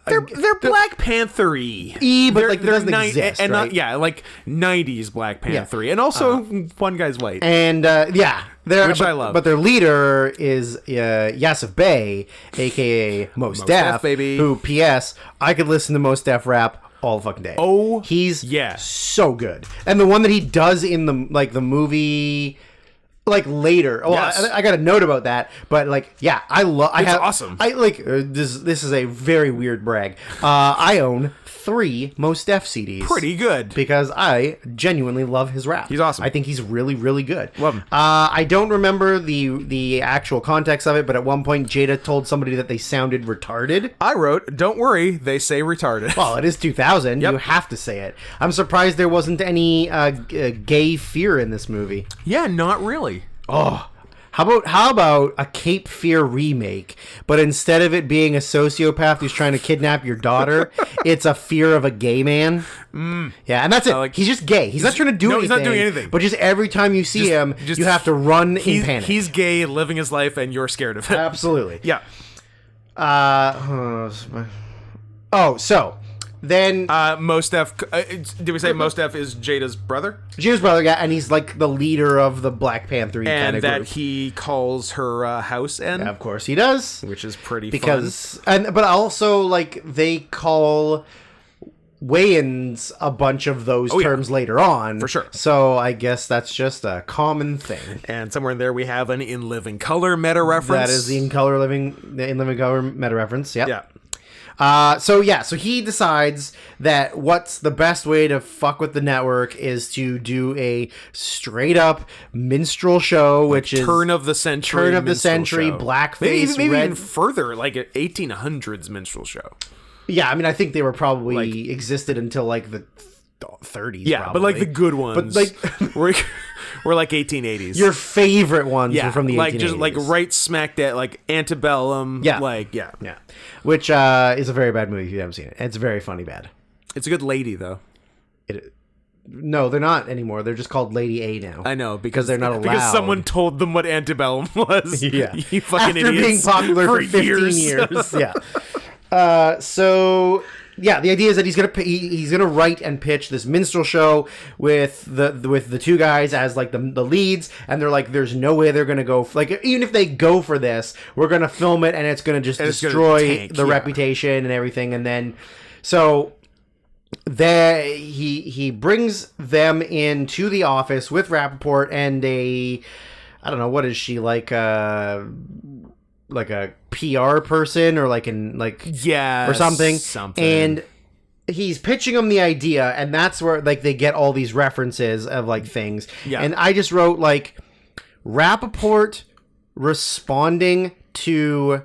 S1: they're Black Panther-y,
S2: but like it doesn't exist,
S1: and
S2: right?
S1: not like 90s Black Panther-y, and also one guy's white,
S2: and which I love. But their leader is Yasif Bey, aka Mos Def,
S1: baby.
S2: Who, P.S. I could listen to Mos Def rap all the fucking day.
S1: Oh,
S2: he's so good, and the one that he does in the movie. Like later, I got a note about that, but like, I love.
S1: It's awesome.
S2: I like this. This is a very weird brag. I own 3 Mos Def CDs.
S1: Pretty good,
S2: because I genuinely love his rap.
S1: He's awesome.
S2: I think he's really, really good.
S1: Love him.
S2: I don't remember the actual context of it, but at one point Jada told somebody that they sounded retarded.
S1: I wrote, "Don't worry, they say retarded."
S2: Well, it is 2000. Yep. You have to say it. I'm surprised there wasn't any gay fear in this movie.
S1: Yeah, not really.
S2: Oh, how about a Cape Fear remake, but instead of it being a sociopath who's trying to kidnap your daughter, it's a fear of a gay man. Yeah, and that's it. He's just gay. He's not trying to do anything.
S1: He's not doing anything.
S2: But just every time you see him, you have to run in panic.
S1: He's gay, living his life, and you're scared of him.
S2: Absolutely.
S1: Yeah.
S2: So then
S1: Mos Def, did we say Mos Def is Jada's brother?
S2: Jada's brother, yeah, and he's like the leader of the Black Panther kind of group.
S1: And that he calls her house N?
S2: Yeah, of course he does.
S1: Which is pretty fun.
S2: But also, like, they call Wayans a bunch of those terms later on.
S1: For sure.
S2: So I guess that's just a common thing.
S1: And somewhere in there we have an In Living Color meta reference.
S2: That is the In Living Color meta reference, yep.
S1: Yeah.
S2: So he decides that what's the best way to fuck with the network is to do a straight up minstrel show, which is
S1: turn of the century
S2: blackface,
S1: maybe even further, like an 1800s minstrel show.
S2: Yeah, I mean, I think they were probably existed until like the 30s.
S1: Yeah,
S2: probably.
S1: but like the good ones,
S2: but like
S1: we're like 1880s.
S2: Your favorite ones were from the 1880s.
S1: Like just like right smack that, like Antebellum. Yeah,
S2: which is a very bad movie if you haven't seen it. It's very funny bad.
S1: It's a good lady though.
S2: No, they're not anymore. They're just called Lady A now.
S1: I know, because
S2: they're not allowed.
S1: Because someone told them what Antebellum was.
S2: Yeah,
S1: you fucking
S2: after
S1: idiots.
S2: Being popular for 15 years. Yeah. So yeah, the idea is that he's gonna write and pitch this minstrel show with the 2 guys as like the leads, and they're like, there's no way they're gonna go like, even if they go for this, we're gonna film it and it's gonna just destroy the reputation and everything, and then so he brings them into the office with Rappaport and I don't know, what is she, like a PR person or or something. And he's pitching them the idea, and that's where like they get all these references of like things. Yeah. And I just wrote like Rappaport responding to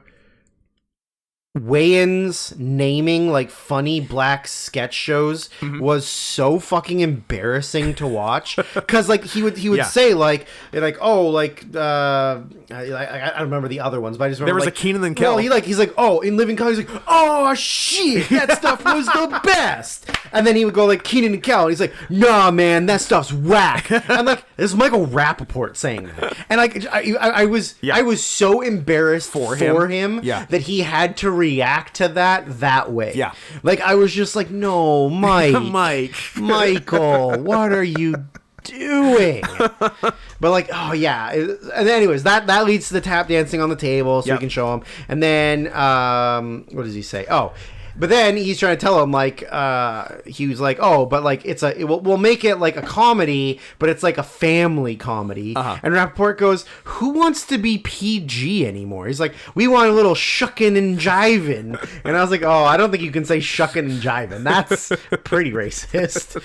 S2: Wayans naming like funny black sketch shows was so fucking embarrassing to watch, because like he would say like oh like I don't remember the other ones, but I just remember
S1: there was
S2: like,
S1: a Keenan and Kel.
S2: Well, he's like oh, in Living Color he's like oh shit, that stuff was the best, and then he would go like Keenan and Kel and he's like nah man, that stuff's whack. I'm like, this is Michael Rappaport saying that, and like I was so embarrassed for him that he had to react to that way. Yeah. Like I was just like, no, Michael, what are you doing? But like, oh yeah. And anyways, that leads to the tap dancing on the table, so we can show him. And then what does he say? Oh, but then he's trying to tell him like he was like, oh, but like we'll make it like a comedy, but it's like a family comedy. And Rappaport goes, who wants to be PG anymore? He's like, we want a little shucking and jiving. And I was like, oh, I don't think you can say shucking and jiving. That's pretty racist.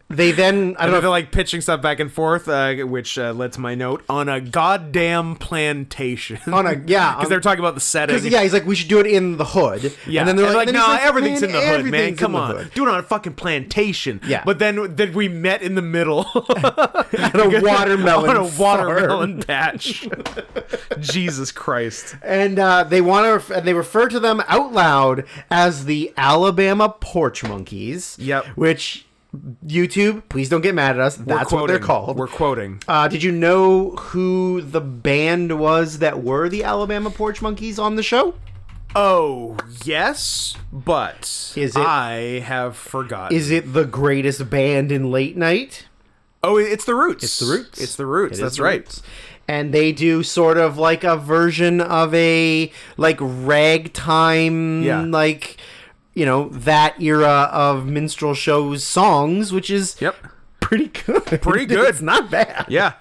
S2: They then
S1: I don't know if they're like pitching stuff back and forth, which led to my note on a goddamn plantation.
S2: Because
S1: they're talking about the setting.
S2: Yeah, he's like, we should do it in the hood.
S1: Yeah,
S2: and then they're
S1: like, no, everything's in the hood, man. Come on,
S2: hood.
S1: do it on a fucking plantation.
S2: Yeah,
S1: but then we met in the middle
S2: at a watermelon
S1: patch. Jesus Christ!
S2: And they they refer to them out loud as the Alabama Porch Monkeys.
S1: Yep,
S2: which. YouTube, please don't get mad at us. That's what they're called.
S1: We're quoting.
S2: Did you know who the band was that were the Alabama Porch Monkeys on the show?
S1: Oh, yes, but I have forgotten.
S2: Is it the greatest band in late night?
S1: Oh, it's the Roots.
S2: It's the Roots.
S1: It's the Roots. That's right.
S2: Roots. And they do sort of like a version of a like ragtime, like... you know, that era of minstrel shows songs, which is pretty good.
S1: Pretty good.
S2: It's not bad.
S1: Yeah.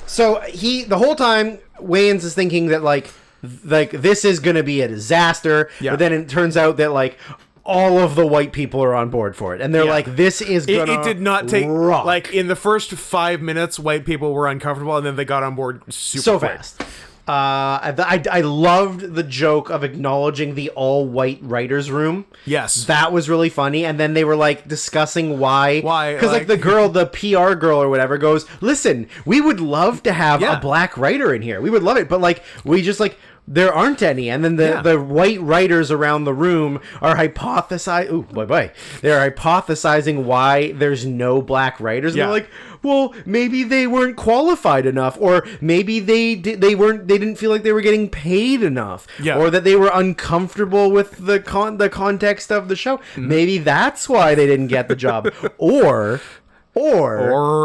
S2: So the whole time, Wayans is thinking that like this is going to be a disaster. Yeah. But then it turns out that like all of the white people are on board for it. And they're like, this is going to
S1: It did not take,
S2: rock.
S1: Like in the first 5 minutes, white people were uncomfortable and then they got on board
S2: so
S1: quick.
S2: Fast. I loved the joke of acknowledging the all-white writers' room.
S1: Yes.
S2: That was really funny. And then they were, like, discussing why. Because, like, the PR girl or whatever goes, listen, we would love to have a black writer in here. We would love it. But, like, we just, like... there aren't any, and then the white writers around the room are they're hypothesizing why there's no black writers. And they're like, well, maybe they weren't qualified enough, or maybe they didn't feel like they were getting paid enough, or that they were uncomfortable with the context of the show. Maybe that's why they didn't get the job, or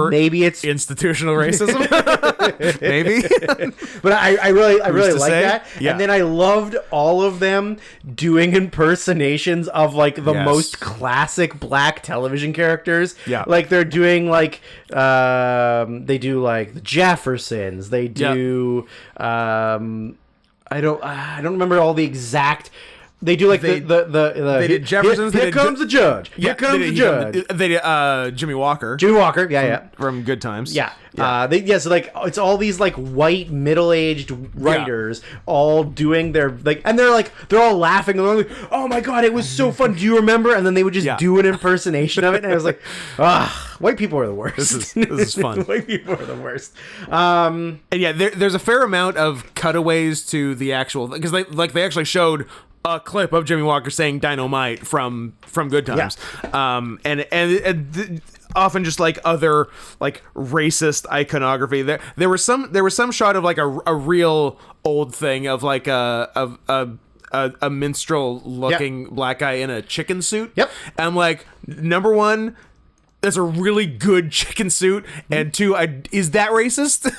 S2: maybe it's
S1: institutional racism. Maybe.
S2: But I really like that. Yeah. And then I loved all of them doing impersonations of like the most classic black television characters. Yeah. Like they're doing like they do like the Jeffersons. They do I don't remember all the exact. They do like they
S1: did Jefferson's.
S2: Here comes the judge. Here comes the judge.
S1: They did Jimmy Walker.
S2: From
S1: Good Times.
S2: Yeah. So like it's all these like white middle-aged writers all doing their like, and they're all laughing and they're like, oh my god, it was so fun. Do you remember? And then they would just do an impersonation of it, and I was like, white people are the worst.
S1: This is fun.
S2: White people are the worst.
S1: And there's a fair amount of cutaways to the actual, because they actually showed a clip of Jimmy Walker saying dynamite from Good Times. And often just like other like racist iconography. There was some shot of like a real old thing of like a minstrel looking black guy in a chicken suit.
S2: Yep.
S1: And I'm like, number one, that's a really good chicken suit, and two, is that racist?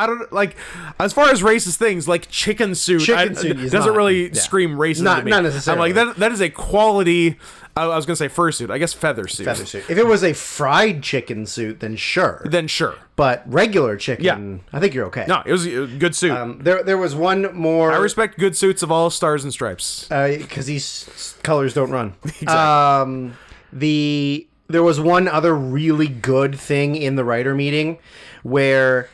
S1: I don't like as far as racist things like chicken suit. Doesn't really scream racism to me.
S2: Not necessarily.
S1: I'm like that is a quality. I was gonna say fursuit. I guess feather suit.
S2: If it was a fried chicken suit, then sure. But regular chicken, I think you're okay.
S1: No, it was a good suit.
S2: There was one more.
S1: I respect good suits of all stars and stripes.
S2: Because these colors don't run.
S1: Exactly.
S2: There was one other really good thing in the writer meeting where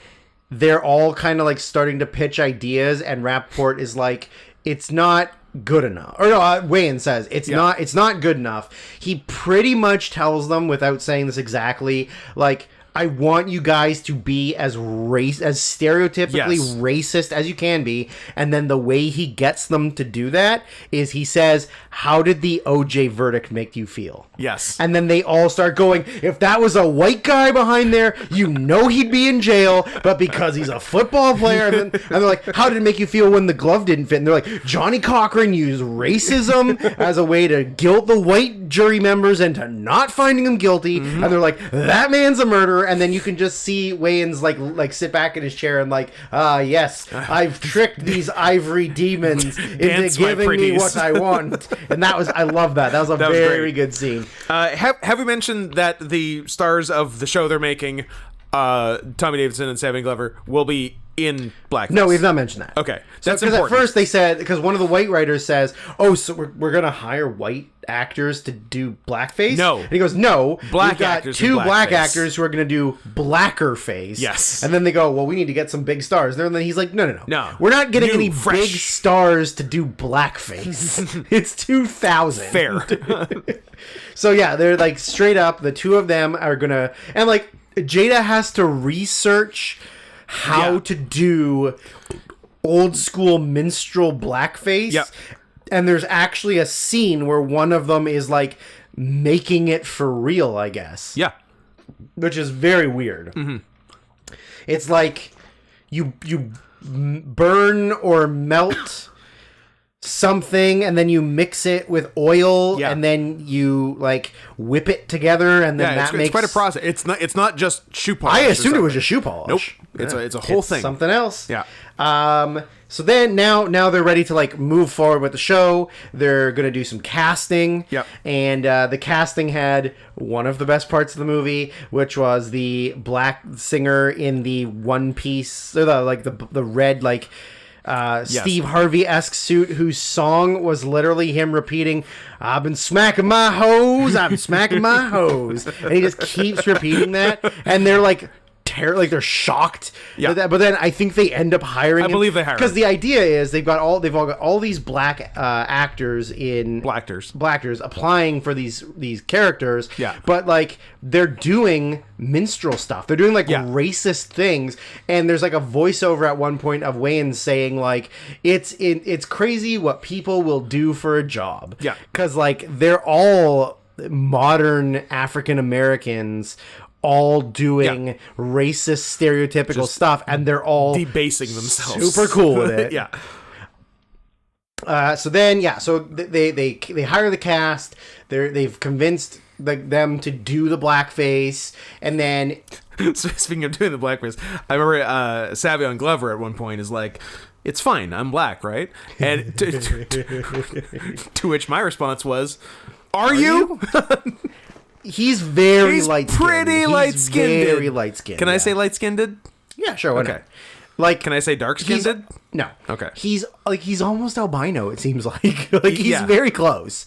S2: they're all kind of like starting to pitch ideas, and Rappaport is like, it's not good enough. Or no, Wayans says it's not good enough. He pretty much tells them, without saying this exactly, like, I want you guys to be as stereotypically racist as you can be. And then the way he gets them to do that is he says, how did the OJ verdict make you feel?
S1: Yes.
S2: And then they all start going, if that was a white guy behind there, you know he'd be in jail, but because he's a football player. And they're like, how did it make you feel when the glove didn't fit? And they're like, Johnny Cochran used racism as a way to guilt the white jury members into not finding him guilty. And they're like, that man's a murderer. And then you can just see Wayans like sit back in his chair and like, yes, I've tricked these ivory demons into giving me what I want. And I love that. That was a very good scene.
S1: Have we mentioned that the stars of the show they're making, Tommy Davidson and Samuel Glover, will be in blackface?
S2: No, we've not mentioned that.
S1: Okay,
S2: that's important. At first they said, because one of the white writers says, "Oh, so we're gonna hire white actors to do blackface?"
S1: No,
S2: and he goes, "No,
S1: black
S2: we've got
S1: actors,
S2: two black actors who are gonna do blacker face."
S1: Yes,
S2: and then they go, "Well, we need to get some big stars." And then he's like, "No, we're not getting any big stars to do blackface. It's 2000.
S1: Fair."
S2: So yeah, they're like straight up. The two of them are gonna, and like Jada has to research how to do old school minstrel blackface.
S1: Yep.
S2: And there's actually a scene where one of them is like making it for real, I guess.
S1: Yeah.
S2: Which is very weird. It's like you burn or melt something and then you mix it with oil and then you like whip it together and then that makes...
S1: it's quite a process. It's not just shoe polish.
S2: I assumed it was just shoe polish.
S1: Nope. It's a whole thing.
S2: Something else.
S1: Yeah.
S2: So then now they're ready to like move forward with the show. They're gonna do some casting.
S1: Yep.
S2: And the casting had one of the best parts of the movie, which was the black singer in the one piece, or the red Steve Harvey-esque suit, whose song was literally him repeating, "I've been smacking my hose, I've been smacking my hose," and he just keeps repeating that, and they're like they're shocked.
S1: Yeah.
S2: But then I think they end up hiring him.
S1: I believe they hire him.
S2: Because the idea is they've all got all these black actors in black actors applying for these characters.
S1: Yeah.
S2: But like they're doing minstrel stuff. They're doing like racist things, and there's like a voiceover at one point of Wayans saying like it's crazy what people will do for a job.
S1: Yeah.
S2: Because like they're all modern African Americans, all doing racist stereotypical stuff, and they're all
S1: debasing themselves.
S2: Super cool with it.
S1: Yeah.
S2: So they hire the cast. They've convinced them to do the blackface, and then
S1: speaking of doing the blackface, I remember Savion Glover at one point is like, "It's fine, I'm black, right?" And to which my response was, "Are you?"
S2: He's very light-skinned.
S1: Pretty light-skinned.
S2: Very light-skinned.
S1: Can I say light-skinned?
S2: Yeah, sure. Why not?
S1: Like, can I say dark-skinned?
S2: No.
S1: Okay.
S2: He's almost albino. It seems like he's very close.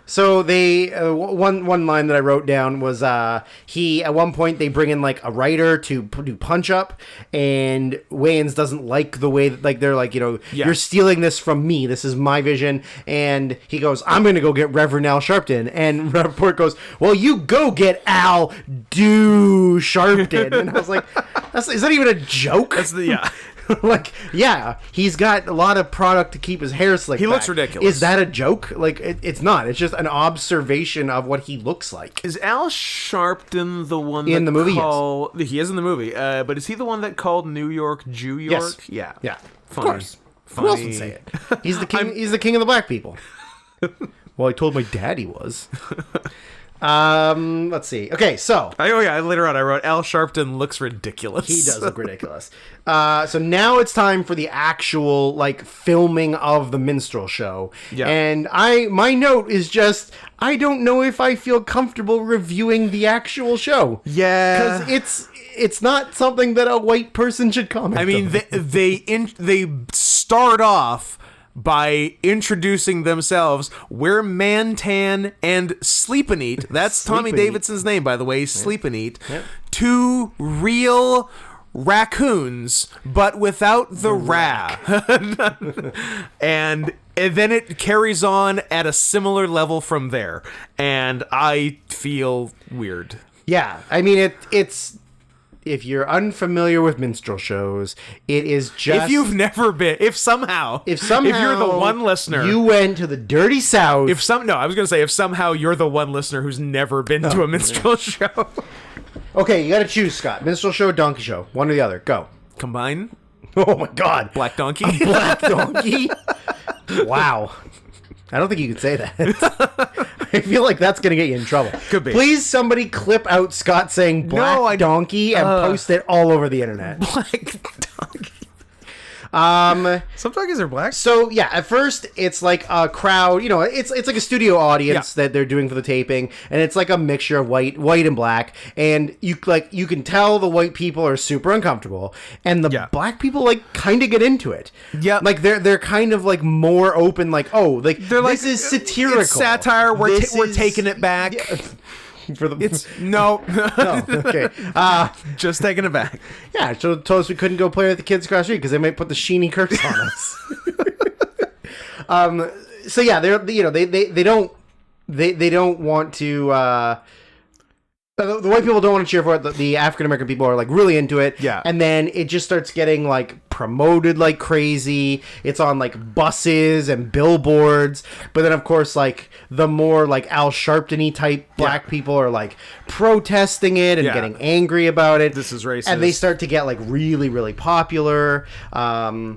S2: So they one line that I wrote down was he at one point they bring in like a writer to do Punch Up, and Wayans doesn't like the way that, like they're like, you're stealing this from me. This is my vision, and he goes, "I'm gonna go get Reverend Al Sharpton," and Rappaport goes, "Well, you go get Al Do Sharpton," and I was like, is that even a joke?
S1: That's the
S2: like, he's got a lot of product to keep his hair slicked
S1: He
S2: back.
S1: looks ridiculous.
S2: Is that a joke? Like, it's not. It's just an observation of what he looks like.
S1: Is Al Sharpton the one
S2: in the movie?
S1: Yes. He is in the movie. But is he the one that called New York Jew York?
S2: Yes. Yeah.
S1: Funny.
S2: Of course. Funny. Who else would say it? He's the king. He's the king of the black people. Well, I told my dad he was. Let's see. Okay, so
S1: Later on I wrote Al Sharpton looks ridiculous.
S2: he does look ridiculous. So now it's time for the actual like filming of the minstrel show.
S1: Yeah.
S2: And my note is just I don't know if I feel comfortable reviewing the actual show.
S1: Yeah.
S2: Because it's not something that a white person should comment
S1: I mean,
S2: on.
S1: they start off by introducing themselves. We're Mantan and Sleep and Eat. That's Tommy Davidson's name, by the way. Sleep and Eat.
S2: Yep.
S1: Two real raccoons, but without the ra. and then it carries on at a similar level from there. And I feel weird.
S2: Yeah, I mean it's. If you're unfamiliar with minstrel shows, it is just...
S1: If you've never been... If somehow you're the one listener...
S2: You went to the dirty South...
S1: If somehow you're the one listener who's never been to a minstrel show...
S2: Okay, you gotta choose, Scott. Minstrel show, donkey show. One or the other. Go.
S1: Combine?
S2: Oh my god.
S1: Black donkey?
S2: Black donkey? Wow. I don't think you could say that. I feel like that's going to get you in trouble.
S1: Could be.
S2: Please, somebody clip out Scott saying black donkey and post it all over the internet.
S1: Black donkey.
S2: Some
S1: donkeys are black.
S2: So yeah, at first it's like a crowd, it's like a studio audience that they're doing for the taping, and it's like a mixture of white and black, and you can tell the white people are super uncomfortable, and the black people like kind of get into it.
S1: Yeah,
S2: like they're kind of like more open, like they're like, this is satirical,
S1: it's satire. We're taking it back.
S2: Yeah. For the
S1: no,
S2: okay,
S1: just taking it back.
S2: Yeah, so told us we couldn't go play with the kids across the street because they might put the Sheeny curse on us. So yeah, they don't want to. The white people don't want to cheer for it. The African American people are like really into it.
S1: Yeah.
S2: And then it just starts getting like promoted like crazy. It's on like buses and billboards. But then of course like the more like Al Sharpton-y type black people are like protesting it and getting angry about it.
S1: This is racist.
S2: And they start to get like really, really popular. My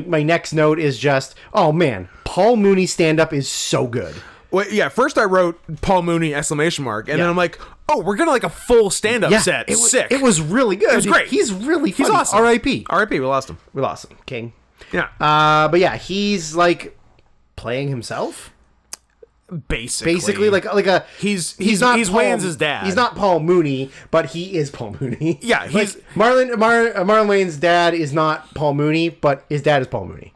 S2: next note is just, oh man, Paul Mooney stand-up is so good.
S1: Well, yeah, first I wrote Paul Mooney !! And then I'm like, oh, we're gonna like a full stand-up set. Sick.
S2: It was really good.
S1: It was great.
S2: He's really funny.
S1: He's awesome.
S2: R.I.P.
S1: R.I.P. We lost him.
S2: King.
S1: Yeah.
S2: But yeah, he's like playing himself.
S1: Basically,
S2: like a
S1: he's Wayans' dad.
S2: He's not Paul Mooney, but he is Paul Mooney.
S1: Yeah, he's
S2: like, Marlon Wayans' dad is not Paul Mooney, but his dad is Paul Mooney.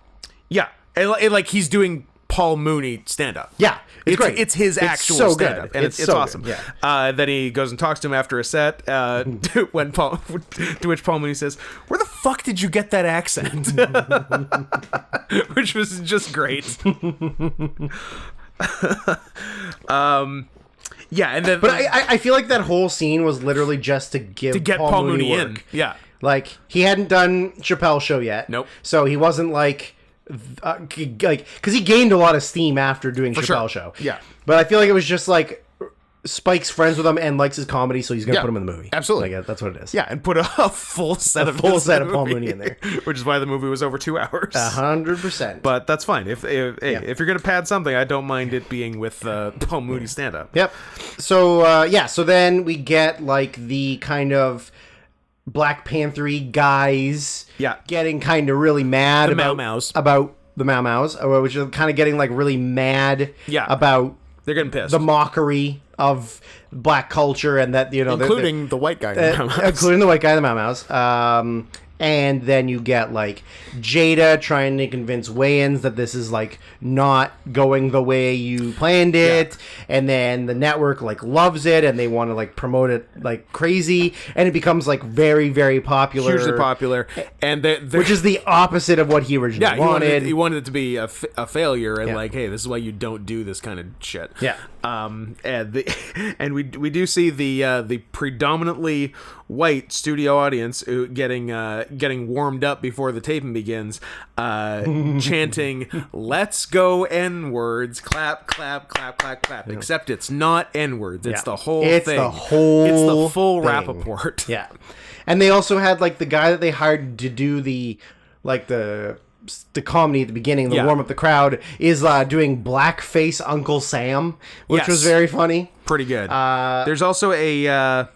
S1: Yeah, and like he's doing Paul Mooney stand-up.
S2: Yeah, it's great.
S1: It's his actual
S2: so
S1: stand-up, and it's
S2: so
S1: awesome.
S2: Good. Yeah.
S1: Then he goes and talks to him after a set. To which Paul Mooney says, "Where the fuck did you get that accent?" Which was just great. Yeah, and then
S2: but I feel like that whole scene was literally just to get Paul Mooney
S1: in. Yeah,
S2: like he hadn't done Chappelle's show yet.
S1: Nope.
S2: So he wasn't like because he gained a lot of steam after doing Chappelle's show.
S1: Yeah,
S2: but I feel like it was just like Spike's friends with him and likes his comedy, so he's gonna put him in the movie.
S1: Absolutely,
S2: like, that's what it is.
S1: Yeah, and put a full set of
S2: Paul Mooney in there,
S1: which is why the movie was over 2 hours.
S2: 100%.
S1: But that's fine. If you're gonna pad something, I don't mind it being with Paul Mooney stand up.
S2: Yep. So so then we get like the kind of Black Panther-y guys getting kind of really mad about the Mau Mau's, which is kind of getting like really mad about
S1: they're getting pissed.
S2: The mockery of black culture and that,
S1: including the white guy in the Mau Mau's.
S2: Including the white guy in the Mau Mau's. And then you get like Jada trying to convince Wayans that this is like not going the way you planned it, and then the network like loves it and they want to like promote it like crazy, and it becomes like very, very popular,
S1: hugely popular, and
S2: which is the opposite of what he originally wanted.
S1: He wanted it to be a failure, and like, hey, this is why you don't do this kind of shit.
S2: Yeah.
S1: And we do see the predominantly white studio audience getting warmed up before the taping begins, chanting "Let's go N-words, clap, clap, clap, clap, clap." Yeah. Except it's not N-words; it's the whole thing. It's the full Rappaport.
S2: Yeah, and they also had like the guy that they hired to do the the comedy at the beginning, the warm up the crowd, is doing blackface Uncle Sam, which was very funny.
S1: Pretty good. There's also a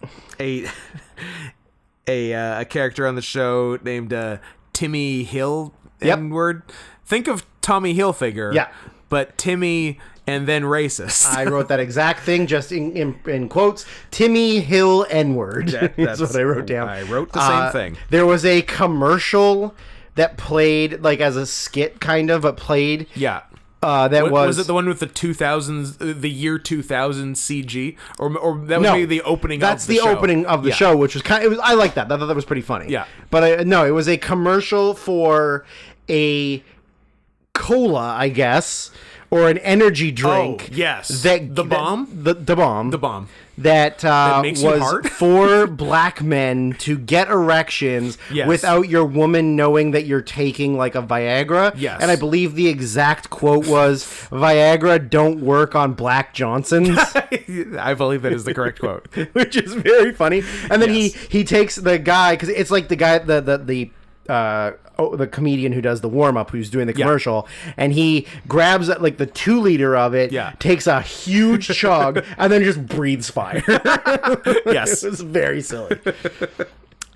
S1: character on the show named Timmy Hill. N-word. Think of Tommy Hilfiger.
S2: Yeah.
S1: But Timmy and then racist.
S2: I wrote that exact thing, just in quotes. Timmy Hill N-word. That's what I wrote down.
S1: I wrote the same thing.
S2: There was a commercial that played like as a skit, kind of, but played.
S1: Yeah.
S2: Was
S1: it the one with the 2000s, the year 2000 CG, or that was maybe the opening?
S2: That's the opening of the show, which was I like that. I thought that was pretty funny.
S1: Yeah,
S2: but no, it was a commercial for a cola, I guess, or an energy drink.
S1: Oh, yes,
S2: the
S1: bomb.
S2: That
S1: makes
S2: was
S1: you hard?
S2: for black men to get erections without your woman knowing that you're taking like a Viagra.
S1: Yes.
S2: And I believe the exact quote was, Viagra don't work on black Johnsons.
S1: I believe that is the correct quote.
S2: Which is very funny. And then he takes the guy, because it's like the guy, the comedian who does the warm-up, who's doing the commercial, and he grabs like the 2 liter of it, takes a huge chug, and then just breathes fire.
S1: Yes.
S2: It was very silly.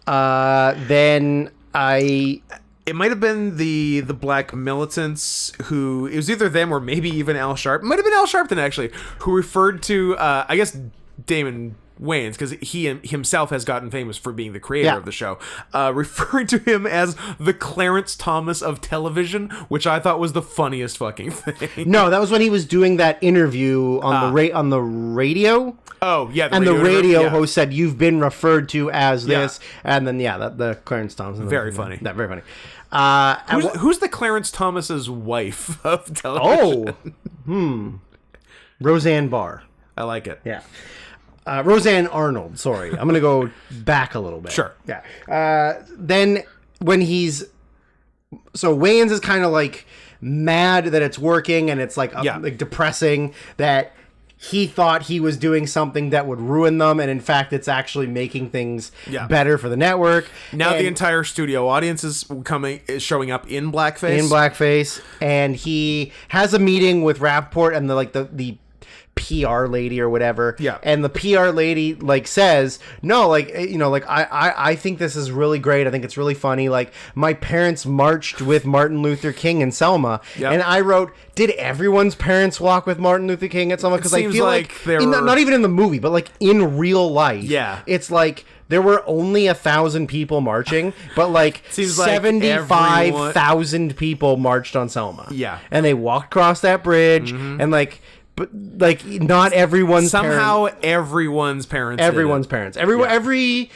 S2: Then
S1: it might have been the black militants who, it was either them or maybe even Al Sharpton. It might have been Al Sharpton, actually, who referred to, I guess, Damon Wayans, because he himself has gotten famous for being the creator of the show, referring to him as the Clarence Thomas of television, which I thought was the funniest fucking thing.
S2: No, that was when he was doing that interview on the radio.
S1: Oh, yeah.
S2: The radio host said, "You've been referred to as this," and then the Clarence Thomas.
S1: Very funny.
S2: That very funny.
S1: Who's the Clarence Thomas's wife of television?
S2: Roseanne Barr.
S1: I like it.
S2: Yeah. Roseanne Arnold, sorry. I'm going to go back a little bit.
S1: Sure.
S2: Yeah. Then when so Wayans is kind of like mad that it's working, and it's like depressing that he thought he was doing something that would ruin them, and in fact it's actually making things better for the network.
S1: Now the entire studio audience is showing up in blackface.
S2: And he has a meeting with Rappaport and the PR lady or whatever.
S1: Yeah.
S2: And the PR lady like says, no, like, you know, like I think this is really great. I think it's really funny. Like, my parents marched with Martin Luther King in Selma. Yep. And I wrote, did everyone's parents walk with Martin Luther King at Selma? Because I feel like not even in the movie, but like in real life.
S1: Yeah.
S2: It's like there were only 1,000 people marching, but like 75,000 people marched on Selma.
S1: Yeah.
S2: And they walked across that bridge and like, but like not everyone's
S1: everyone's parents.
S2: Every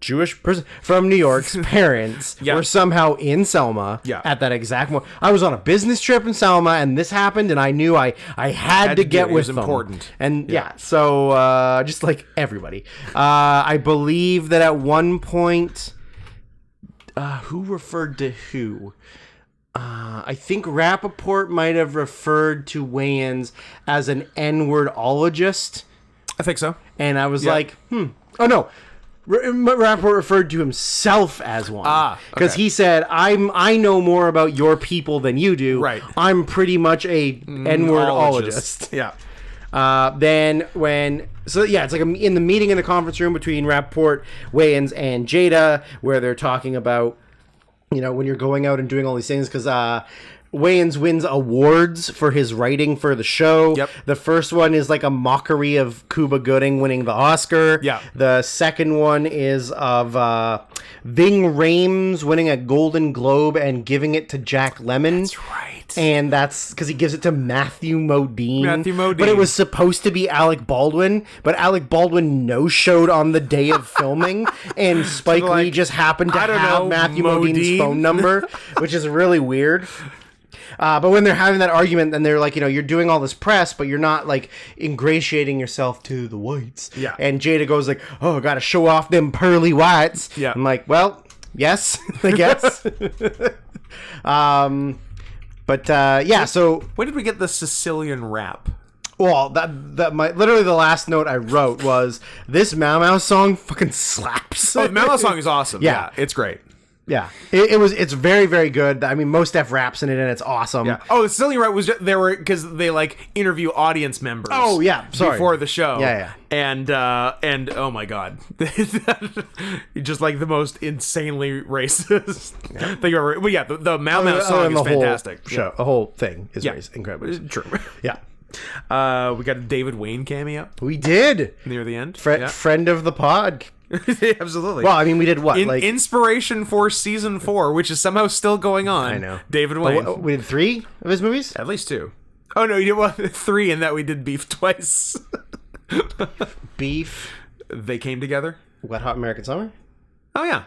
S2: Jewish person from New York's parents were somehow in Selma at that exact moment. I was on a business trip in Selma, and this happened, and I knew I had to get with them. It was important. And so just like everybody, I believe that at one point, who referred to who? I think Rappaport might have referred to Wayans as an N-wordologist.
S1: I think so.
S2: And I was like, Oh, no. Rappaport referred to himself as one. Because he said, I know more about your people than you do.
S1: Right.
S2: I'm pretty much a N-wordologist.
S1: Yeah.
S2: It's like in the meeting in the conference room between Rappaport, Wayans, and Jada, where they're talking about, you know, when you're going out and doing all these things, because Wayans wins awards for his writing for the show.
S1: Yep.
S2: The first one is like a mockery of Cuba Gooding winning the Oscar.
S1: Yeah.
S2: The second one is of Ving Rhames winning a Golden Globe and giving it to Jack Lemmon.
S1: That's right.
S2: And that's because he gives it to Matthew Modine. But it was supposed to be Alec Baldwin, but Alec Baldwin no-showed on the day of filming, and Spike Lee just happened to have Matthew Modine's phone number, which is really weird. But when they're having that argument, then they're like, you know, you're doing all this press, but you're not like ingratiating yourself to the whites.
S1: Yeah.
S2: And Jada goes like, oh, I gotta show off them pearly whites.
S1: Yeah.
S2: I'm like, well, yes, I guess. So
S1: when did we get the Sicilian rap?
S2: Well, literally the last note I wrote was, this Mau Mau song fucking slaps.
S1: Oh, the Mau Mau song is awesome. Yeah, it's great.
S2: Yeah, it's very, very good. I mean, Mos Def raps in it, and it's awesome.
S1: Yeah. Oh, Silly Right was just, they were because they like interview audience members.
S2: Oh yeah, sorry.
S1: Before the show.
S2: Yeah.
S1: And oh my god, just like the most insanely racist thing ever. But yeah, the Mau Mau song is fantastic.
S2: The whole thing is incredible.
S1: True.
S2: Yeah.
S1: We got a David Wayne cameo.
S2: We did
S1: Near the end.
S2: Friend of the pod.
S1: Absolutely.
S2: Well, I mean, we did what?
S1: Inspiration for season 4, which is somehow still going on.
S2: I know.
S1: David Wayne.
S2: We did 3 of his movies?
S1: At least 2. Oh, no, you did 3 in that we did Beef twice.
S2: Beef.
S1: They came together.
S2: Wet Hot American Summer?
S1: Oh, yeah.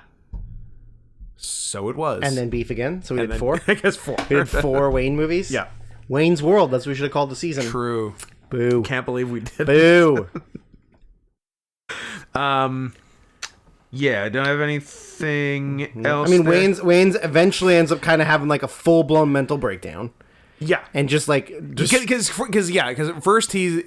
S1: So it was.
S2: And then Beef again. So we did 4?
S1: I guess 4.
S2: We did 4 Wayne movies?
S1: Yeah.
S2: Wayne's World. That's what we should have called the season.
S1: True.
S2: Boo.
S1: Can't believe we did.
S2: Boo.
S1: Yeah, I don't have anything else.
S2: I mean, Wayne's eventually ends up kind of having like a full blown mental breakdown.
S1: Yeah,
S2: and just
S1: because at first he's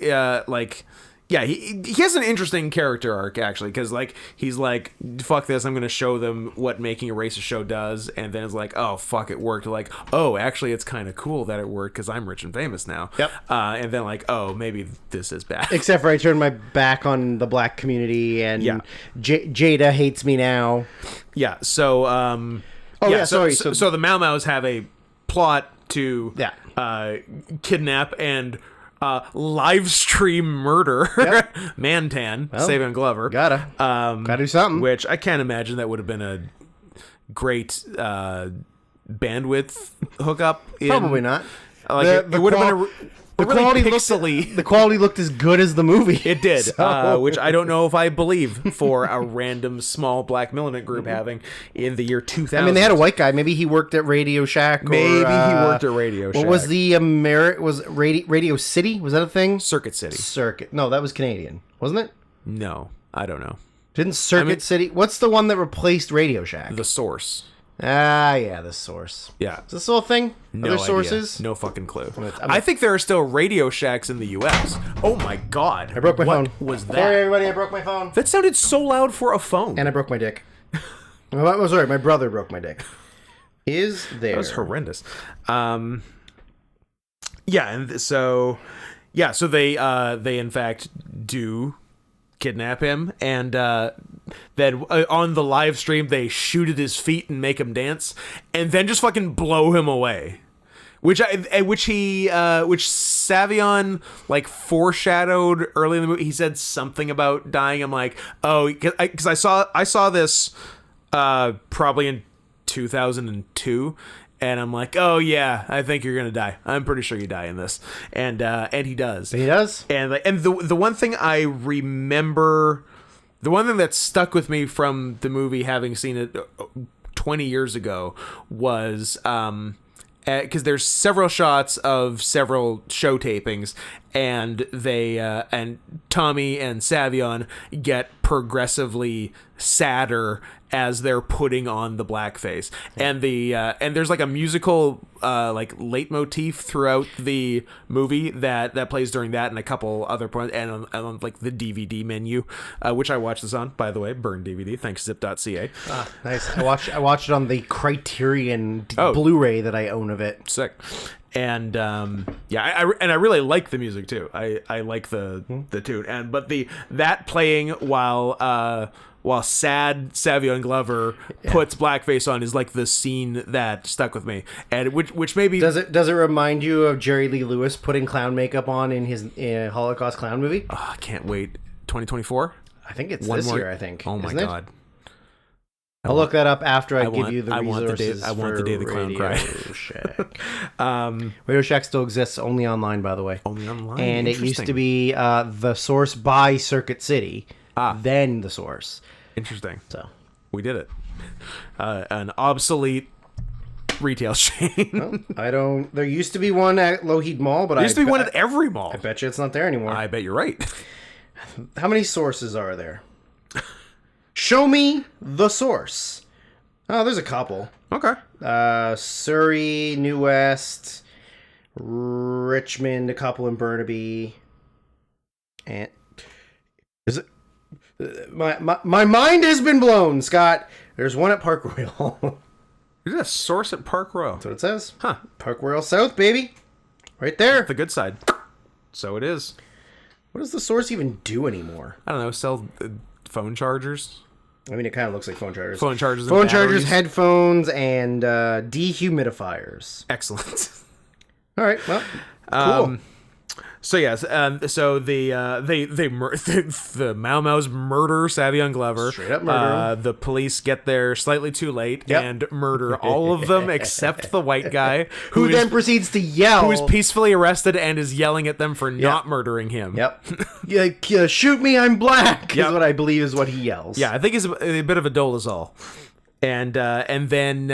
S1: he has an interesting character arc actually, because like he's like, fuck this, I'm gonna show them what making a racist show does, and then it's like, oh fuck, it worked. Like, oh, actually it's kind of cool that it worked because I'm rich and famous now.
S2: Yep.
S1: And then like, oh, maybe this is bad.
S2: Except for I turned my back on the black community, and Jada hates me now.
S1: Yeah. So So the Mau Mau's have a plot to kidnap and live stream murder Mantan, Savion Glover.
S2: Gotta do something.
S1: Which I can't imagine that would have been a great bandwidth hookup.
S2: Probably not.
S1: Like it would have been
S2: the quality looked as good as the movie.
S1: It did, which I don't know if I believe for a random small black militant group having in the year 2000.
S2: I mean, they had a white guy. Maybe he worked at Radio Shack.
S1: Maybe he worked at Radio Shack.
S2: What was the was Radio City? Was that a thing?
S1: Circuit City.
S2: No, that was Canadian, wasn't it?
S1: No, I don't know.
S2: Didn't City? What's the one that replaced Radio Shack?
S1: The Source.
S2: The Source.
S1: Yeah.
S2: Is this the whole thing?
S1: No
S2: Other
S1: idea.
S2: sources?
S1: No fucking clue. I think there are still Radio Shacks in the U.S. Oh my god.
S2: I broke my phone.
S1: What was that?
S2: Sorry, everybody, I broke my phone.
S1: That sounded so loud for a phone.
S2: And I broke my dick. Oh, sorry, my brother broke my dick. Is there?
S1: That was horrendous. So they in fact do kidnap him, and then on the live stream they shoot at his feet and make him dance, and then just fucking blow him away, which Savion like foreshadowed early in the movie. He said something about dying. I'm like, oh, because I saw this probably in 2002. And I'm like, oh yeah, I think you're gonna die. I'm pretty sure you die in this, and he does.
S2: He does.
S1: And the one thing I remember, the one thing that stuck with me from the movie, having seen it 20 years ago, was because there's several shots of several show tapings, and they and Tommy and Savion get progressively sadder as they're putting on the blackface, and there's like a musical like leitmotif throughout the movie that plays during that, and a couple other points, and on like the DVD menu, which I watched this on, by the way, burn DVD, thanks zip.ca.
S2: Nice. I watched it on the Criterion Blu-ray that I own of it.
S1: Sick. And I really like the music too. I like the tune, but that playing while sad Savion Glover puts blackface on is like the scene that stuck with me, and which maybe
S2: does it remind you of Jerry Lee Lewis putting clown makeup on in his Holocaust clown movie?
S1: Oh, I can't wait. 2024.
S2: I think it's this year. I think.
S1: Oh my god.
S2: I'll look that up after I give you the resources.
S1: I want the day the clown cried.
S2: Shack. Radio Shack still exists, only online, by the way.
S1: Only online.
S2: And it used to be The Source by Circuit City. Then The Source.
S1: Interesting.
S2: So
S1: we did it. An obsolete retail chain.
S2: Well, there used to be one at Lougheed Mall, but
S1: there used to be one at every mall.
S2: I bet you it's not there anymore.
S1: I bet you're right.
S2: How many sources are there? Show me the source. Oh, there's a couple.
S1: Okay.
S2: Surrey, New West, Richmond, a couple in Burnaby. And My mind has been blown, Scott. There's one at Park Royal.
S1: There's a source at Park Royal.
S2: That's what it says.
S1: Huh.
S2: Park Royal South, baby. Right there.
S1: The good side. So it is.
S2: What does the source even do anymore?
S1: I don't know. Sell phone chargers.
S2: I mean, it kind of looks like phone chargers.
S1: Phone chargers.
S2: Phone chargers, headphones, and dehumidifiers.
S1: Excellent.
S2: All right. Well, cool.
S1: So yes, so the Mau Mau's murder Savion Glover.
S2: Straight up murder.
S1: The police get there slightly too late and murder all of them except the white guy,
S2: who then proceeds to yell.
S1: Who is peacefully arrested and is yelling at them for not murdering him.
S2: Yep. Shoot me, I'm black. Is what I believe is what he yells.
S1: Yeah, I think he's a bit of a dolezal. And then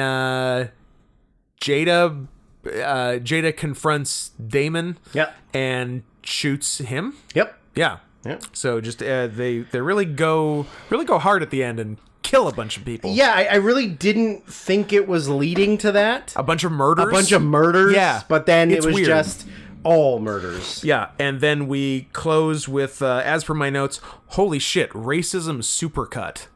S1: Jada confronts Damon.
S2: Yep.
S1: And shoots him.
S2: Yep.
S1: Yeah.
S2: Yep.
S1: So just they really go hard at the end and kill a bunch of people.
S2: Yeah, I really didn't think it was leading to that.
S1: A bunch of murders.
S2: Yeah. But then it was
S1: weird.
S2: Just all murders.
S1: Yeah, and then we close with as per my notes, holy shit, racism supercut.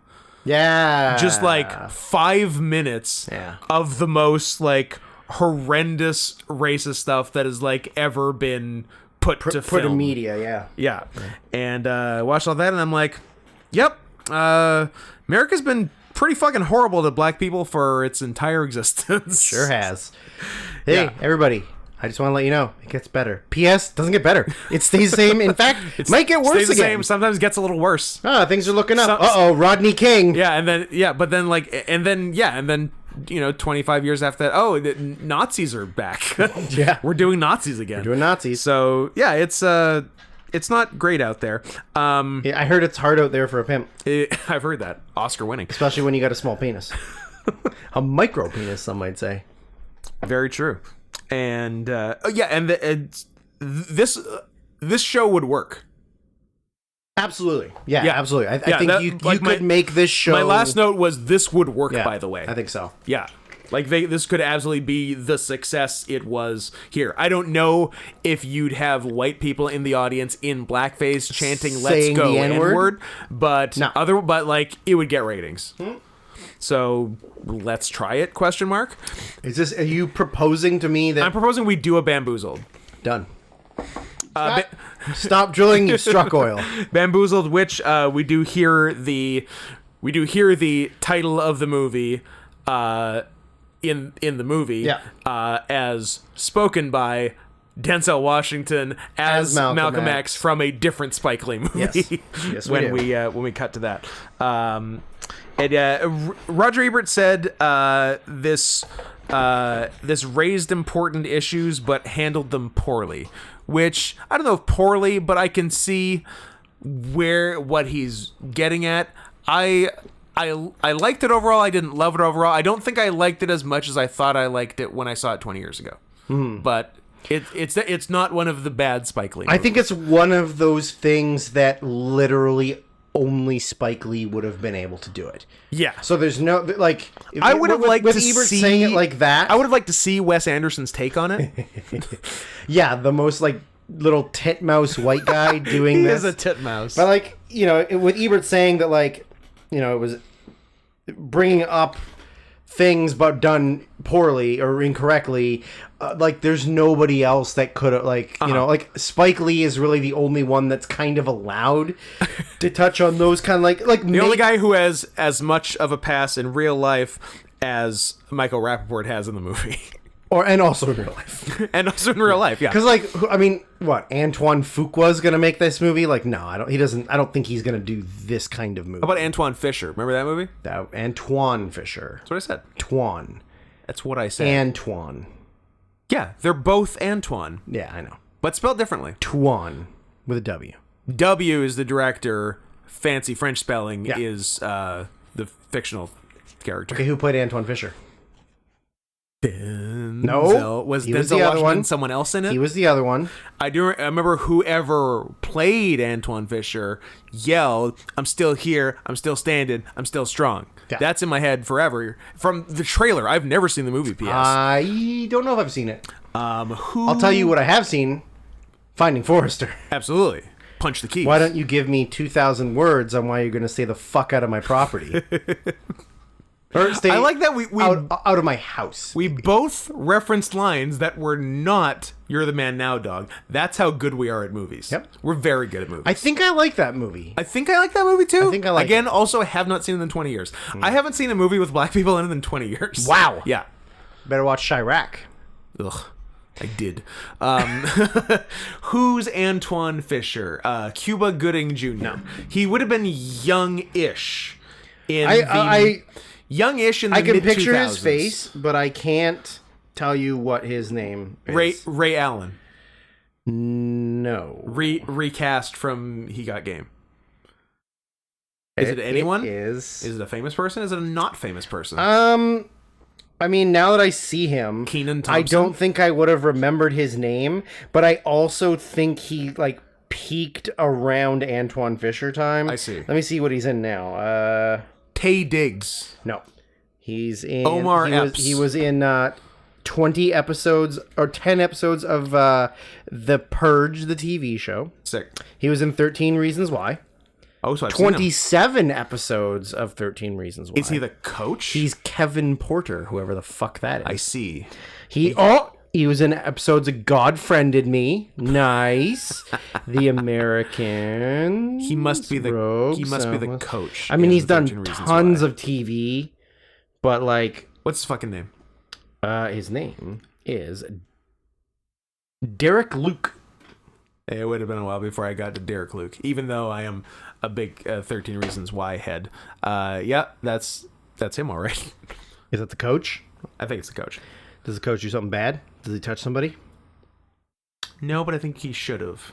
S2: Yeah.
S1: Just like 5 minutes of the most like horrendous racist stuff that has like ever been put
S2: in media.
S1: Yeah. And watched all that and I'm like, yep, America's been pretty fucking horrible to black people for its entire existence.
S2: Sure has. Hey, everybody, I just want to let you know it gets better. P.S. doesn't get better. It stays the same. In fact, it might get worse
S1: stays the
S2: again.
S1: Same. Sometimes gets a little worse.
S2: Things are looking up. Rodney King.
S1: Yeah, and then 25 years after that, the Nazis are back.
S2: Yeah.
S1: We're doing Nazis again.
S2: We're doing Nazis.
S1: So, yeah, it's not great out there.
S2: I heard it's hard out there for a pimp.
S1: I've heard that. Oscar winning.
S2: Especially when you got a small penis. A micro penis, some might say.
S1: Very true. And, this show would work.
S2: Absolutely. Yeah, absolutely. I think you could make this show...
S1: My last note was this would work, by the way.
S2: I think so.
S1: Yeah. Like, this could absolutely be the success it was here. I don't know if you'd have white people in the audience in blackface chanting "Let's go N-word," but it would get ratings. So let's try it? ?
S2: Are you proposing to me that...
S1: I'm proposing we do a Bamboozled.
S2: Done. Stop drilling struck oil.
S1: Bamboozled, which we do hear the title of the movie in the movie as spoken by Denzel Washington as Malcolm X from a different Spike Lee movie.
S2: Yes,
S1: when we cut to that. Roger Ebert said this raised important issues but handled them poorly. Which, I don't know if poorly, but I can see what he's getting at. I liked it overall. I didn't love it overall. I don't think I liked it as much as I thought I liked it when I saw it 20 years ago. But it's not one of the bad Spike Lee movies.
S2: I think it's one of those things that literally only Spike Lee would have been able to do it.
S1: Yeah.
S2: So there's no like.
S1: I would have liked
S2: with
S1: to
S2: Ebert
S1: see
S2: saying it like that.
S1: I would have liked to see Wes Anderson's take on it.
S2: Yeah, the most like little titmouse white guy doing this.
S1: He is a titmouse.
S2: But like with Ebert saying that like it was bringing up things but done poorly or incorrectly. Like there's nobody else that could have like like Spike Lee is really the only one that's kind of allowed to touch on those kind of like
S1: the only guy who has as much of a pass in real life as Michael Rappaport has in the movie.
S2: And also in real life.
S1: And also in real life, yeah.
S2: Because what, Antoine Fuqua's gonna make this movie? Like, no, I don't think he's gonna do this kind of movie.
S1: How about Antoine Fisher? Remember that movie?
S2: Antoine Fisher.
S1: That's what I said.
S2: Twan.
S1: That's what I said.
S2: Antoine.
S1: Yeah, they're both Antoine.
S2: Yeah, I know.
S1: But spelled differently.
S2: Twan with a W.
S1: W is the director. Fancy French spelling is the fictional character.
S2: Okay, who played Antoine Fisher?
S1: No, was Denzel Washington someone else in it?
S2: He was the other one.
S1: I remember whoever played Antoine Fisher yelled, "I'm still here, I'm still standing, I'm still strong." Yeah. That's in my head forever. From the trailer, I've never seen the movie, P.S.
S2: I don't know if I've seen it. I'll tell you what I have seen. Finding Forrester.
S1: Absolutely. punch the keys.
S2: Why don't you give me 2,000 words on why you're going to stay the fuck out of my property? Or stay
S1: I like that we
S2: out of my house.
S1: We both referenced lines that were not "You're the man now, dog." That's how good we are at movies.
S2: Yep.
S1: We're very good at movies.
S2: I think I like that movie.
S1: I think I like that movie too.
S2: I think I like
S1: Again, also, I have not seen it in 20 years. I haven't seen a movie with black people in it in 20 years.
S2: Wow.
S1: Yeah.
S2: Better watch Chirac.
S1: Ugh. I did. Who's Antoine Fisher? Cuba Gooding Jr.
S2: No.
S1: He would have been young-ish in young-ish in the
S2: I can
S1: mid-2000s.
S2: picture his face, but I can't tell you what his name is.
S1: Ray Allen.
S2: No.
S1: Recast from He Got Game. Is it anyone?
S2: It is.
S1: Is it a famous person? Is it a not famous person?
S2: I mean, now that I see him,
S1: Kenan Thompson?
S2: I don't think I would have remembered his name, but I also think he like peaked around Antoine Fisher time.
S1: I see.
S2: Let me see what he's in now.
S1: Taye Diggs.
S2: No, he's in
S1: Omar Epps.
S2: He was in 20 episodes or 10 episodes of The Purge, the TV show.
S1: Sick.
S2: He was in 13 Reasons Why.
S1: Oh, so I've seen him.
S2: 27 episodes of 13 Reasons Why.
S1: Is he the coach?
S2: He's Kevin Porter, whoever the fuck that is.
S1: I see.
S2: He was in episodes of God Friended Me. Nice. The American.
S1: He must be the
S2: Rogue,
S1: coach.
S2: I mean, he's done
S1: 13 Reasons
S2: tons
S1: Why.
S2: of TV, but like
S1: What's his fucking name?
S2: his name is Derek Luke.
S1: It would have been a while before I got to Derek Luke, even though I am a big 13 Reasons Why head. Yeah, that's him, all right.
S2: Is that the coach?
S1: I think it's the coach.
S2: Does the coach do something bad? Does he touch somebody?
S1: No, but I think he should have.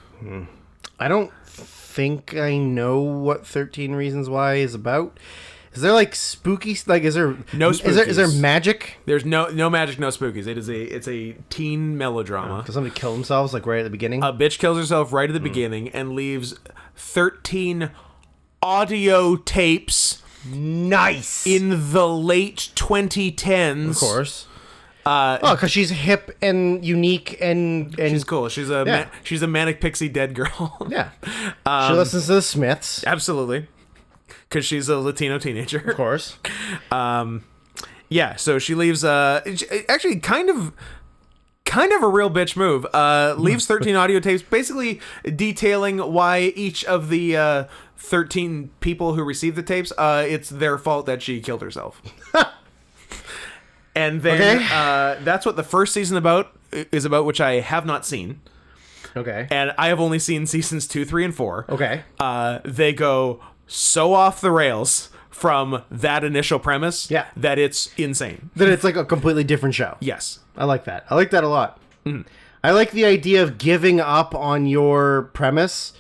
S2: I don't think I know what 13 Reasons Why is about. Is there like spooky? Like, is there
S1: no spookies?
S2: Is there magic?
S1: There's no magic, no spookies. It's a teen melodrama.
S2: Does somebody kill themselves like right at the beginning?
S1: A bitch kills herself right at the beginning and leaves 13 audio tapes.
S2: Nice.
S1: In the late 2010s.
S2: Of course. Because she's hip and unique and
S1: she's cool. She's a she's a manic pixie dead girl.
S2: Yeah. She listens to the Smiths.
S1: Absolutely. Because she's a Latino teenager.
S2: Of course.
S1: Yeah, so she leaves actually kind of a real bitch move. Leaves 13 audio tapes basically detailing why each of the 13 people who received the tapes, it's their fault that she killed herself. And then that's what the first season is about, which I have not seen.
S2: Okay.
S1: And I have only seen seasons 2, 3, and 4.
S2: Okay.
S1: They go so off the rails from that initial premise that it's insane.
S2: That it's like a completely different show.
S1: Yes.
S2: I like that. I like that a lot. I like the idea of giving up on your premise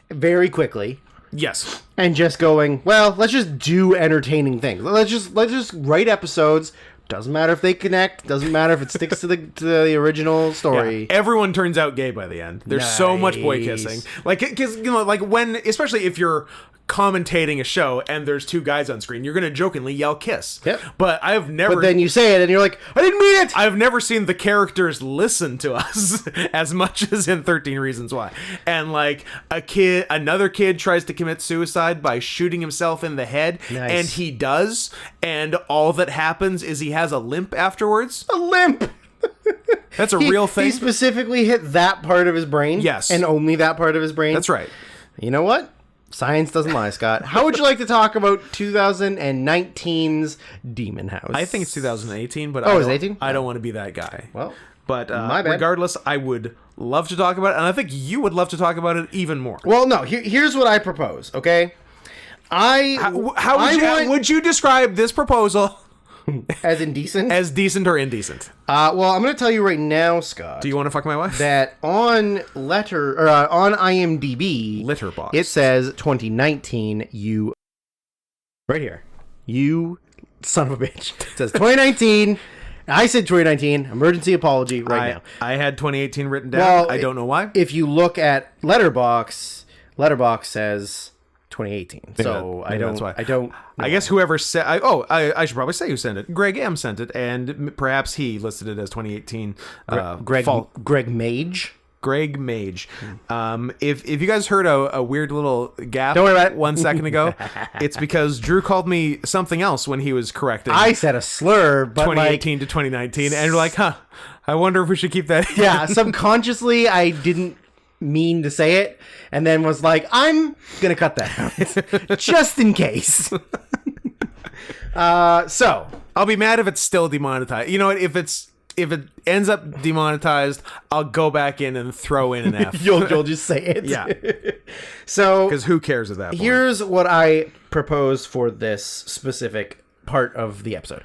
S2: very quickly.
S1: Yes.
S2: And just going, well, let's just do entertaining things. Let's just write episodes. Doesn't matter if they connect. Doesn't matter if it sticks to the original story.
S1: Yeah. Everyone turns out gay by the end. There's so much boy kissing. Like, because like when, especially if you're commentating a show and there's two guys on screen, you're gonna jokingly yell kiss.
S2: Yep.
S1: But
S2: But then you say it and you're like, I didn't mean it.
S1: I've never seen the characters listen to us as much as in 13 Reasons Why. And like another kid tries to commit suicide by shooting himself in the head.
S2: Nice.
S1: And he does. And all that happens is he has a limp afterwards.
S2: A limp.
S1: That's a real thing.
S2: He specifically hit that part of his brain.
S1: Yes.
S2: And only that part of his brain.
S1: That's right.
S2: You know what? Science doesn't lie, Scott. How would you like to talk about 2019's Demon House?
S1: I think it's 2018, but
S2: it's 18?
S1: I don't want to be that guy.
S2: Well,
S1: but
S2: my bad.
S1: Regardless, I would love to talk about it, and I think you would love to talk about it even more.
S2: Well, no. Here's what I propose. Okay,
S1: would you describe this proposal
S2: as indecent?
S1: As decent or indecent?
S2: Well, I'm going to tell you right now, Scott.
S1: Do you want to fuck my wife?
S2: That on on IMDb,
S1: Letterboxd,
S2: it says 2019. You right here. You son of a bitch. It says 2019. I said 2019. Emergency apology now.
S1: I had 2018 written down.
S2: Well,
S1: I don't know why.
S2: If you look at Letterboxd says 2018. So I don't.
S1: I guess whoever said. I should probably say who sent it. Greg M sent it, and perhaps he listed it as 2018.
S2: Greg Mage.
S1: Greg Mage. If you guys heard a weird little gap
S2: Don't worry about it.
S1: 1 second ago, it's because Drew called me something else when he was correcting
S2: I said a slur, but
S1: 2018 to 2019, and you're like, I wonder if we should keep that.
S2: Yeah, subconsciously I didn't mean to say it, and then was like, I'm gonna cut that out just in case. So
S1: I'll be mad if it's still demonetized. You know what? If it ends up demonetized, I'll go back in and throw in an F.
S2: you'll just say it.
S1: Yeah.
S2: So
S1: Because who cares at that point?
S2: here's what I propose for this specific part of the episode.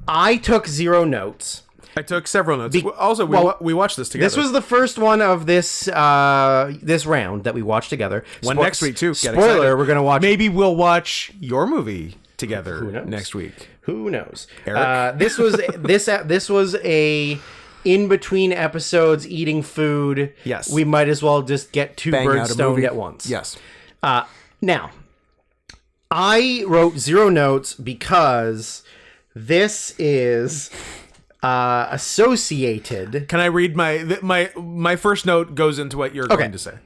S2: I took 0 notes.
S1: I took several notes. Also, we watched this together.
S2: This was the first one of this this round that we watched together.
S1: One next week too. Get
S2: Spoiler:
S1: excited.
S2: we're gonna watch.
S1: Maybe we'll watch your movie together
S2: knows?
S1: next week.
S2: Who knows?
S1: Eric?
S2: This was this was a in between episodes eating food.
S1: Yes.
S2: We might as well just get 2
S1: Bang
S2: birds
S1: out a
S2: stoned
S1: movie.
S2: at once.
S1: Yes.
S2: Now, I wrote 0 notes because this is associated.
S1: Can I read my first note goes into what you're going to say.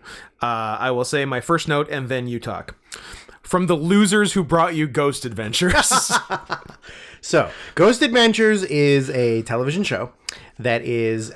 S1: I will say my first note and then you talk. From the losers who brought you Ghost Adventures.
S2: So, Ghost Adventures is a television show that is,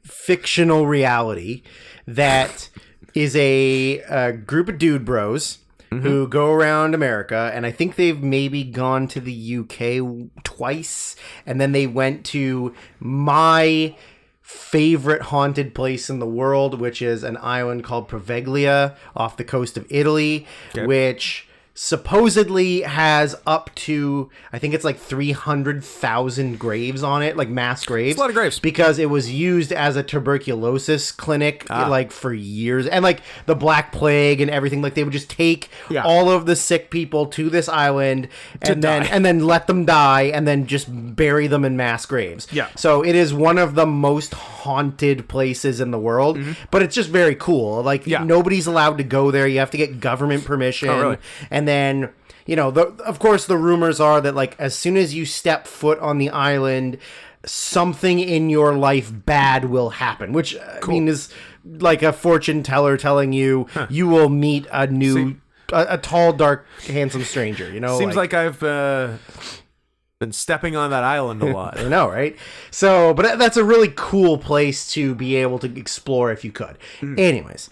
S2: fictional reality that is a group of dude bros who go around America, and I think they've maybe gone to the UK twice, and then they went to my favorite haunted place in the world, which is an island called Poveglia off the coast of Italy, which supposedly has up to, I think it's like 300,000 graves on it, like mass graves.
S1: That's a lot of graves.
S2: Because it was used as a tuberculosis clinic like for years. And like the Black Plague and everything, like they would just take all of the sick people to this island and then let them die and then just bury them in mass graves.
S1: Yeah.
S2: So it is one of the most haunted places in the world, but it's just very cool. Like nobody's allowed to go there. You have to get government permission.
S1: Oh, really?
S2: And then, of course, the rumors are that, like, as soon as you step foot on the island, something in your life bad will happen, which, I mean, is like a fortune teller telling you you will meet a new, a tall, dark, handsome stranger,
S1: Seems like I've been stepping on that island a lot.
S2: I know, right? So, but that's a really cool place to be able to explore if you could. Anyways.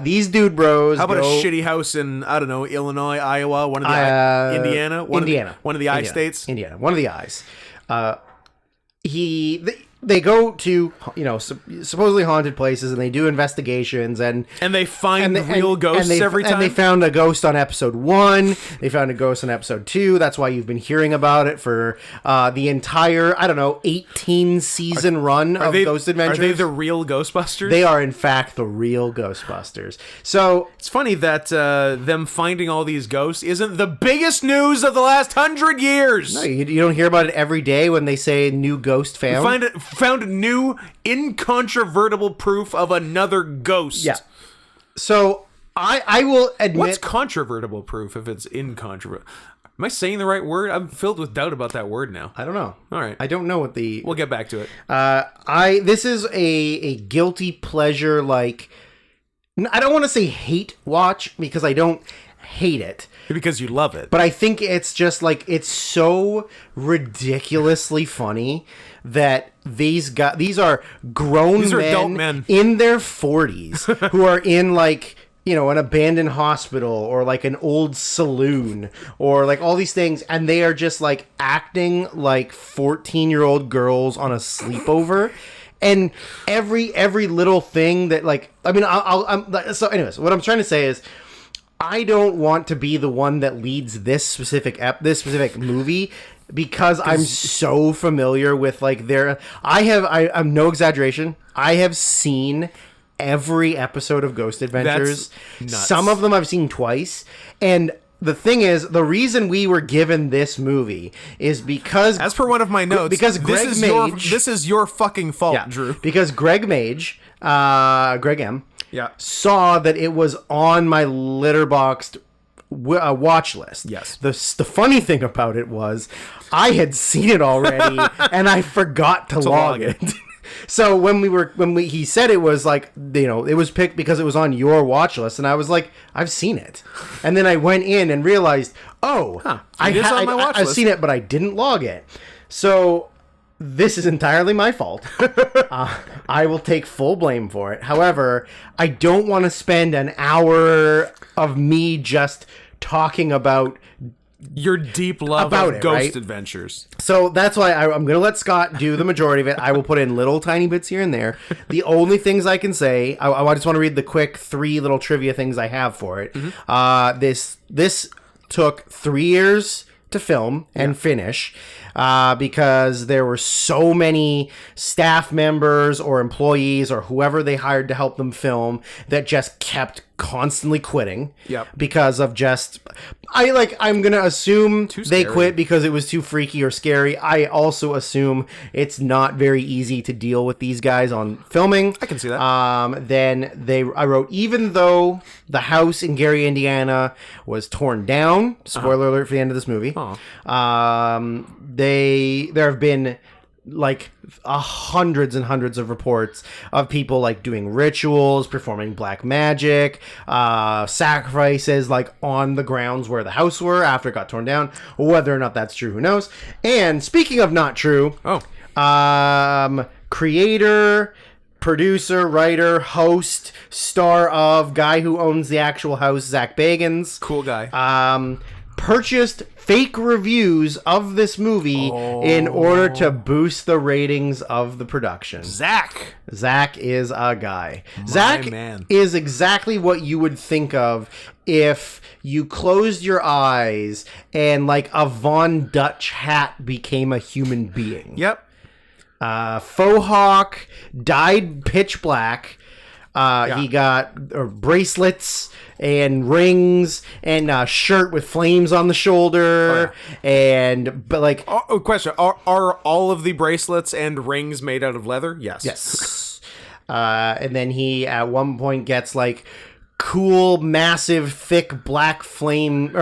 S2: These dude bros.
S1: How about a shitty house in, I don't know, Illinois, Iowa, one of the Indiana, one of the I states,
S2: Indiana, one of the I's. They go to supposedly haunted places and they do investigations and
S1: they find real ghosts every time.
S2: And they found a ghost on episode 1. They found a ghost on episode 2. That's why you've been hearing about it for the entire 18 season run of Ghost Adventures.
S1: Are they the real Ghostbusters?
S2: They are in fact the real Ghostbusters. So
S1: it's funny that them finding all these ghosts isn't the biggest news of the last 100 years.
S2: No, you don't hear about it every day when they say new ghost found.
S1: Found new incontrovertible proof of another ghost.
S2: Yeah. So I will admit.
S1: What's controvertible proof if it's incontrovertible? Am I saying the right word? I'm filled with doubt about that word now.
S2: I don't know.
S1: All right.
S2: I don't know what the.
S1: We'll get back to it.
S2: This is a guilty pleasure, like, I don't want to say hate watch because I don't hate it.
S1: Because you love it.
S2: But I think it's just like, it's so ridiculously funny that these are grown
S1: adult men
S2: in their 40s who are in like, an abandoned hospital or like an old saloon or like all these things. And they are just like acting like 14-year-old girls on a sleepover. And every little thing that like, I mean, so anyways, what I'm trying to say is, I don't want to be the one that leads this specific movie because I'm so familiar with like I'm no exaggeration. I have seen every episode of Ghost Adventures.
S1: That's nuts.
S2: Some of them I've seen twice. And the thing is, the reason we were given this movie is because,
S1: as per one of my notes,
S2: because
S1: this is your fucking fault, Drew.
S2: Because Greg Mage, Greg M, saw that it was on my Letterboxd watch list.
S1: Yes.
S2: The funny thing about it was I had seen it already and I forgot to log it. So he said it was like, you know, it was picked because it was on your watch list, and I was like, I've seen it. And then I went in and realized, I've seen it, but I didn't log it. So this is entirely my fault. I will take full blame for it. However, I don't want to spend an hour of me just talking about
S1: your deep love of Ghost Adventures.
S2: So that's why I'm going to let Scott do the majority of it. I will put in little tiny bits here and there. The only things I can say, I just want to read the quick 3 little trivia things I have for it. Mm-hmm. This took 3 years to film and finish because there were so many staff members or employees or whoever they hired to help them film that just kept constantly quitting because of I'm gonna assume they quit because it was too freaky or scary. I also assume it's not very easy to deal with these guys on filming.
S1: I can see that.
S2: Then I wrote, even though the house in Gary, Indiana was torn down, spoiler alert for the end of this movie, there have been like hundreds and hundreds of reports of people like doing rituals, performing black magic, sacrifices like on the grounds where the house were after it got torn down. Whether or not that's true, who knows? And speaking of not true, creator, producer, writer, host, star of, guy who owns the actual house, Zach Bagans,
S1: cool guy,
S2: purchased fake reviews of this movie in order to boost the ratings of the production.
S1: Zach
S2: is a guy. Zach is exactly what you would think of if you closed your eyes and like a Von Dutch hat became a human being.
S1: Yep.
S2: Faux hawk, dyed pitch black. He got bracelets and rings and a shirt with flames on the shoulder.
S1: Question: Are all of the bracelets and rings made out of leather?
S2: Yes. And then he at one point gets like cool, massive, thick black framed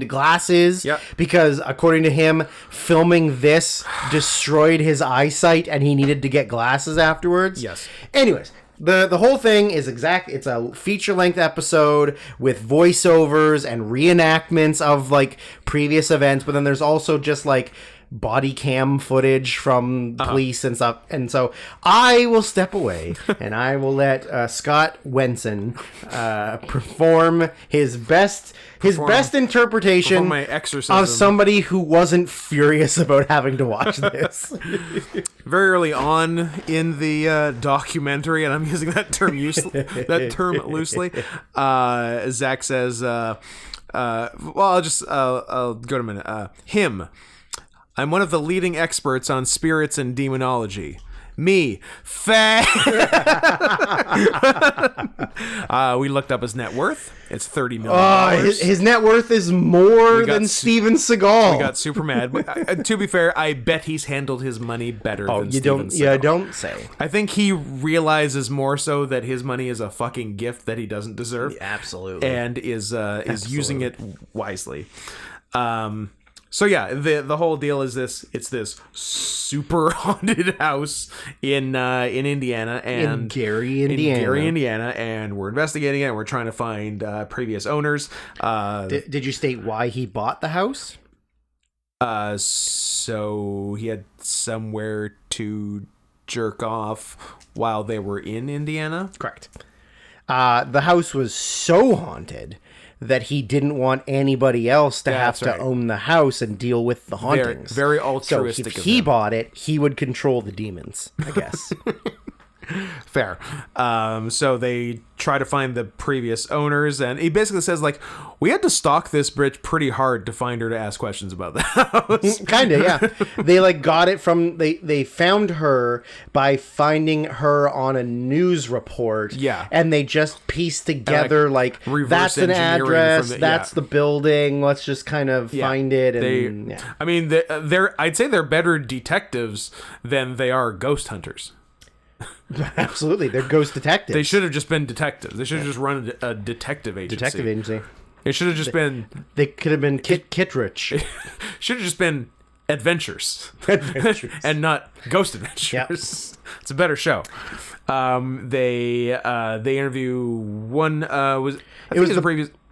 S2: glasses.
S1: Yep.
S2: Because according to him, filming this destroyed his eyesight, and he needed to get glasses afterwards.
S1: Yes.
S2: Anyways. The whole thing is it's a feature-length episode with voiceovers and reenactments of like previous events, but then there's also just like body cam footage from police and stuff. And so I will step away and I will let Scott Wenson perform his best interpretation
S1: my exorcism
S2: of somebody who wasn't furious about having to watch this.
S1: Very early on in the documentary, and I'm using that term loosely, Zach says, well, I'll go to a minute. Him. I'm one of the leading experts on spirits and demonology. Me. We looked up his net worth. It's $30 million.
S2: His net worth is more than Steven Seagal.
S1: We got super mad. To be fair, I bet he's handled his money better than Steven Seagal.
S2: Yeah, don't say.
S1: I think he realizes more so that his money is a fucking gift that he doesn't deserve.
S2: Yeah, absolutely.
S1: And is using it wisely. So yeah, the whole deal is this. It's this super haunted house in Indiana and
S2: in Gary, Indiana,
S1: and we're investigating it. And we're trying to find previous owners.
S2: Did you state why he bought the house?
S1: So he had somewhere to jerk off while they were in Indiana.
S2: Correct. The house was so haunted that he didn't want anybody else to have to own the house and deal with the hauntings.
S1: Very altruistic.
S2: So if he bought it, he would control the demons, I guess.
S1: Fair. So they try to find the previous owners, and he basically says, like, we had to stalk this bitch pretty hard to find her to ask questions about the house.
S2: Kinda, yeah. They like got it from they found her by finding her on a news report.
S1: Yeah.
S2: And they just pieced together like that's an address, that's the building, let's just kind of find it. And
S1: I mean, I'd say they're better detectives than they are ghost hunters.
S2: Absolutely, they're ghost detectives.
S1: They should have just been detectives. They should have just run a detective agency. It should have just been.
S2: They could have been Kittredge.
S1: Should have just been Adventures.
S2: Adventures.
S1: And not Ghost Adventures.
S2: Yep.
S1: It's a better show. They interview one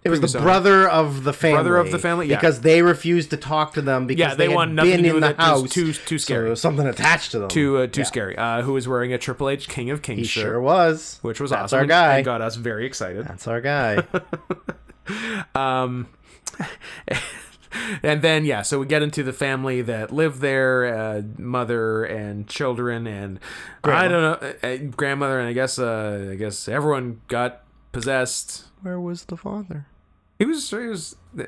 S1: it was
S2: the brother of the family.
S1: Brother of the family, yeah.
S2: Because they refused to talk to them because they
S1: want
S2: had
S1: nothing
S2: been
S1: to do
S2: in the
S1: with it.
S2: house.
S1: Too scary.
S2: So there was something attached to them.
S1: Too scary. Who was wearing a Triple H King of Kings
S2: He
S1: shirt.
S2: sure was.
S1: Which was
S2: That's
S1: awesome.
S2: our guy.
S1: And got us very excited.
S2: That's our guy.
S1: And then, so we get into the family that live there, mother and children, and I don't know, grandmother, and I guess everyone got possessed.
S2: Where was the father?
S1: He was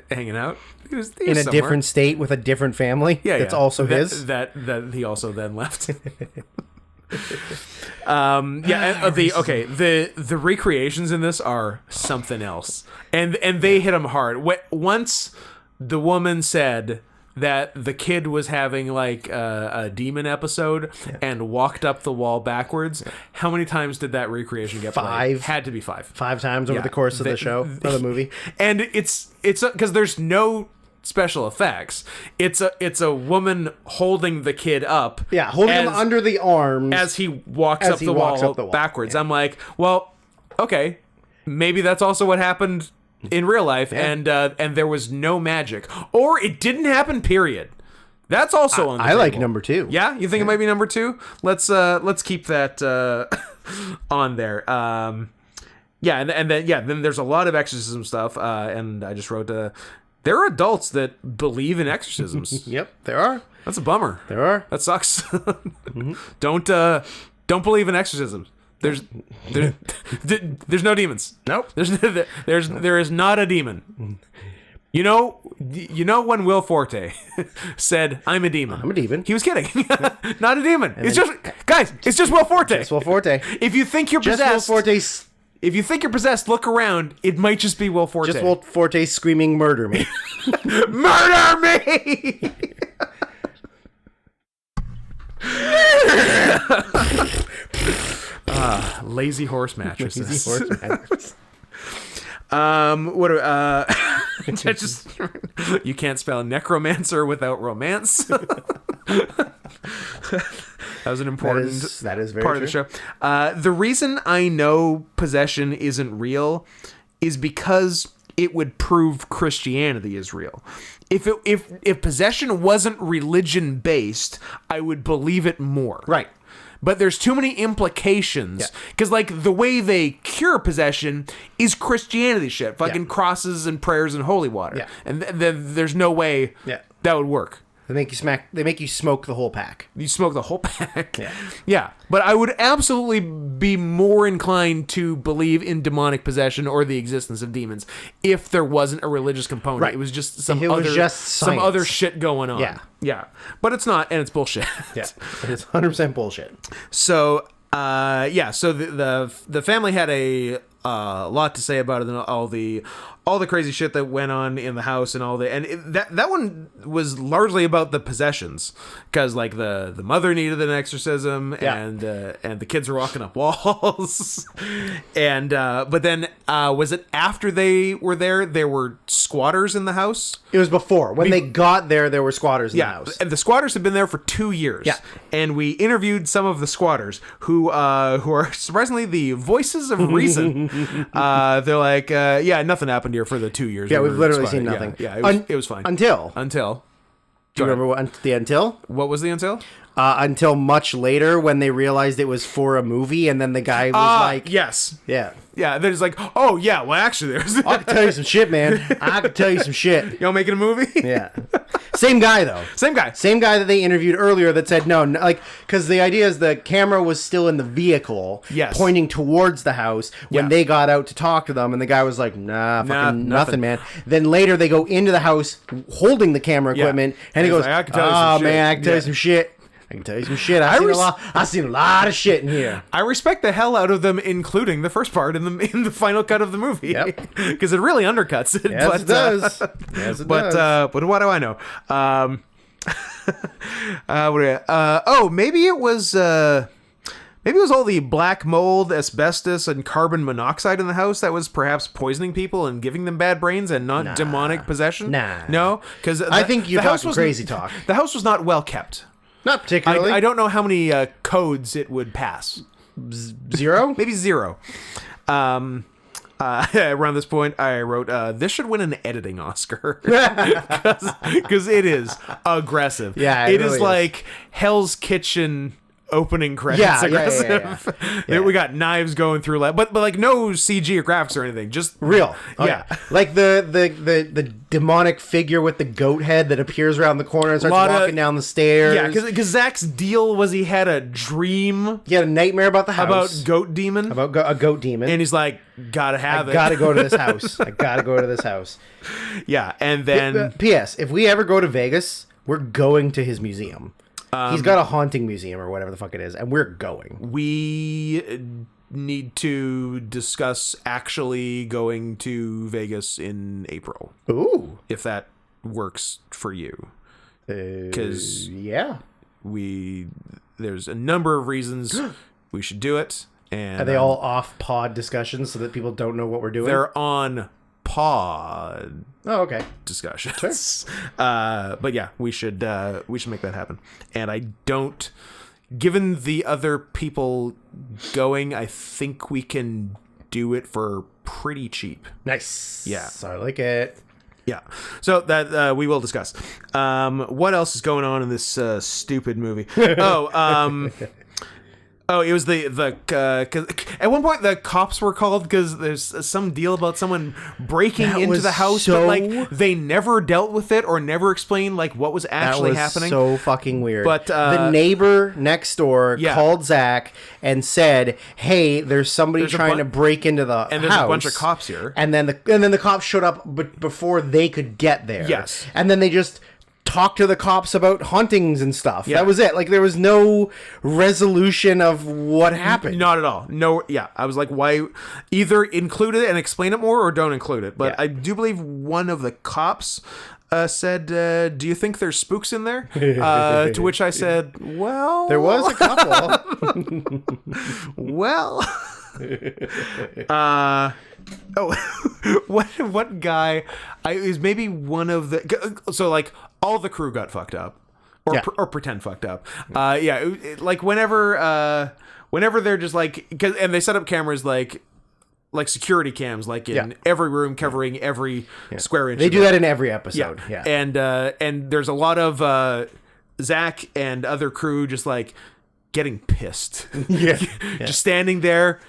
S1: hanging out. He was
S2: in a
S1: somewhere.
S2: different state with a different family.
S1: Yeah,
S2: that's also his.
S1: That he also then left. The recreations in this are something else, and they hit him hard. Once the woman said that the kid was having like a demon episode and walked up the wall backwards. How many times did that recreation get played?
S2: 5.
S1: Had to be 5.
S2: 5 times over the course of the show or the movie.
S1: And it's because there's no special effects. It's a woman holding the kid up.
S2: Yeah, holding him under the arms
S1: as he walks up the wall backwards. Yeah. I'm like, well, okay, maybe that's also what happened in real life, and there was no magic, or it didn't happen. Period. That's also on the table.
S2: like number 2.
S1: Yeah, you think it might be number 2? Let's keep that on there. And then there's a lot of exorcism stuff, and I just wrote there are adults that believe in exorcisms.
S2: Yep, there are.
S1: That's a bummer.
S2: There are.
S1: That sucks. Don't believe in exorcisms. There's no demons.
S2: Nope.
S1: There is not a demon. You know when Will Forte said, "I'm a demon."
S2: I'm a demon.
S1: He was kidding. Not a demon. It's just Will Forte.
S2: It's Will Forte.
S1: If you think you're
S2: Just
S1: possessed,
S2: Will Forte's.
S1: If you think you're possessed, look around. It might just be Will Forte.
S2: Just Will Forte screaming, "Murder me!"
S1: Murder me! Lazy horse mattresses.
S2: Lazy horse mattresses.
S1: You can't spell necromancer without romance. That was an important
S2: that is very
S1: part
S2: true.
S1: of the show. The reason I know possession isn't real is because it would prove Christianity is real. If possession wasn't religion based, I would believe it more.
S2: Right.
S1: But there's too many implications. Because, like, the way they cure possession is Christianity shit. Fucking crosses and prayers and holy water.
S2: Yeah.
S1: And there's no way that would work.
S2: They make you smoke the whole pack.
S1: You smoke the whole pack.
S2: Yeah.
S1: Yeah. But I would absolutely be more inclined to believe in demonic possession or the existence of demons if there wasn't a religious component.
S2: Right.
S1: It was just some
S2: some
S1: other shit going on.
S2: Yeah.
S1: Yeah. But it's not, and it's bullshit.
S2: Yeah. It's 100% bullshit.
S1: So so the family had a lot to say about it, and all the crazy shit that went on in the house, and that one was largely about the possessions, because like the mother needed an exorcism, and the kids were walking up walls, and but then was it after they were there were squatters in the house?
S2: It was before. When they got there were squatters in the house.
S1: And the squatters had been there for 2 years. Yeah. And we interviewed some of the squatters who are surprisingly the voices of reason. They're like, nothing happened here for the 2 years.
S2: Yeah, we've literally seen nothing.
S1: Yeah, it was fine.
S2: Until. Do you remember
S1: What was the until?
S2: Until much later, when they realized it was for a movie, and then the guy was like,
S1: yes.
S2: Yeah.
S1: Yeah, they're just like, oh, yeah, well, actually, there's...
S2: I can tell you some shit, man. I can tell you some shit.
S1: Y'all making a movie?
S2: Yeah. Same guy, though.
S1: Same guy
S2: that they interviewed earlier that said no, like, because the idea is the camera was still in the vehicle, pointing towards the house when they got out to talk to them, and the guy was like, nothing, man. Then later they go into the house holding the camera equipment, and he goes,
S1: like, I can tell you some shit.
S2: Man, I can tell you some shit. I can tell you some shit. I've seen a lot of shit in here.
S1: I respect the hell out of them, including the first part in the final cut of the movie, because it really undercuts it.
S2: Yes, it does. Yes, it does.
S1: But what do I know? Maybe it was Maybe it was all the black mold, asbestos, and carbon monoxide in the house that was perhaps poisoning people and giving them bad brains and not demonic possession. No, because
S2: I think you're talking crazy talk.
S1: The house was not well kept.
S2: Not particularly.
S1: I don't know how many codes it would pass.
S2: 0?
S1: Maybe 0. Around this point, I wrote, this should win an editing Oscar. Because it is aggressive.
S2: Yeah,
S1: it
S2: really
S1: is like Hell's Kitchen opening credits aggressive.
S2: Yeah.
S1: We got knives going through, but like no CG or graphics or anything, just
S2: real.
S1: Yeah.
S2: Like the demonic figure with the goat head that appears around the corner and starts walking down the stairs.
S1: Yeah, because Zach's deal was he had a dream.
S2: He had a nightmare about the house.
S1: About goat demon.
S2: About a goat demon.
S1: And he's like, gotta have it.
S2: Gotta go to this house. I gotta go to this house.
S1: Yeah, and then...
S2: P.S. If we ever go to Vegas, we're going to his museum. He's got a haunting museum or whatever the fuck it is, and we're going.
S1: We need to discuss actually going to Vegas in April.
S2: Ooh.
S1: If that works for you. Because
S2: yeah.
S1: There's a number of reasons we should do it. And
S2: are they all off-pod discussions so that people don't know what we're doing?
S1: They're on pod.
S2: Oh, okay.
S1: Discussions. Sure. But yeah, we should make that happen. And I don't, given the other people going, I think we can do it for pretty cheap.
S2: Nice.
S1: Yeah.
S2: So I like it.
S1: Yeah. So that we will discuss. What else is going on in this stupid movie? Oh, it was cause at one point the cops were called because there's some deal about someone breaking into the house, but like they never dealt with it or never explained like what was actually happening.
S2: So fucking weird.
S1: But
S2: the neighbor next door called Zach and said, "Hey, there's somebody trying to break into the house,
S1: and there's a bunch of cops here."
S2: And then the cops showed up, before they could get there.
S1: Yes,
S2: and then they just talk to the cops about hauntings and stuff. Yeah. That was it. Like there was no resolution of what happened.
S1: Not at all. No. Yeah. I was like, why? Either include it and explain it more, or don't include it. But I do believe one of the cops said, "Do you think there's spooks in there?" To which I said, "Well,
S2: there was a couple."
S1: Well. What guy? It was maybe one of the. So like all the crew got fucked up, or pretend fucked up. Like whenever they're just like, and they set up cameras like security cams, like in every room, covering every square inch.
S2: They do that in every episode. Yeah.
S1: And there's a lot of Zach and other crew just like getting pissed. Just standing there.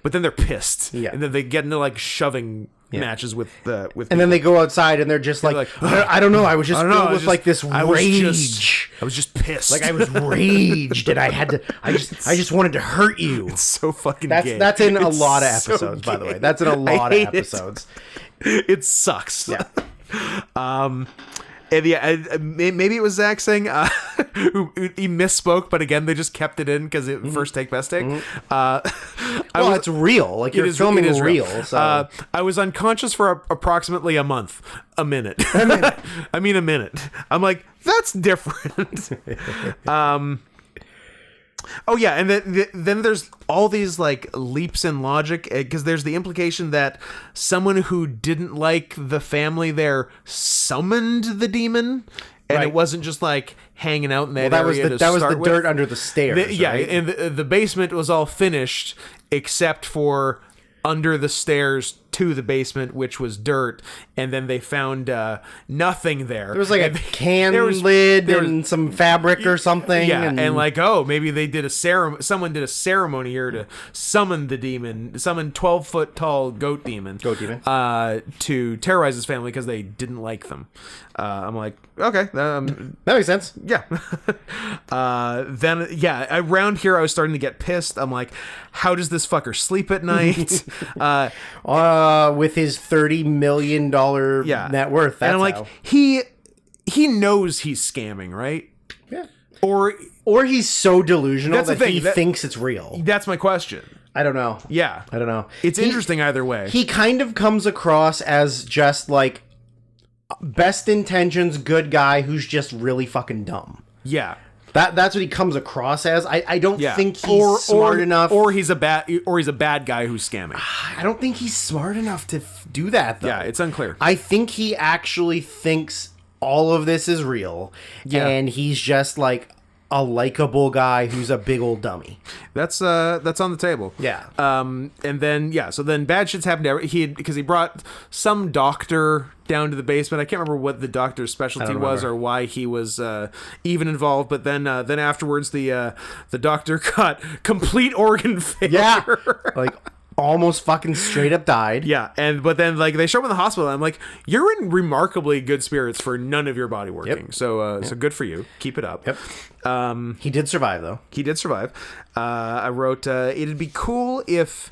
S1: But then they're pissed, and then they get into like shoving matches with people.
S2: And then they go outside and they're just like I don't know. I was just filled with like this rage.
S1: I was just pissed.
S2: Like I was raged, and I had to. I just wanted to hurt you.
S1: It's so fucking.
S2: That's in a lot of episodes, by the way. That's in a lot of episodes.
S1: It sucks.
S2: Yeah.
S1: And maybe it was Zach saying who he misspoke, but again they just kept it in because it first take best take.
S2: It's real. Like you're filming is real. So
S1: I was unconscious for approximately a minute. I mean a minute. I'm like, that's different. Oh yeah, and then there's all these like leaps in logic because there's the implication that someone who didn't like the family there summoned the demon, and it wasn't just like hanging out in that area.
S2: That was the dirt under the stairs.
S1: And the basement was all finished except for under the stairs to the basement, which was dirt, and then they found nothing there.
S2: There was like a can lid and some fabric or something.
S1: Yeah, and like, maybe they did a ceremony. Someone did a ceremony here to summon the demon, summon 12-foot tall goat demon, to terrorize his family because they didn't like them. I'm like, okay,
S2: that makes sense.
S1: Yeah. Then around here I was starting to get pissed. I'm like, how does this fucker sleep at night?
S2: With his $30 million net worth. That's
S1: and I'm like, he knows he's scamming, right?
S2: Yeah.
S1: Or
S2: he's so delusional that he thinks it's real.
S1: That's my question.
S2: I don't know.
S1: Yeah.
S2: I don't know.
S1: It's interesting either way.
S2: He kind of comes across as just like best intentions, good guy who's just really fucking dumb.
S1: Yeah.
S2: That's what he comes across as. I don't think he's smart enough,
S1: or he's a bad guy who's scamming.
S2: I don't think he's smart enough to do that, though.
S1: Yeah, it's unclear.
S2: I think he actually thinks all of this is real, and he's just like a likable guy who's a big old dummy.
S1: That's on the table.
S2: Yeah.
S1: And then so then bad shit's happened. Because he brought some doctor down to the basement. I can't remember what the doctor's specialty was or why he was even involved. But then afterwards the doctor got complete organ failure.
S2: Yeah. Like almost fucking straight up died.
S1: Yeah, but then like they show him in the hospital. And I'm like, you're in remarkably good spirits for none of your body working. Yep. So good for you. Keep it up.
S2: Yep. He did survive though.
S1: He did survive. I wrote, it'd be cool if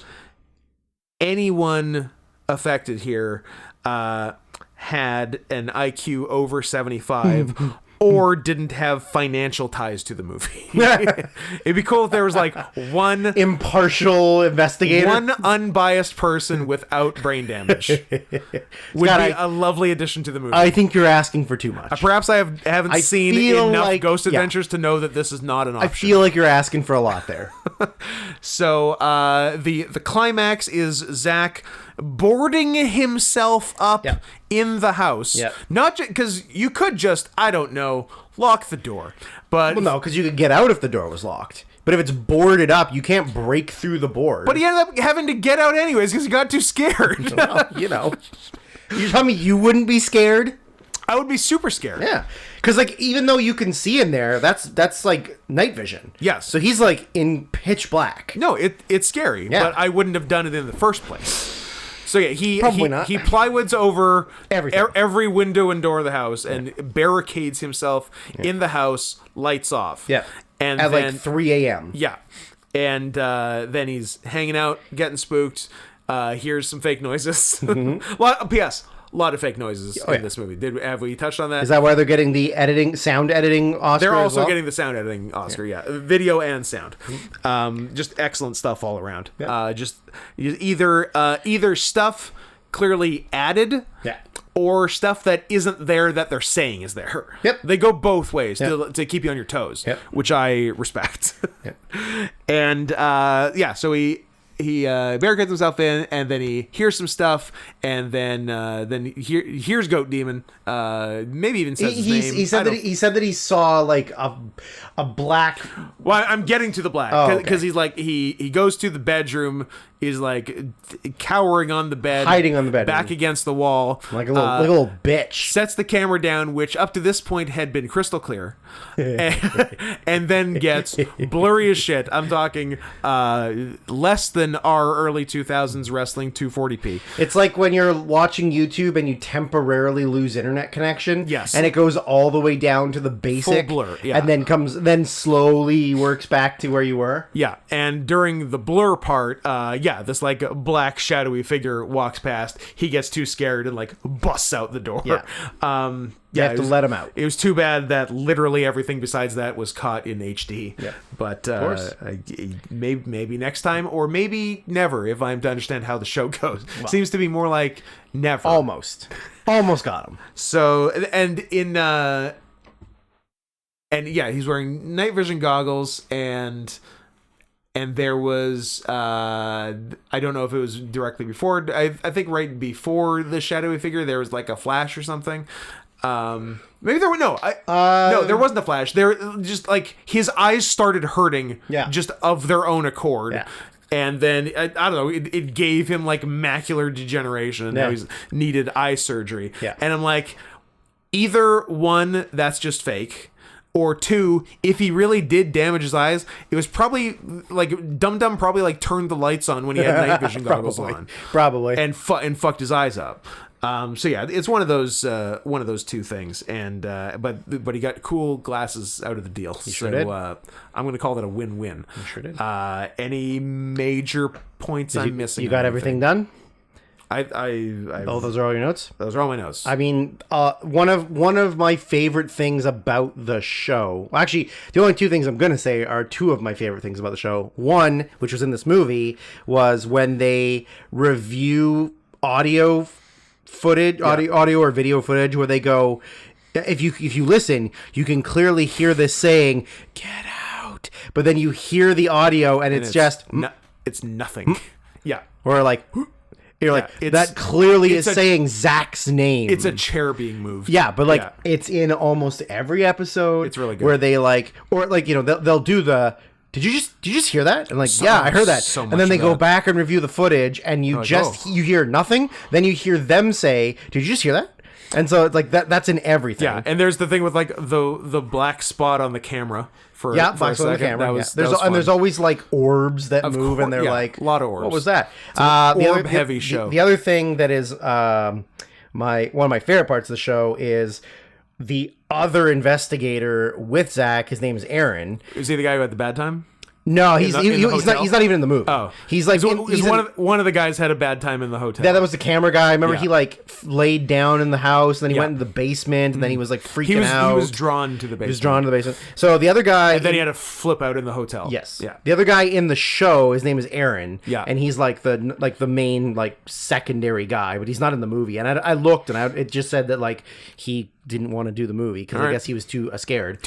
S1: anyone affected here had an IQ over 75 or didn't have financial ties to the movie. It'd be cool if there was like one
S2: impartial investigator,
S1: one unbiased person without brain damage. Would be a lovely addition to the movie.
S2: I think you're asking for too much.
S1: Perhaps I haven't seen enough Ghost Adventures to know that this is not an option.
S2: I feel like you're asking for a lot there.
S1: So the climax is Zach boarding himself up in the house. Not just because you could just, I don't know, lock the door. But
S2: no, because you could get out if the door was locked. But if it's boarded up, you can't break through the board.
S1: But he ended up having to get out anyways because he got too scared.
S2: Well, you tell me you wouldn't be scared?
S1: I would be super scared.
S2: Yeah. Because, like, even though you can see in there, that's like, night vision.
S1: Yes.
S2: So he's, like, in pitch black.
S1: No, it's scary.
S2: Yeah.
S1: But I wouldn't have done it in the first place. So, yeah, he plywoods over every window and door of the house and barricades himself in the house, lights off.
S2: Yeah.
S1: And
S2: At,
S1: then,
S2: like, 3 a.m.
S1: Yeah. And then he's hanging out, getting spooked, hears some fake noises. P.S. A lot of fake noises in this movie. Have we touched on that?
S2: Is that why they're getting the sound editing Oscar?
S1: They're also
S2: as well?
S1: getting the sound editing Oscar, video and sound. Just excellent stuff all around. Just either stuff clearly added, or stuff that isn't there that they're saying is there.
S2: Yep.
S1: They go both ways to keep you on your toes, which I respect. And so he barricades himself in, and then he hears some stuff, and then he hears Goat Demon. Maybe even says his name.
S2: He said that he saw like a black.
S1: Well, I'm getting to the black because he's like he goes to the bedroom. He's like cowering on the bed,
S2: hiding on the bed,
S1: back against the wall,
S2: like a little bitch.
S1: Sets the camera down, which up to this point had been crystal clear, and then gets blurry as shit. I'm talking less than our early 2000s wrestling 240p.
S2: It's like when you're watching YouTube and you temporarily lose internet connection.
S1: Yes,
S2: and it goes all the way down to the basic
S1: full blur,
S2: and then slowly works back to where you were.
S1: Yeah, and during the blur part, this like black shadowy figure walks past. He gets too scared and like busts out the door.
S2: You have to let him out.
S1: It was too bad that literally everything besides that was caught in HD.
S2: Yeah,
S1: but maybe next time, or maybe never, if I'm to understand how the show goes. Well, seems to be more like never.
S2: Almost got him.
S1: So he's wearing night vision goggles and there was I don't know if it was directly before. I think right before the shadowy figure there was like a flash or something. Maybe there were no, there wasn't a flash. There just like his eyes started hurting, just of their own accord. Yeah. And then I don't know, it gave him like macular degeneration, and now he's needed eye surgery.
S2: Yeah.
S1: And I'm like, either one, that's just fake. Or two, if he really did damage his eyes, it was probably like Dum Dum probably like turned the lights on when he had night vision goggles on,
S2: probably,
S1: and fucked his eyes up. So yeah, it's one of those two things, and but he got cool glasses out of the deal.
S2: He sure did.
S1: I'm going to call that a win-win.
S2: He sure did.
S1: Any major points I'm missing?
S2: You got everything done?
S1: Those
S2: are all your notes?
S1: Those are all my notes.
S2: I mean, one of my favorite things about the show... Well, actually, the only two things I'm going to say are two of my favorite things about the show. One, which was in this movie, was when they review audio footage, audio or video footage, where they go... if you listen, you can clearly hear this saying, "Get out," but then you hear the audio, and it's just
S1: it's nothing. Yeah,
S2: or like. You're like, that clearly is saying Zach's name.
S1: It's a chair being moved.
S2: Yeah, but like it's in almost every episode.
S1: It's really good.
S2: Where they like, or like, you know, they'll do the, did you just hear that? And like, I heard that.
S1: So much
S2: and then they
S1: of
S2: go
S1: that.
S2: back and review the footage, and you you hear nothing. Then you hear them say, "Did you just hear that?" And so it's like that's in everything.
S1: Yeah, and there's the thing with like the black spot on the camera.
S2: Black spot on the camera. There's always like orbs that move, and they're like
S1: a lot of orbs.
S2: What was that?
S1: Orb-heavy show.
S2: The other thing that is one of my favorite parts of the show is the other investigator with Zach. His name is Aaron.
S1: Is he the guy who had the bad time?
S2: No, he's not even in the movie.
S1: Oh,
S2: he's like
S1: one of the guys had a bad time in the hotel.
S2: Yeah, that was the camera guy. I remember he like laid down in the house, and then he went into the basement, and then he was like freaking out.
S1: He was drawn to the basement.
S2: So the other guy,
S1: and then he had to flip out in the hotel.
S2: Yes.
S1: Yeah.
S2: The other guy in the show, his name is Aaron.
S1: Yeah.
S2: And he's like the main like secondary guy, but he's not in the movie. And I looked, and it just said that like he didn't want to do the movie because I guess he was too scared.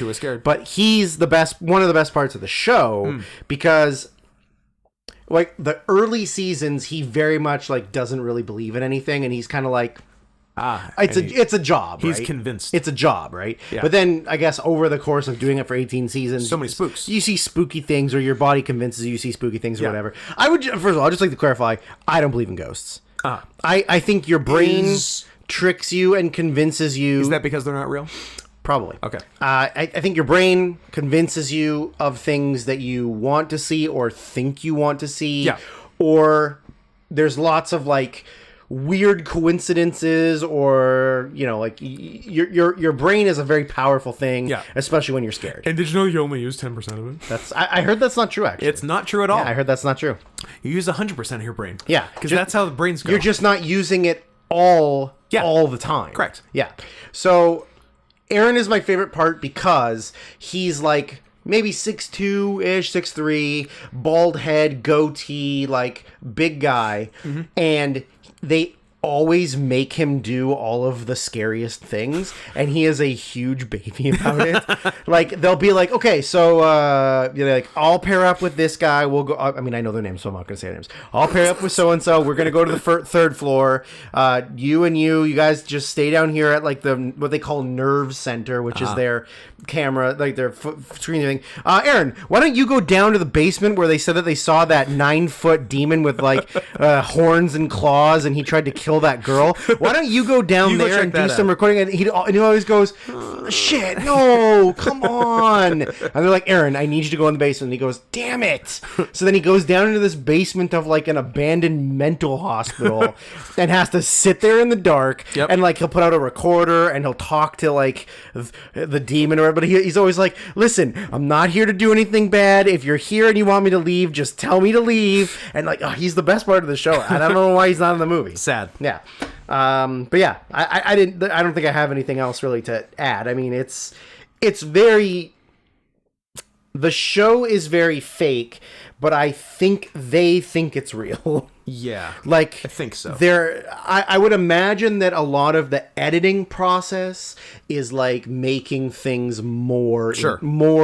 S2: But he's one of the best parts of the show because like the early seasons, he very much like doesn't really believe in anything, and he's kind of like, it's a job.
S1: He's
S2: right?
S1: convinced
S2: It's a job, right?
S1: Yeah.
S2: But then I guess over the course of doing it for 18 seasons,
S1: so many spooks.
S2: You see spooky things, or your body convinces you see spooky things, or whatever. First of all, I'd just like to clarify, I don't believe in ghosts. I think your brain tricks you and convinces you.
S1: Is that because they're not real?
S2: Probably.
S1: Okay.
S2: I think your brain convinces you of things that you want to see or think you want to see.
S1: Yeah.
S2: Or there's lots of like weird coincidences, or you know, like your brain is a very powerful thing.
S1: Yeah.
S2: Especially when you're scared.
S1: And did you know you only use 10% of it?
S2: I heard that's not true. Actually,
S1: it's not true at all.
S2: Yeah, I heard that's not true.
S1: You use 100% of your brain.
S2: Yeah,
S1: because that's how the brains go.
S2: You're just not using it all the time.
S1: Correct.
S2: Yeah. So Aaron is my favorite part because he's like maybe 6'2"-ish, 6'3", bald head, goatee, like big guy, and they always make him do all of the scariest things, and he is a huge baby about it. Like they'll be like, okay, so you know, like I'll pair up with this guy. We'll go. I mean, I know their names, so I'm not gonna say their names. I'll pair up with so and so. We're gonna go to the third floor. You guys just stay down here at like what they call nerve center, which is their camera, like their screen thing. Aaron, why don't you go down to the basement where they said that they saw that 9-foot demon with like horns and claws, and he tried to kill that girl. Why don't you go down there and do some recording? And he always goes, shit, no, come on. And they're like, Aaron, I need you to go in the basement. And he goes, damn it. So then he goes down into this basement of like an abandoned mental hospital and has to sit there in the dark.
S1: Yep.
S2: And like he'll put out a recorder and he'll talk to like the demon or whatever. But he's always like, listen, I'm not here to do anything bad. If you're here and you want me to leave, just tell me to leave. And like, he's the best part of the show. I don't know why he's not in the movie.
S1: Sad.
S2: Yeah. But yeah, I don't think I have anything else really to add. I mean, it's very, the show is very fake, but I think they think it's real.
S1: Yeah.
S2: Like,
S1: I think so.
S2: I would imagine that a lot of the editing process is like making things more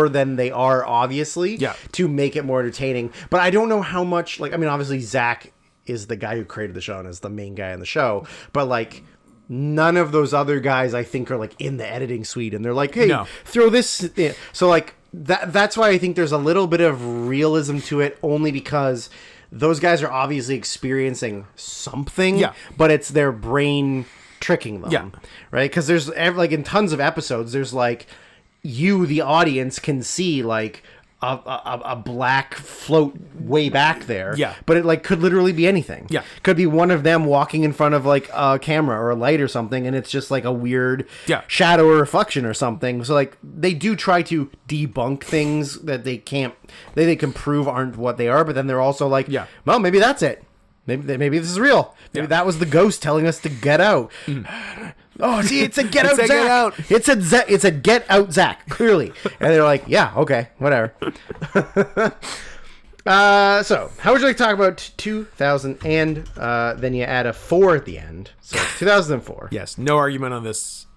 S2: than they are, obviously.
S1: Yeah.
S2: To make it more entertaining. But I don't know how much, like, I mean, obviously Zach is the guy who created the show and is the main guy in the show, but like none of those other guys I think are like in the editing suite, and they're like, hey, throw this in. So like that's why I think there's a little bit of realism to it, only because those guys are obviously experiencing something, but it's their brain tricking them, right? Because there's like in tons of episodes, there's like you, the audience, can see like a black float way back there. Yeah. But it like could literally be anything. Yeah. Could be one of them walking in front of like a camera or a light or something, and it's just like a weird shadow or reflection or something. So like they do try to debunk things that they can prove aren't what they are, but then they're also like, well, maybe that's it. Maybe this is real. Maybe that was the ghost telling us to get out. Oh, see, it's a get out, Zach. It's a get out, Zach. Clearly, and they're like, yeah, okay, whatever. So how would you like to talk about 2000 and then you add a 4 at the end, so 2004.
S1: Yes, no argument on this.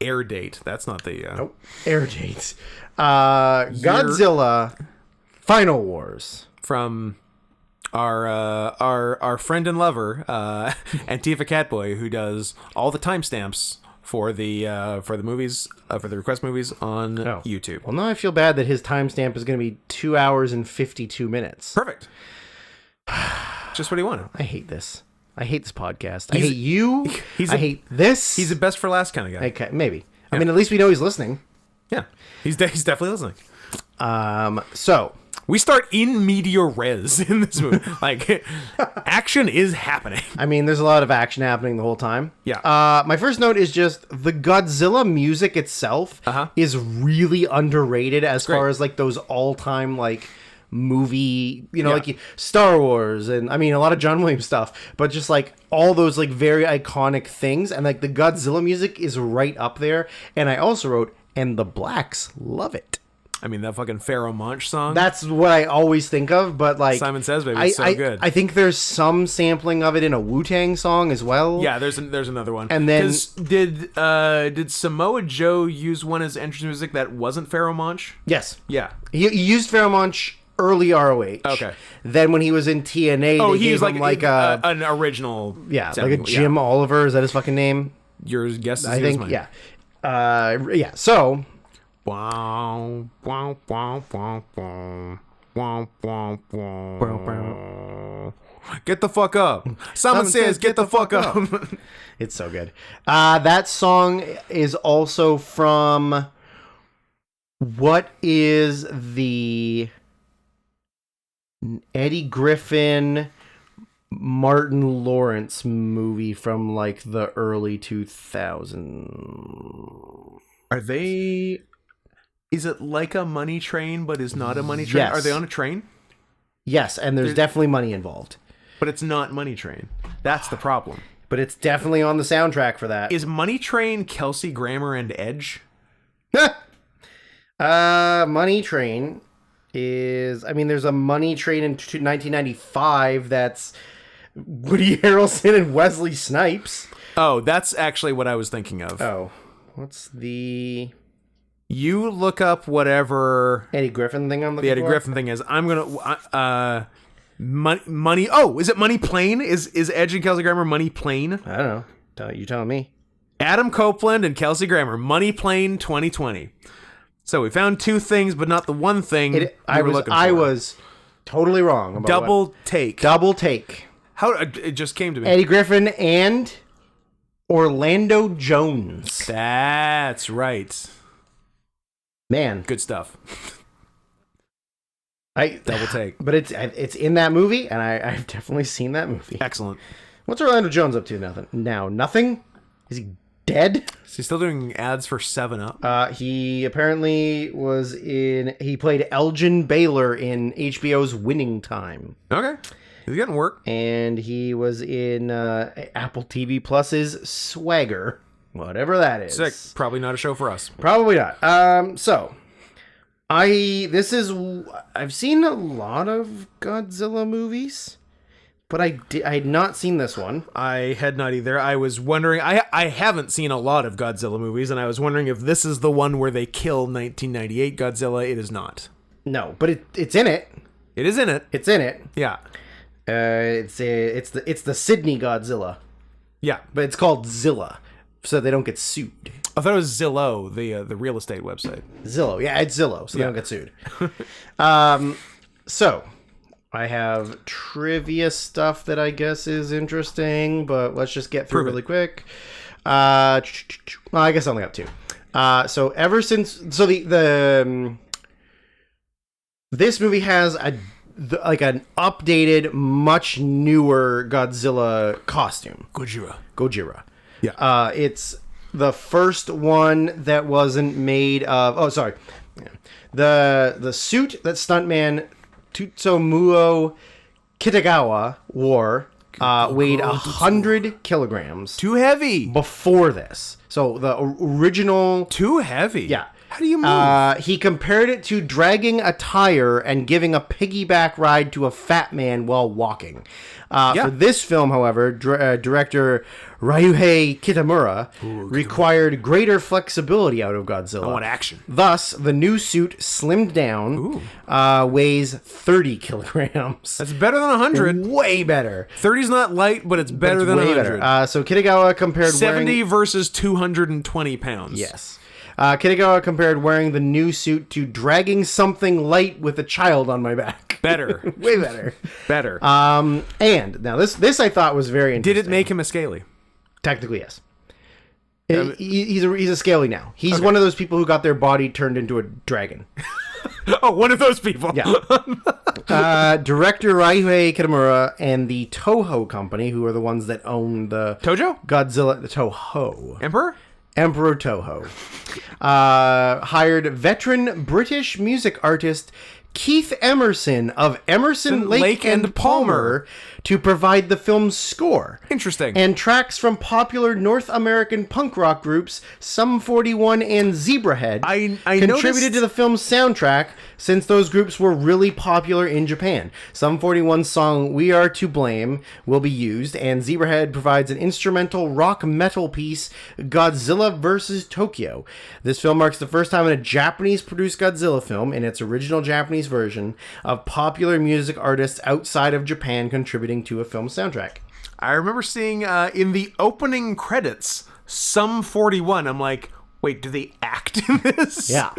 S1: Air Date. That's not the.
S2: Nope. Air Date. Godzilla Final Wars.
S1: From our friend and lover, Antifa Catboy, who does all the timestamps for the movies, for the request movies on YouTube.
S2: Well, now I feel bad that his timestamp is going to be 2 hours and 52 minutes.
S1: Perfect. Just what he wanted.
S2: I hate this. I hate this podcast. I hate you. I hate this.
S1: He's a best for last kind of guy.
S2: Okay, maybe. Yeah. I mean, at least we know he's listening.
S1: Yeah, he's definitely listening.
S2: So
S1: we start in media res in this movie. Like, action is happening.
S2: I mean, there's a lot of action happening the whole time.
S1: Yeah.
S2: My first note is just the Godzilla music itself is really underrated as far as like those all-time like movie, like Star Wars and I mean a lot of John Williams stuff, but just like all those like very iconic things, and like the Godzilla music is right up there. And I also wrote, and the blacks love it.
S1: I mean, that fucking Pharaoh Monch song.
S2: That's what I always think of, but like
S1: Simon Says Baby is so good.
S2: I think there's some sampling of it in a Wu-Tang song as well.
S1: Yeah, there's another one.
S2: And then
S1: did Samoa Joe use one as entrance music that wasn't Pharaoh Monch?
S2: Yes.
S1: Yeah.
S2: He used Pharaoh Monch early ROH.
S1: Okay.
S2: Then when he was in TNA,
S1: he was like an original.
S2: Yeah, like a Jim Oliver. Is that his fucking name?
S1: Your guess is
S2: I think.
S1: mine.
S2: Yeah. Yeah. So.
S1: Wow, wow, wow, wow, wow, wow, wow, wow. Get the fuck up. Someone says, get the fuck up.
S2: It's so good. That song is also from what is the Eddie Griffin, Martin Lawrence movie from like the early 2000s?
S1: Are they... Is it like a money train, but is not a money train?
S2: Yes.
S1: Are they on a train?
S2: Yes, and there's definitely money involved.
S1: But it's not Money Train. That's the problem.
S2: But it's definitely on the soundtrack for that.
S1: Is Money Train Kelsey Grammer and Edge?
S2: Money Train is... I mean, there's a Money Train in 1995 that's Woody Harrelson and Wesley Snipes.
S1: Oh, that's actually what I was thinking of.
S2: Oh. What's the...
S1: You look up whatever
S2: Eddie Griffin thing I'm looking for.
S1: The Eddie Griffin thing is. I'm gonna money. Oh, is it Money Plane? Is Edge and Kelsey Grammer Money Plane?
S2: I don't know. You telling me.
S1: Adam Copeland and Kelsey Grammer, Money Plane 2020. So we found two things, but not the one thing
S2: I was totally wrong. About
S1: Double take. How it just came to me.
S2: Eddie Griffin and Orlando Jones.
S1: That's right.
S2: Man,
S1: good stuff. Double take.
S2: But it's in that movie, and I've definitely seen that movie.
S1: Excellent.
S2: What's Orlando Jones up to now? Nothing? Is he dead?
S1: Is he still doing ads for 7-Up?
S2: He apparently he played Elgin Baylor in HBO's Winning Time.
S1: Okay. He's getting work.
S2: And he was in Apple TV Plus's Swagger. Whatever that is.
S1: Sick. Probably not a show for us.
S2: Probably not. So I've seen a lot of Godzilla movies, but I had not seen this one.
S1: I had not either. I was wondering. I haven't seen a lot of Godzilla movies, and I was wondering if this is the one where they kill 1998 Godzilla. It is not.
S2: No, but it's in it.
S1: It is in it.
S2: It's in it.
S1: Yeah.
S2: It's the Sydney Godzilla.
S1: Yeah,
S2: but it's called Zilla, so they don't get sued.
S1: I thought it was Zillow, the real estate website.
S2: Zillow, yeah, it's Zillow, so they don't get sued. So I have trivia stuff that I guess is interesting, but let's just get through really quick. Well, I guess I only got two. So ever since, this movie has an updated, much newer Godzilla costume. Gojira.
S1: Yeah.
S2: It's the first one that wasn't made of... Oh, sorry. The suit that stuntman Tutsumuo Kitagawa wore weighed 100 kilograms.
S1: Too heavy.
S2: Before this. So the original...
S1: Too heavy.
S2: Yeah.
S1: How do you move?
S2: He compared it to dragging a tire and giving a piggyback ride to a fat man while walking. For this film, however, director Ryuhei Kitamura required greater flexibility out of Godzilla.
S1: I want action.
S2: Thus, the new suit slimmed down, weighs 30 kilograms.
S1: That's better than 100.
S2: Way better.
S1: 30's not light, but it's better than 100.
S2: So Kitagawa compared
S1: 70 versus 220 pounds.
S2: Yes. Kitagawa compared wearing the new suit to dragging something light with a child on my back.
S1: Better.
S2: Way better.
S1: Better.
S2: And now this I thought was very interesting.
S1: Did it make him a scaly?
S2: Technically, yes. He's a scaly now. He's one of those people who got their body turned into a dragon.
S1: Oh, one of those people.
S2: Yeah. Director Ryuhei Kitamura and the Toho Company, who are the ones that own the
S1: Tojo?
S2: Godzilla, the Toho. Emperor Toho. Hired veteran British music artist Keith Emerson of Emerson, Lake and Palmer to provide the film's score.
S1: Interesting.
S2: And tracks from popular North American punk rock groups Sum 41 and Zebrahead
S1: I
S2: contributed to the film's soundtrack since those groups were really popular in Japan. Sum 41's song We Are to Blame will be used, and Zebrahead provides an instrumental rock metal piece, Godzilla vs. Tokyo. This film marks the first time in a Japanese-produced Godzilla film, in its original Japanese version, of popular music artists outside of Japan contributing to a film soundtrack.
S1: I remember seeing in the opening credits, Sum 41. I'm like, wait, do they act in this?
S2: Yeah.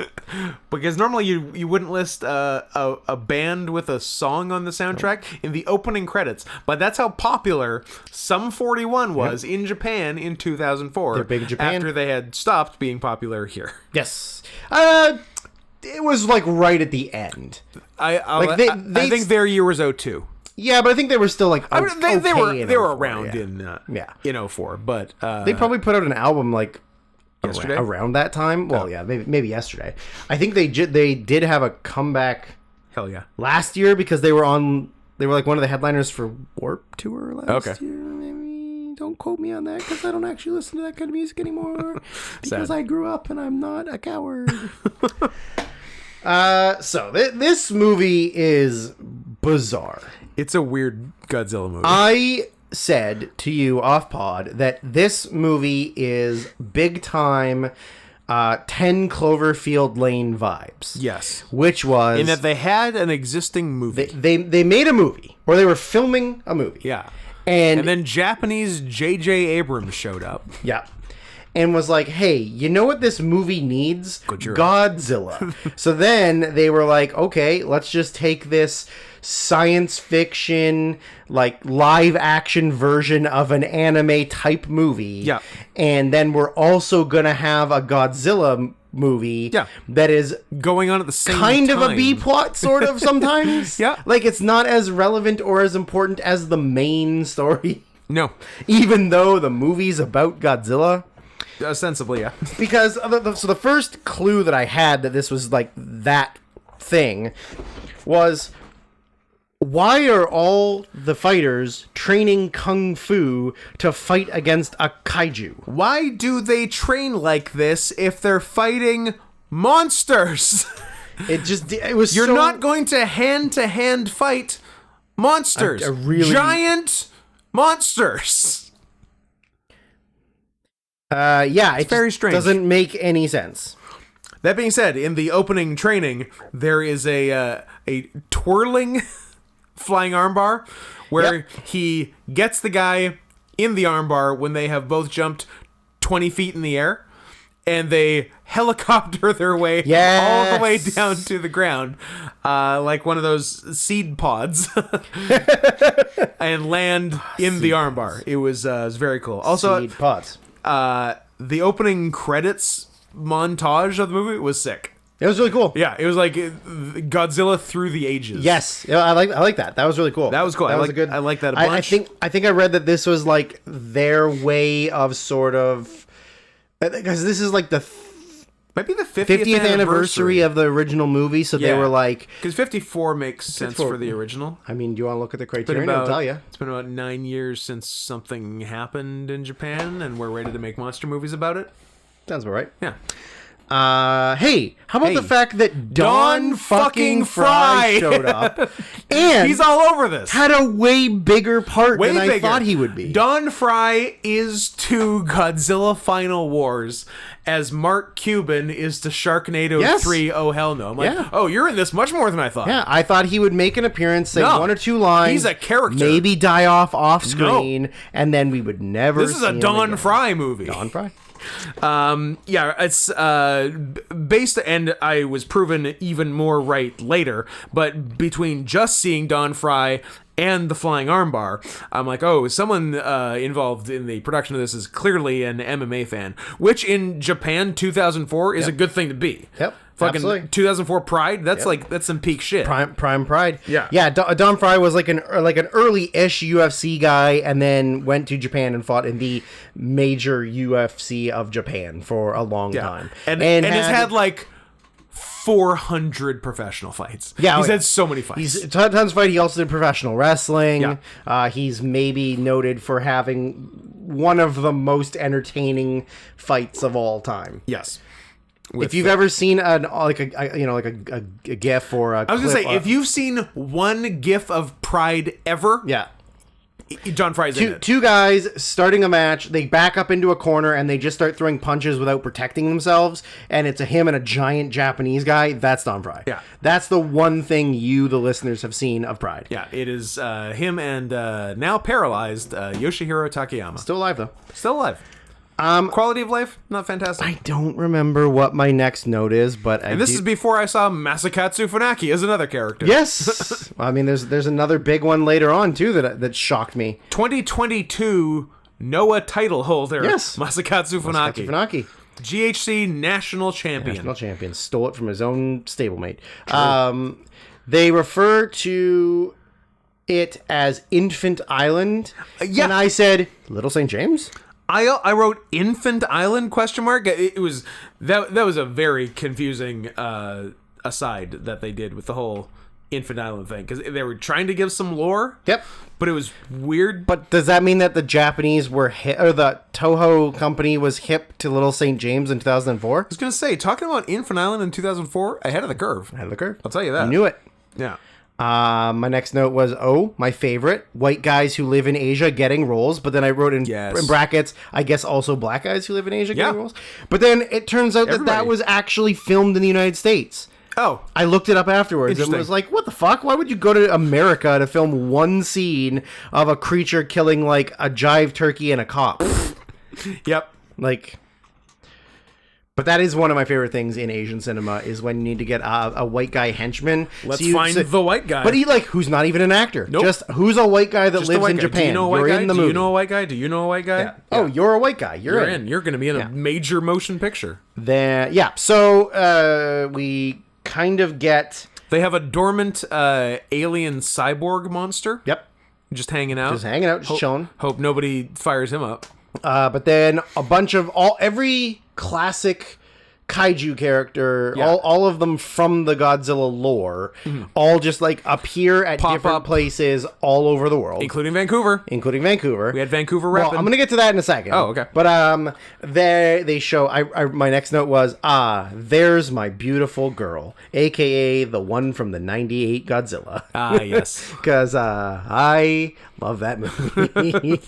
S1: Because normally you wouldn't list a band with a song on the soundtrack in the opening credits. But that's how popular Sum 41 was in Japan in 2004.
S2: They're big in Japan.
S1: After they had stopped being popular here.
S2: Yes. It was like right at the end.
S1: I think their year was 02.
S2: Yeah, but I think they were still like
S1: they were around
S2: in
S1: 04, but
S2: they probably put out an album like
S1: yesterday
S2: around that time. Well, yeah, maybe yesterday. I think they did have a comeback.
S1: Hell yeah!
S2: Last year because they were like one of the headliners for Warped Tour last year. Maybe don't quote me on that because I don't actually listen to that kind of music anymore because I grew up and I'm not a coward. So this movie is bizarre.
S1: It's a weird Godzilla movie.
S2: I said to you off pod that this movie is big time 10 Cloverfield Lane vibes.
S1: Yes.
S2: Which was...
S1: in that they had an existing movie.
S2: They made a movie, or they were filming a movie.
S1: Yeah.
S2: And
S1: then Japanese J.J. Abrams showed up.
S2: Yeah. And was like, hey, you know what this movie needs? Godzilla. So then they were like, okay, let's just take this science fiction, like live action version of an anime type movie.
S1: Yeah.
S2: And then we're also going to have a Godzilla movie that is
S1: going on at the same
S2: kind
S1: time.
S2: of a B plot, sort of, sometimes.
S1: Yeah.
S2: Like, it's not as relevant or as important as the main story.
S1: No.
S2: Even though the movie's about Godzilla.
S1: Ostensibly, yeah.
S2: Because so the first clue that I had that this was like that thing was, why are all the fighters training kung fu to fight against a kaiju?
S1: Why do they train like this if they're fighting monsters?
S2: It was
S1: You're not going to hand fight monsters.
S2: A really
S1: giant monsters.
S2: It's
S1: very strange.
S2: Doesn't make any sense.
S1: That being said, in the opening training, there is a twirling flying armbar where he gets the guy in the armbar when they have both jumped 20 feet in the air, and they helicopter their way all the way down to the ground, like one of those seed pods, and land in the armbar. It was very cool. Also,
S2: seed pods.
S1: The opening credits montage of the movie was sick.
S2: It was really cool.
S1: Yeah, it was like Godzilla through the ages.
S2: Yes, I like that. That was really cool.
S1: That was cool. I like that a bunch.
S2: I think I read that this was like their way of sort of, because this is like the
S1: might be the 50th
S2: anniversary of the original movie. So they were like,
S1: because 54 makes sense for the original.
S2: I mean, do you want to look at the criterion? I'll tell you.
S1: It's been about 9 years since something happened in Japan, and we're ready to make monster movies about it.
S2: Sounds about right.
S1: Yeah.
S2: Hey, how about the fact that Don fucking Fry showed up and
S1: he's all over this.
S2: Had a way bigger part than I thought he would be.
S1: Don Fry is to Godzilla Final Wars as Mark Cuban is to Sharknado 3. Oh hell no! I'm like, oh, you're in this much more than I thought.
S2: Yeah, I thought he would make an appearance, say one or two lines.
S1: He's a character.
S2: Maybe die off screen, and then we would never.
S1: This is a Don Fry movie.
S2: Don Fry.
S1: It's based, and I was proven even more right later, but between just seeing Don Fry and the flying armbar, I'm like, oh, someone involved in the production of this is clearly an MMA fan, which in Japan 2004 is a good thing to be.
S2: Yep.
S1: Fucking
S2: Absolutely.
S1: 2004 Pride. That's that's some peak shit.
S2: Prime Pride.
S1: Yeah.
S2: Yeah. Don Fry was like an early-ish UFC guy, and then went to Japan and fought in the major UFC of Japan for a long time,
S1: and has had like 400 professional fights.
S2: Yeah,
S1: he's had so many fights.
S2: He's tons of fight. He also did professional wrestling. Yeah. He's maybe noted for having one of the most entertaining fights of all time.
S1: Yes.
S2: If you've ever seen a GIF or a
S1: I was gonna say, if you've seen one GIF of Pride ever, Don Fry's in it.
S2: Two guys starting a match, they back up into a corner and they just start throwing punches without protecting themselves, and it's him and a giant Japanese guy. That's Don Fry.
S1: Yeah,
S2: that's the one thing you, the listeners, have seen of Pride.
S1: Yeah, it is him and now paralyzed Yoshihiro Takayama.
S2: Still alive though.
S1: Still alive. Quality of life, not fantastic.
S2: I don't remember what my next note is, but
S1: this is before I saw Masakatsu Funaki as another character.
S2: Yes, I mean there's another big one later on too that shocked me.
S1: 2022 Noah title holder.
S2: Yes,
S1: Masakatsu Funaki.
S2: Funaki.
S1: GHC national champion.
S2: Stole it from his own stablemate. They refer to it as Infant Island. And I said Little St. James.
S1: I wrote Infant Island ? It was that was a very confusing aside that they did with the whole Infant Island thing, because they were trying to give some lore.
S2: Yep.
S1: But it was weird.
S2: But does that mean that the Japanese were hip, or the Toho company was hip to Little St. James in 2004?
S1: I was gonna say, talking about Infant Island in 2004, ahead of the curve.
S2: I'll
S1: tell you that.
S2: You knew it.
S1: Yeah.
S2: My next note was, my favorite, white guys who live in Asia getting roles. But then I wrote in brackets, I guess also black guys who live in Asia getting roles. But then it turns out that was actually filmed in the United States.
S1: Oh.
S2: I looked it up afterwards and was like, what the fuck? Why would you go to America to film one scene of a creature killing like a jive turkey and a cop?
S1: Yep.
S2: But that is one of my favorite things in Asian cinema, is when you need to get a white guy henchman.
S1: Let's find the white guy.
S2: But who's not even an actor.
S1: Nope.
S2: Just who's a white guy that lives in Japan.
S1: Do you know a white guy?
S2: In the
S1: Do
S2: movie.
S1: you know a white guy? Do you know a white guy?
S2: Yeah. Oh, you're a white guy. You're in.
S1: You're going to be in a major motion picture.
S2: So we kind of get...
S1: They have a dormant alien cyborg monster.
S2: Yep.
S1: Just hanging out.
S2: Just chilling.
S1: Hope nobody fires him up.
S2: But then a bunch of every classic kaiju character, all of them from the Godzilla lore, all just like appear at different places all over the world,
S1: including Vancouver. We had Vancouver repping.
S2: Well, I'm gonna get to that in a second.
S1: Oh, okay.
S2: But they show. My next note was, there's my beautiful girl, aka the one from the '98 Godzilla.
S1: Yes,
S2: because I love that movie.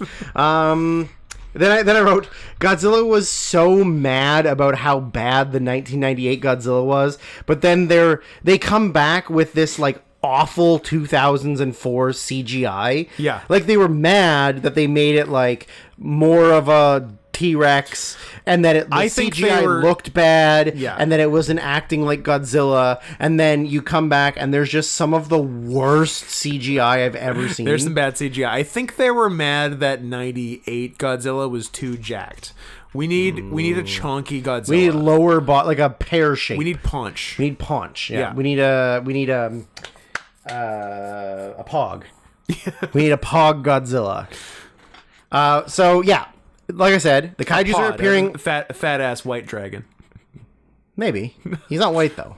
S2: Then I wrote, Godzilla was so mad about how bad the 1998 Godzilla was, but then they come back with this like awful 2004 CGI.
S1: Yeah.
S2: Like they were mad that they made it like more of a T-Rex, and that the CGI looked bad, and that it wasn't acting like Godzilla, and then you come back and there's just some of the worst CGI I've ever seen.
S1: There's some bad CGI. I think they were mad that 98 Godzilla was too jacked. We need a chunky Godzilla.
S2: We need lower like a pear shape.
S1: We need punch.
S2: Yeah. We need a pog. We need a pog Godzilla. Like I said, the kaijus are appearing.
S1: Fat ass white dragon.
S2: Maybe he's not white though.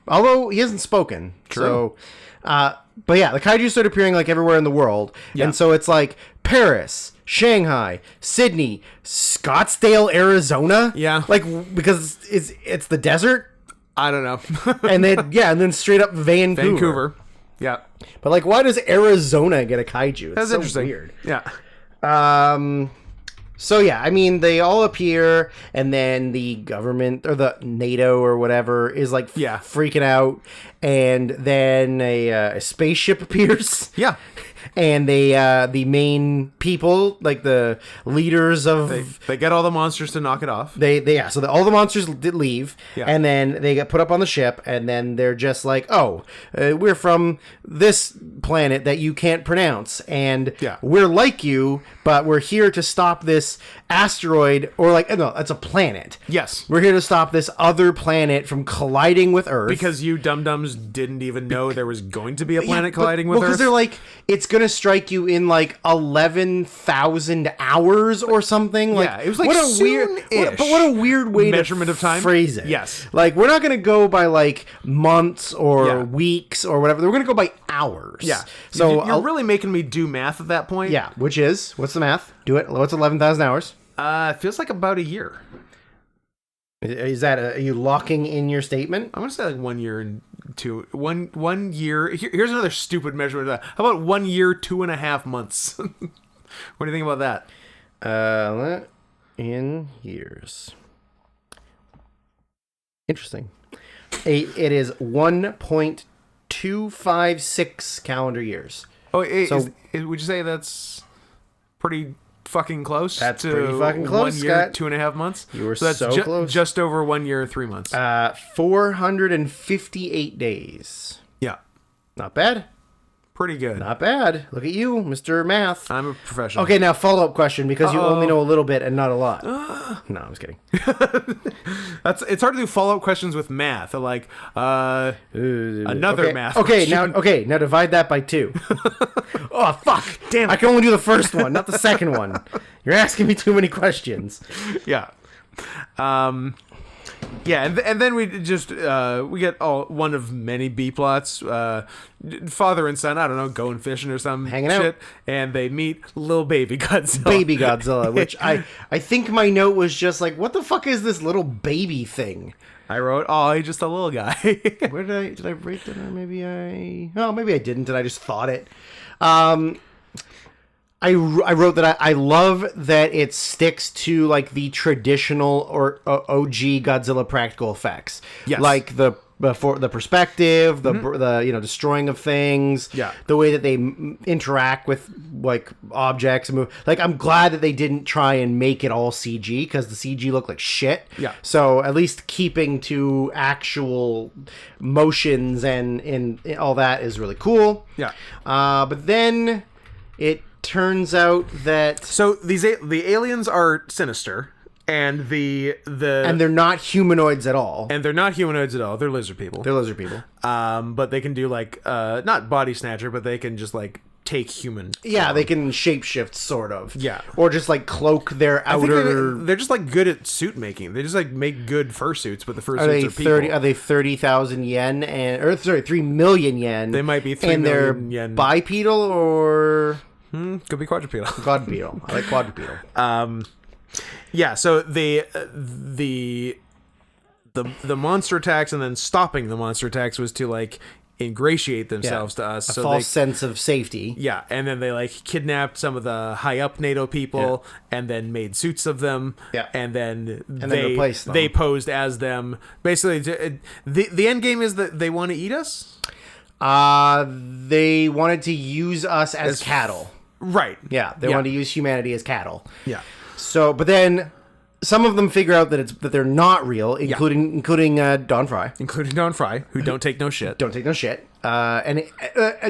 S2: Although he hasn't spoken.
S1: True.
S2: So But yeah, the kaiju start appearing like everywhere in the world.
S1: Yeah.
S2: And so it's like Paris, Shanghai, Sydney, Scottsdale, Arizona.
S1: Yeah.
S2: Like, because it's the desert.
S1: I don't know.
S2: And then straight up Vancouver.
S1: Yeah.
S2: But like, why does Arizona get a kaiju? It's
S1: That's
S2: so
S1: interesting.
S2: weird.
S1: Yeah.
S2: So yeah, I mean, they all appear, and then the government or the NATO or whatever is like freaking out, and then a spaceship appears.
S1: Yeah.
S2: And the main people, like the leaders of,
S1: they get all the monsters to knock it off.
S2: All the monsters did leave, and then they get put up on the ship, and then they're just like, we're from this planet that you can't pronounce, and we're like you, but we're here to stop this asteroid, or like, no, it's a planet.
S1: Yes.
S2: We're here to stop this other planet from colliding with Earth.
S1: Because you dum-dums didn't even know there was going to be a planet colliding with Earth.
S2: Because they're like, it's going to strike you in like 11,000 hours or something. Like,
S1: it was like
S2: what a weird way
S1: measurement of time
S2: phrase it.
S1: Yes.
S2: Like, we're not going to go by like months or weeks or whatever. We're going to go by hours.
S1: Yeah.
S2: So
S1: you're really making me do math at that point.
S2: Yeah. Which is, what's the math? Do it. What's 11,000 hours?
S1: It feels like about a year.
S2: Is that are you locking in your statement?
S1: I'm gonna say like 1 year and one year. Here's another stupid measurement. How about 1 year, 2.5 months? What do you think about that?
S2: In years. Interesting. It is 1.256 calendar years.
S1: Oh, would you say that's pretty fucking close?
S2: That's pretty fucking close,
S1: 1 year,
S2: Scott.
S1: 2.5 months.
S2: You were
S1: so that's
S2: so close.
S1: Just over 1 year, 3 months.
S2: 458 days.
S1: Yeah,
S2: not bad.
S1: Pretty good.
S2: Not bad. Look at you, Mr. Math.
S1: I'm a professional.
S2: Okay, now follow-up question, because you only know a little bit and not a lot. No, I'm just kidding.
S1: It's hard to do follow-up questions with math. Like another math.
S2: Okay, now divide that by 2. Oh fuck! Damn, I can only do the first one, not the second one. You're asking me too many questions.
S1: Yeah. Yeah, and then we just we get one of many B plots. Father and son, I don't know, going fishing or some
S2: hanging
S1: shit,
S2: out,
S1: and they meet little baby Godzilla.
S2: Baby Godzilla, which I think my note was just like, what the fuck is this little baby thing?
S1: I wrote, he's just a little guy.
S2: Where did I write that? Or maybe I didn't, and I just thought it. I wrote that I love that it sticks to like the traditional or OG Godzilla practical effects.
S1: Yes.
S2: Like the perspective, the destroying of things, the way that they interact with like objects and move. Like, I'm glad that they didn't try and make it all CG, because the CG looked like shit.
S1: Yeah.
S2: So at least keeping to actual motions and all that is really cool.
S1: Yeah.
S2: But then it turns out that
S1: the aliens are sinister, and
S2: and they're not humanoids at all.
S1: And they're not humanoids at all. They're lizard people. But they can do like not body snatcher, but they can just like take human form.
S2: They can shapeshift, sort of.
S1: Yeah.
S2: Or just like cloak their outer.
S1: They're just like good at suit making. They just like make good fursuits, but the fursuits
S2: are
S1: people.
S2: Are they 30,000 yen or 3 million yen?
S1: They might be 3 million yen.
S2: And they're bipedal or
S1: could be quadrupedal.
S2: Quadrupedal. I like quadrupedal.
S1: Yeah, so the monster attacks, and then stopping the monster attacks was to like ingratiate themselves to us.
S2: A false sense of safety.
S1: Yeah, and then they like kidnapped some of the high up NATO people, and then made suits of them.
S2: Yeah,
S1: and then
S2: replaced them.
S1: They posed as them. Basically, the end game is that they want to eat us.
S2: They wanted to use us as cattle.
S1: Right.
S2: Yeah, they wanted to use humanity as cattle.
S1: Yeah.
S2: So, but then some of them figure out that they're not real, including Don Fry.
S1: Including Don Fry, who don't take no shit.
S2: Don't take no shit. And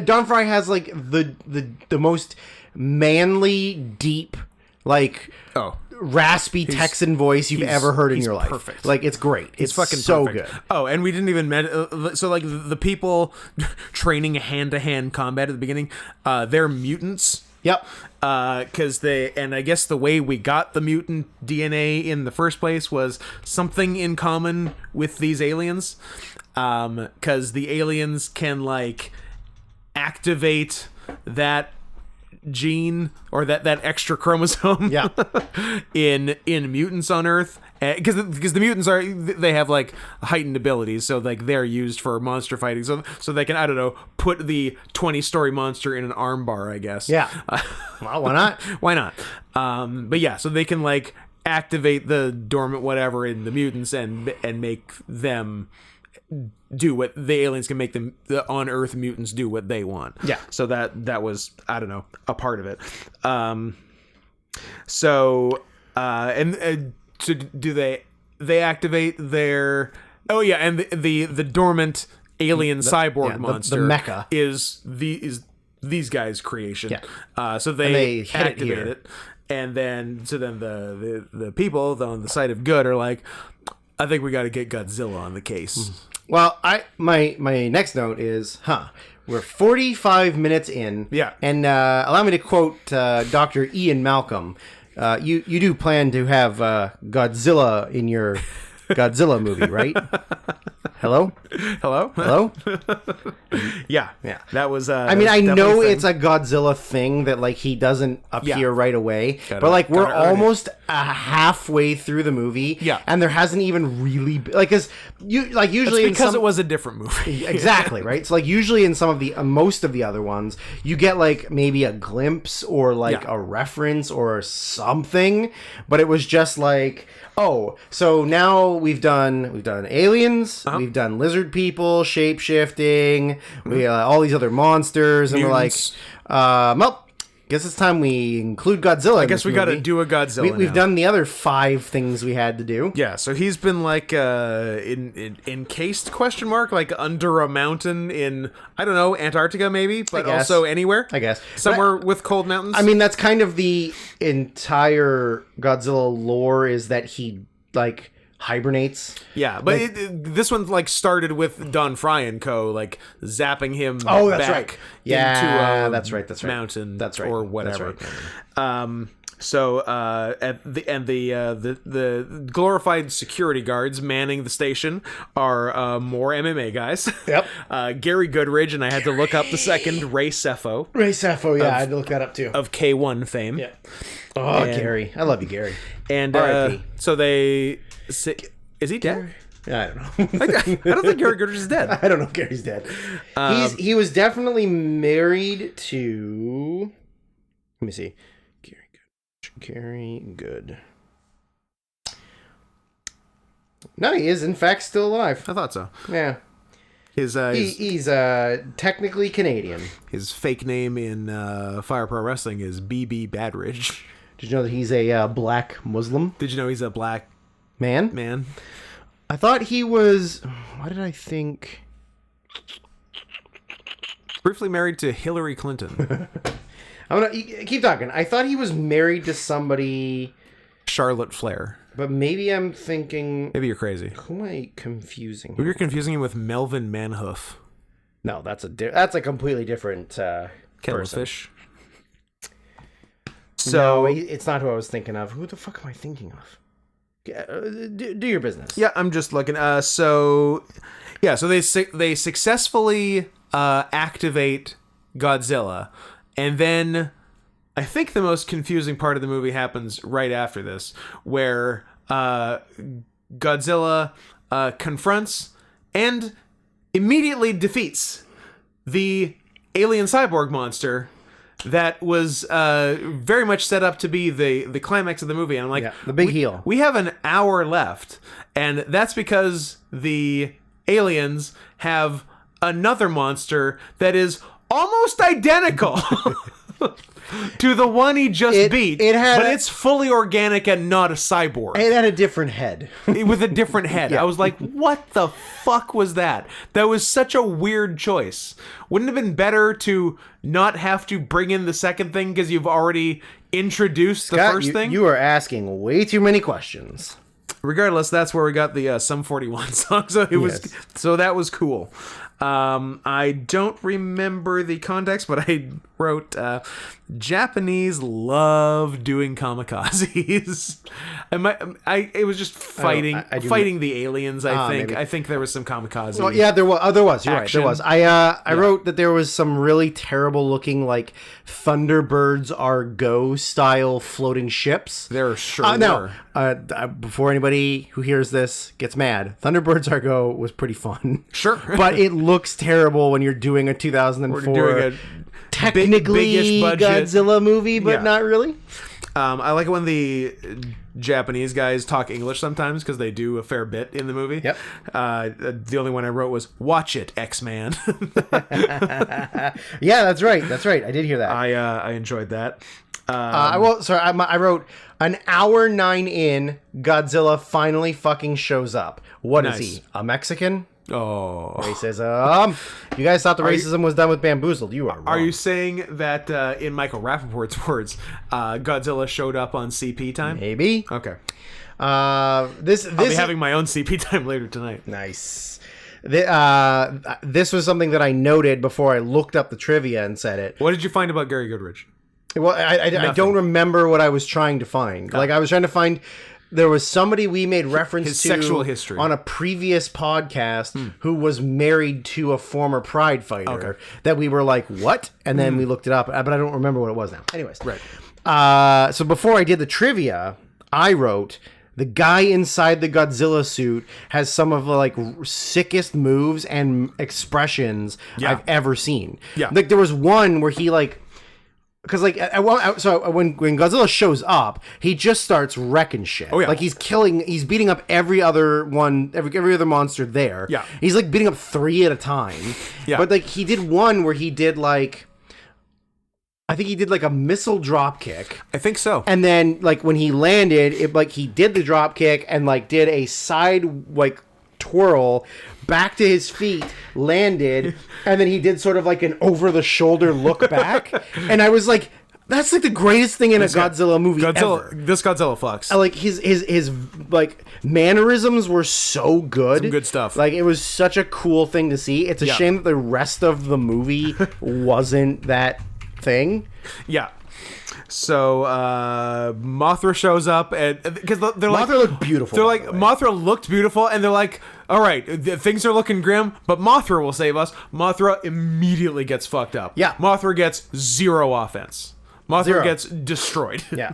S2: Don Fry has like the most manly, deep, like raspy Texan voice you've ever heard in your life.
S1: Perfect.
S2: Like, it's great. It's
S1: fucking
S2: so
S1: perfect.
S2: good.
S1: Oh, and we didn't even so like the people training hand-to-hand combat at the beginning, they're mutants.
S2: Yep.
S1: Because I guess the way we got the mutant DNA in the first place was something in common with these aliens. Because the aliens can like activate that gene or that extra chromosome
S2: Yeah.
S1: in mutants on Earth, because the mutants they have like heightened abilities, so like they're used for monster fighting, so they can, I don't know, put the 20-story monster in an armbar, I guess.
S2: Yeah. Well, why not?
S1: Why not? But yeah, so they can like activate the dormant whatever in the mutants and make them do what the aliens can make them, the on Earth mutants do what they want.
S2: Yeah.
S1: So that was, I don't know, a part of it. So do they activate their, oh yeah, and the dormant alien cyborg monster,
S2: the mecha,
S1: is these guys' creation.
S2: Yeah.
S1: So they activate it. And then the people on the side of good are like, I think we got to get Godzilla on the case.
S2: Well, my next note is, we're 45 minutes in.
S1: Yeah.
S2: And allow me to quote Dr. Ian Malcolm. You do plan to have Godzilla in your Godzilla movie, right? Hello?
S1: Yeah. That was.
S2: I mean, I know it's a Godzilla thing that like he doesn't appear right away, but like we're almost halfway through the movie, and there hasn't even really like usually
S1: because it was a different movie.
S2: Exactly, right? So like usually in some of the most of the other ones, you get like maybe a glimpse or like a reference or something, but it was just like, oh, so now we've done aliens, we've done lizard people, shape shifting, we all these other monsters, and
S1: Mutants.
S2: we're like, well, guess it's time we include Godzilla. I
S1: guess we got to do a Godzilla.
S2: We've done the other 5 things we had to do.
S1: Yeah, so he's been like encased question mark, like under a mountain in, I don't know, Antarctica maybe, but also anywhere.
S2: I guess
S1: somewhere with cold mountains.
S2: I mean, that's kind of the entire Godzilla lore, is that he like hibernates.
S1: Yeah, but this one like started with Don Fry and co. like zapping him.
S2: Oh, that's
S1: back
S2: right. Yeah,
S1: into
S2: that's right.
S1: Mountain.
S2: That's right.
S1: Or whatever.
S2: That's right.
S1: So at the glorified security guards manning the station are more MMA guys.
S2: Yep.
S1: Gary Goodridge, and I had to look up the second, Ray Sefo.
S2: Ray Sefo, yeah, I had to look that up too.
S1: Of K1 fame.
S2: Yeah. Oh, Gary, I love you, Gary.
S1: And so they. Is he dead?
S2: Yeah, I don't know.
S1: I don't think Gary Goodridge is dead.
S2: I don't know if Gary's dead. He was definitely married to. Let me see. Gary Good. No, he is in fact still alive.
S1: I thought so.
S2: Yeah. He's technically Canadian.
S1: His fake name in Fire Pro Wrestling is BB Badridge.
S2: Did you know that he's a black Muslim?
S1: Did you know he's a black
S2: man? I thought he was. What did I think?
S1: Briefly married to Hillary Clinton.
S2: I'm gonna keep talking. I thought he was married to somebody.
S1: Charlotte Flair.
S2: But maybe I'm thinking.
S1: Maybe you're crazy.
S2: Who am I confusing?
S1: Maybe you're confusing him with Melvin Manhoof.
S2: No, that's a completely different
S1: kettle of fish.
S2: So no, it's not who I was thinking of. Who the fuck am I thinking of? Do your business.
S1: Yeah, I'm just looking. So they successfully activate Godzilla, and then I think the most confusing part of the movie happens right after this, where Godzilla confronts and immediately defeats the alien cyborg monster that was very much set up to be the climax of the movie. And I'm like,
S2: the big heel.
S1: We have an hour left, and that's because the aliens have another monster that is almost identical to the one he just beat, but it's fully organic and not a cyborg.
S2: It had a different head.
S1: With a different head. Yeah. I was like, what the fuck was that? That was such a weird choice. Wouldn't it have been better to not have to bring in the second thing because you've already introduced the first thing?
S2: You are asking way too many questions.
S1: Regardless, that's where we got the Sum 41 song. So so that was cool. I don't remember the context, but I wrote Japanese love doing kamikazes. It was just fighting the aliens. I think
S2: maybe.
S1: I think there was some kamikaze.
S2: Well, yeah, there was. Oh, there was. You're
S1: action.
S2: right. There was. I wrote that there was some really terrible looking like Thunderbirds are Go style floating ships.
S1: There sure
S2: no.
S1: were.
S2: Before anybody who hears this gets mad, Thunderbirds are Go was pretty fun.
S1: Sure,
S2: but it looks terrible when you're doing a 2004
S1: doing a
S2: technically
S1: big-ish budget
S2: Godzilla movie, but
S1: Yeah.
S2: not really.
S1: I like it when the Japanese guys talk English sometimes because they do a fair bit in the movie.
S2: Yep.
S1: The only one I wrote was "Watch it, X-Man."
S2: Yeah, that's right. That's right. I did hear that.
S1: I enjoyed that.
S2: I wrote an hour 9 in, Godzilla finally fucking shows up. What is
S1: Nice.
S2: he? A Mexican?
S1: Oh,
S2: Racism. You guys thought the racism was done with Bamboozled. You are wrong.
S1: are you saying that in Michael Rappaport's words, Godzilla showed up on CP time?
S2: Maybe.
S1: Okay,
S2: This
S1: I'll be having my own CP time later tonight.
S2: nice. This was something that I noted before I looked up the trivia and said it.
S1: What did you find about Gary Goodrich?
S2: Well, I don't remember what I was trying to find. Like, I was trying to find... There was somebody we made reference
S1: His
S2: to
S1: sexual history.
S2: on a previous podcast who was married to a former Pride fighter that we were like, what? And then we looked it up, but I don't remember what it was now. Anyways.
S1: Right.
S2: So before I did the trivia, I wrote... The guy inside the Godzilla suit has some of the like sickest moves and expressions I've ever seen.
S1: Yeah.
S2: Like there was one where he like, because like when Godzilla shows up, he just starts wrecking shit.
S1: Oh yeah.
S2: Like he's beating up every other other monster there.
S1: Yeah.
S2: He's like beating up 3 at a time.
S1: Yeah.
S2: But like he did one where he did like, I think he did like a missile drop kick.
S1: I think so.
S2: And then, like, when he landed, it like he did the drop kick and like did a side like twirl back to his feet, landed, and then he did sort of like an over the shoulder look back. And I was like, that's like the greatest thing in a Godzilla movie ever.
S1: This Godzilla fucks.
S2: Like his like mannerisms were so good.
S1: Some good stuff.
S2: Like it was such a cool thing to see. It's a shame that the rest of the movie wasn't that thing.
S1: Yeah. So Mothra shows up, and because they're like,
S2: Mothra looked beautiful.
S1: They're like, Mothra looked beautiful, and they're like, all right, things are looking grim, but Mothra will save us. Mothra immediately gets fucked up.
S2: Yeah.
S1: Mothra gets 0 offense. Mothra
S2: Zero.
S1: gets destroyed.
S2: Yeah.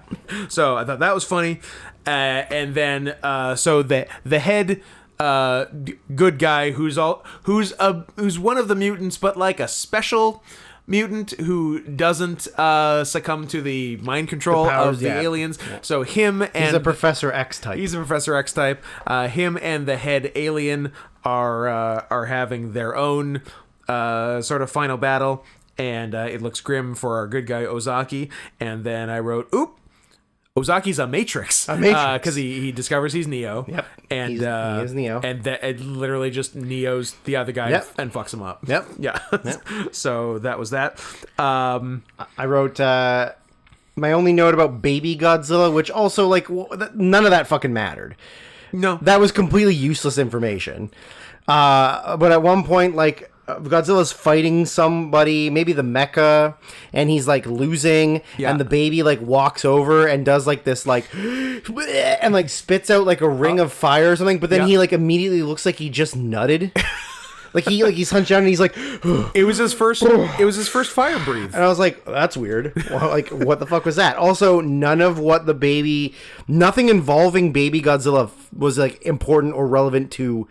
S1: So I thought that was funny, and then so the head. Good guy who's one of the mutants, but like a special mutant who doesn't succumb to the mind control
S2: powers,
S1: of the aliens. Yeah. So him and
S2: he's a Professor X type.
S1: He's a Professor X type. Him and the head alien are having their own sort of final battle, and it looks grim for our good guy Ozaki. And then I wrote, "Oop, Ozaki's a Matrix." Because he discovers he's Neo.
S2: Yep.
S1: And
S2: he is Neo.
S1: And it literally just Neo's the other guy and fucks him up.
S2: Yep.
S1: Yeah. Yep. So that was that.
S2: I wrote my only note about Baby Godzilla, which also like none of that fucking mattered.
S1: No.
S2: That was completely useless information. But at one point, like, Godzilla's fighting somebody, maybe the mecha, and he's like losing, and the baby like walks over and does like this like and like spits out like a ring of fire or something, but then he like immediately looks like he just nutted. he's hunched down and he's like
S1: it was his first fire breathe.
S2: And I was like, that's weird. Well, like, what the fuck was that? Also, nothing involving Baby Godzilla was like important or relevant to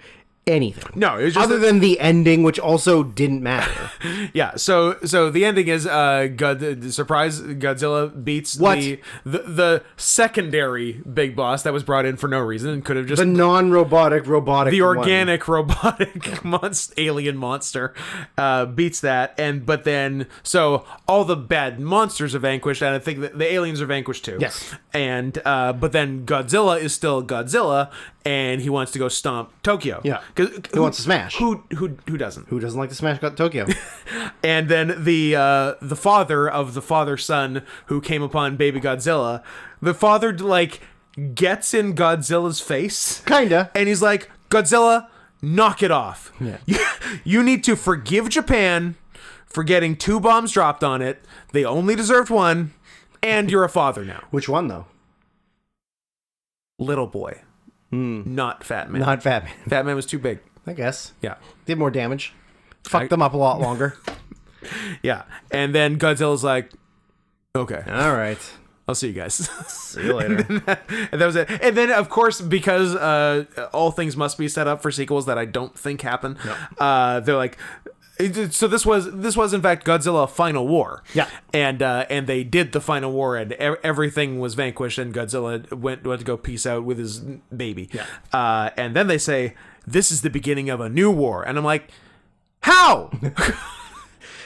S2: anything.
S1: No, it was just
S2: other than the ending, which also didn't matter.
S1: Yeah, so the ending is surprise Godzilla beats the secondary big boss that was brought in for no reason and could have just
S2: the non-robotic
S1: the organic robotic alien monster beats that, but then so all the bad monsters are vanquished, and I think that the aliens are vanquished too.
S2: Yes.
S1: And but then Godzilla is still Godzilla, and he wants to go stomp Tokyo.
S2: Yeah. Who wants to smash?
S1: Who doesn't?
S2: Who doesn't like to smash Tokyo?
S1: And then the father of the father-son who came upon Baby Godzilla, the father like gets in Godzilla's face,
S2: Kinda,
S1: and he's like, Godzilla, knock it off.
S2: Yeah.
S1: You need to forgive Japan for getting 2 bombs dropped on it. They only deserved 1, and you're a father now.
S2: Which one, though?
S1: Little boy. Not Fat Man.
S2: Not Fat Man.
S1: Fat Man was too big.
S2: I guess.
S1: Yeah.
S2: Did more damage. Fucked them up a lot longer.
S1: Yeah. And then Godzilla's like, okay.
S2: All right.
S1: I'll see you guys.
S2: See you later.
S1: And that was it. And then, of course, because all things must be set up for sequels that I don't think happen, they're like, so this was in fact Godzilla Final War.
S2: Yeah.
S1: And they did the Final War, and everything was vanquished, and Godzilla went to go peace out with his baby.
S2: Yeah.
S1: And then they say, this is the beginning of a new war. And I'm like, how?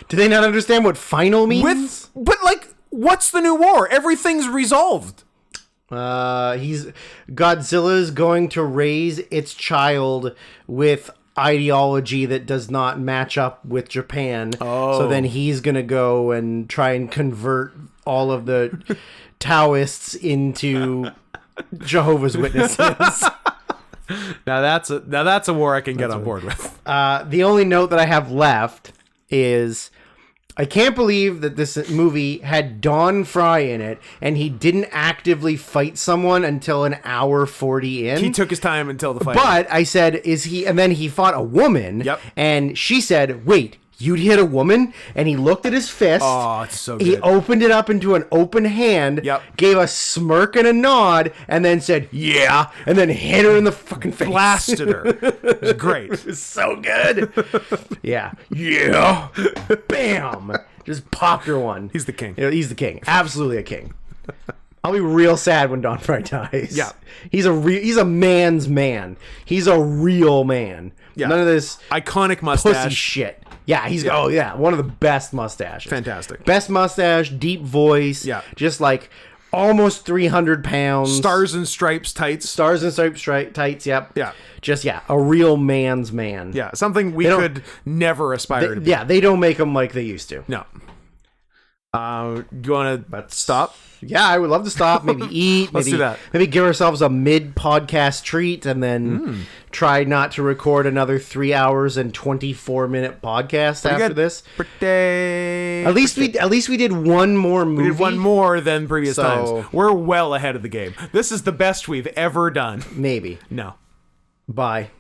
S2: Do they not understand what final means?
S1: But like, what's the new war? Everything's resolved.
S2: Godzilla's going to raise its child with ideology that does not match up with Japan.
S1: Oh.
S2: So then he's going to go and try and convert all of the Taoists into Jehovah's Witnesses.
S1: Now that's a war I can get on board with.
S2: The only note that I have left is I can't believe that this movie had Don Fry in it and he didn't actively fight someone until an hour 40 in.
S1: He took his time until the fight.
S2: But I said, is he? And then he fought a woman.
S1: Yep.
S2: And she said, wait, you'd hit a woman? And he looked at his fist.
S1: Oh, it's so good.
S2: He opened it up into an open hand.
S1: Yep.
S2: Gave a smirk and a nod, and then said, yeah. And then hit her in the fucking face.
S1: Blasted her. It was great.
S2: It's so good. Yeah. Yeah. Bam. Just popped her one.
S1: He's the king.
S2: You know, he's the king. Absolutely a king. I'll be real sad when Don Fry dies.
S1: Yeah.
S2: He's a man's man. He's a real man.
S1: Yeah.
S2: None of this
S1: iconic
S2: pussy
S1: mustache.
S2: shit. Yeah, one of the best mustaches.
S1: Fantastic.
S2: Best mustache, deep voice.
S1: Yeah.
S2: Just like almost 300 pounds.
S1: Stars and stripes tights.
S2: Stars and stripes tights, yep.
S1: Yeah.
S2: Just, a real man's man.
S1: Yeah, something we could never aspire to be.
S2: Yeah, they don't make them like they used to.
S1: No. Do you want to stop?
S2: Yeah, I would love to stop, maybe eat.
S1: Let's do that.
S2: Maybe give ourselves a mid-podcast treat and then try not to record another 3 hours and 24-minute podcast after this. At least we did one more movie.
S1: We did one more than previous times. We're well ahead of the game. This is the best we've ever done.
S2: Maybe.
S1: No.
S2: Bye.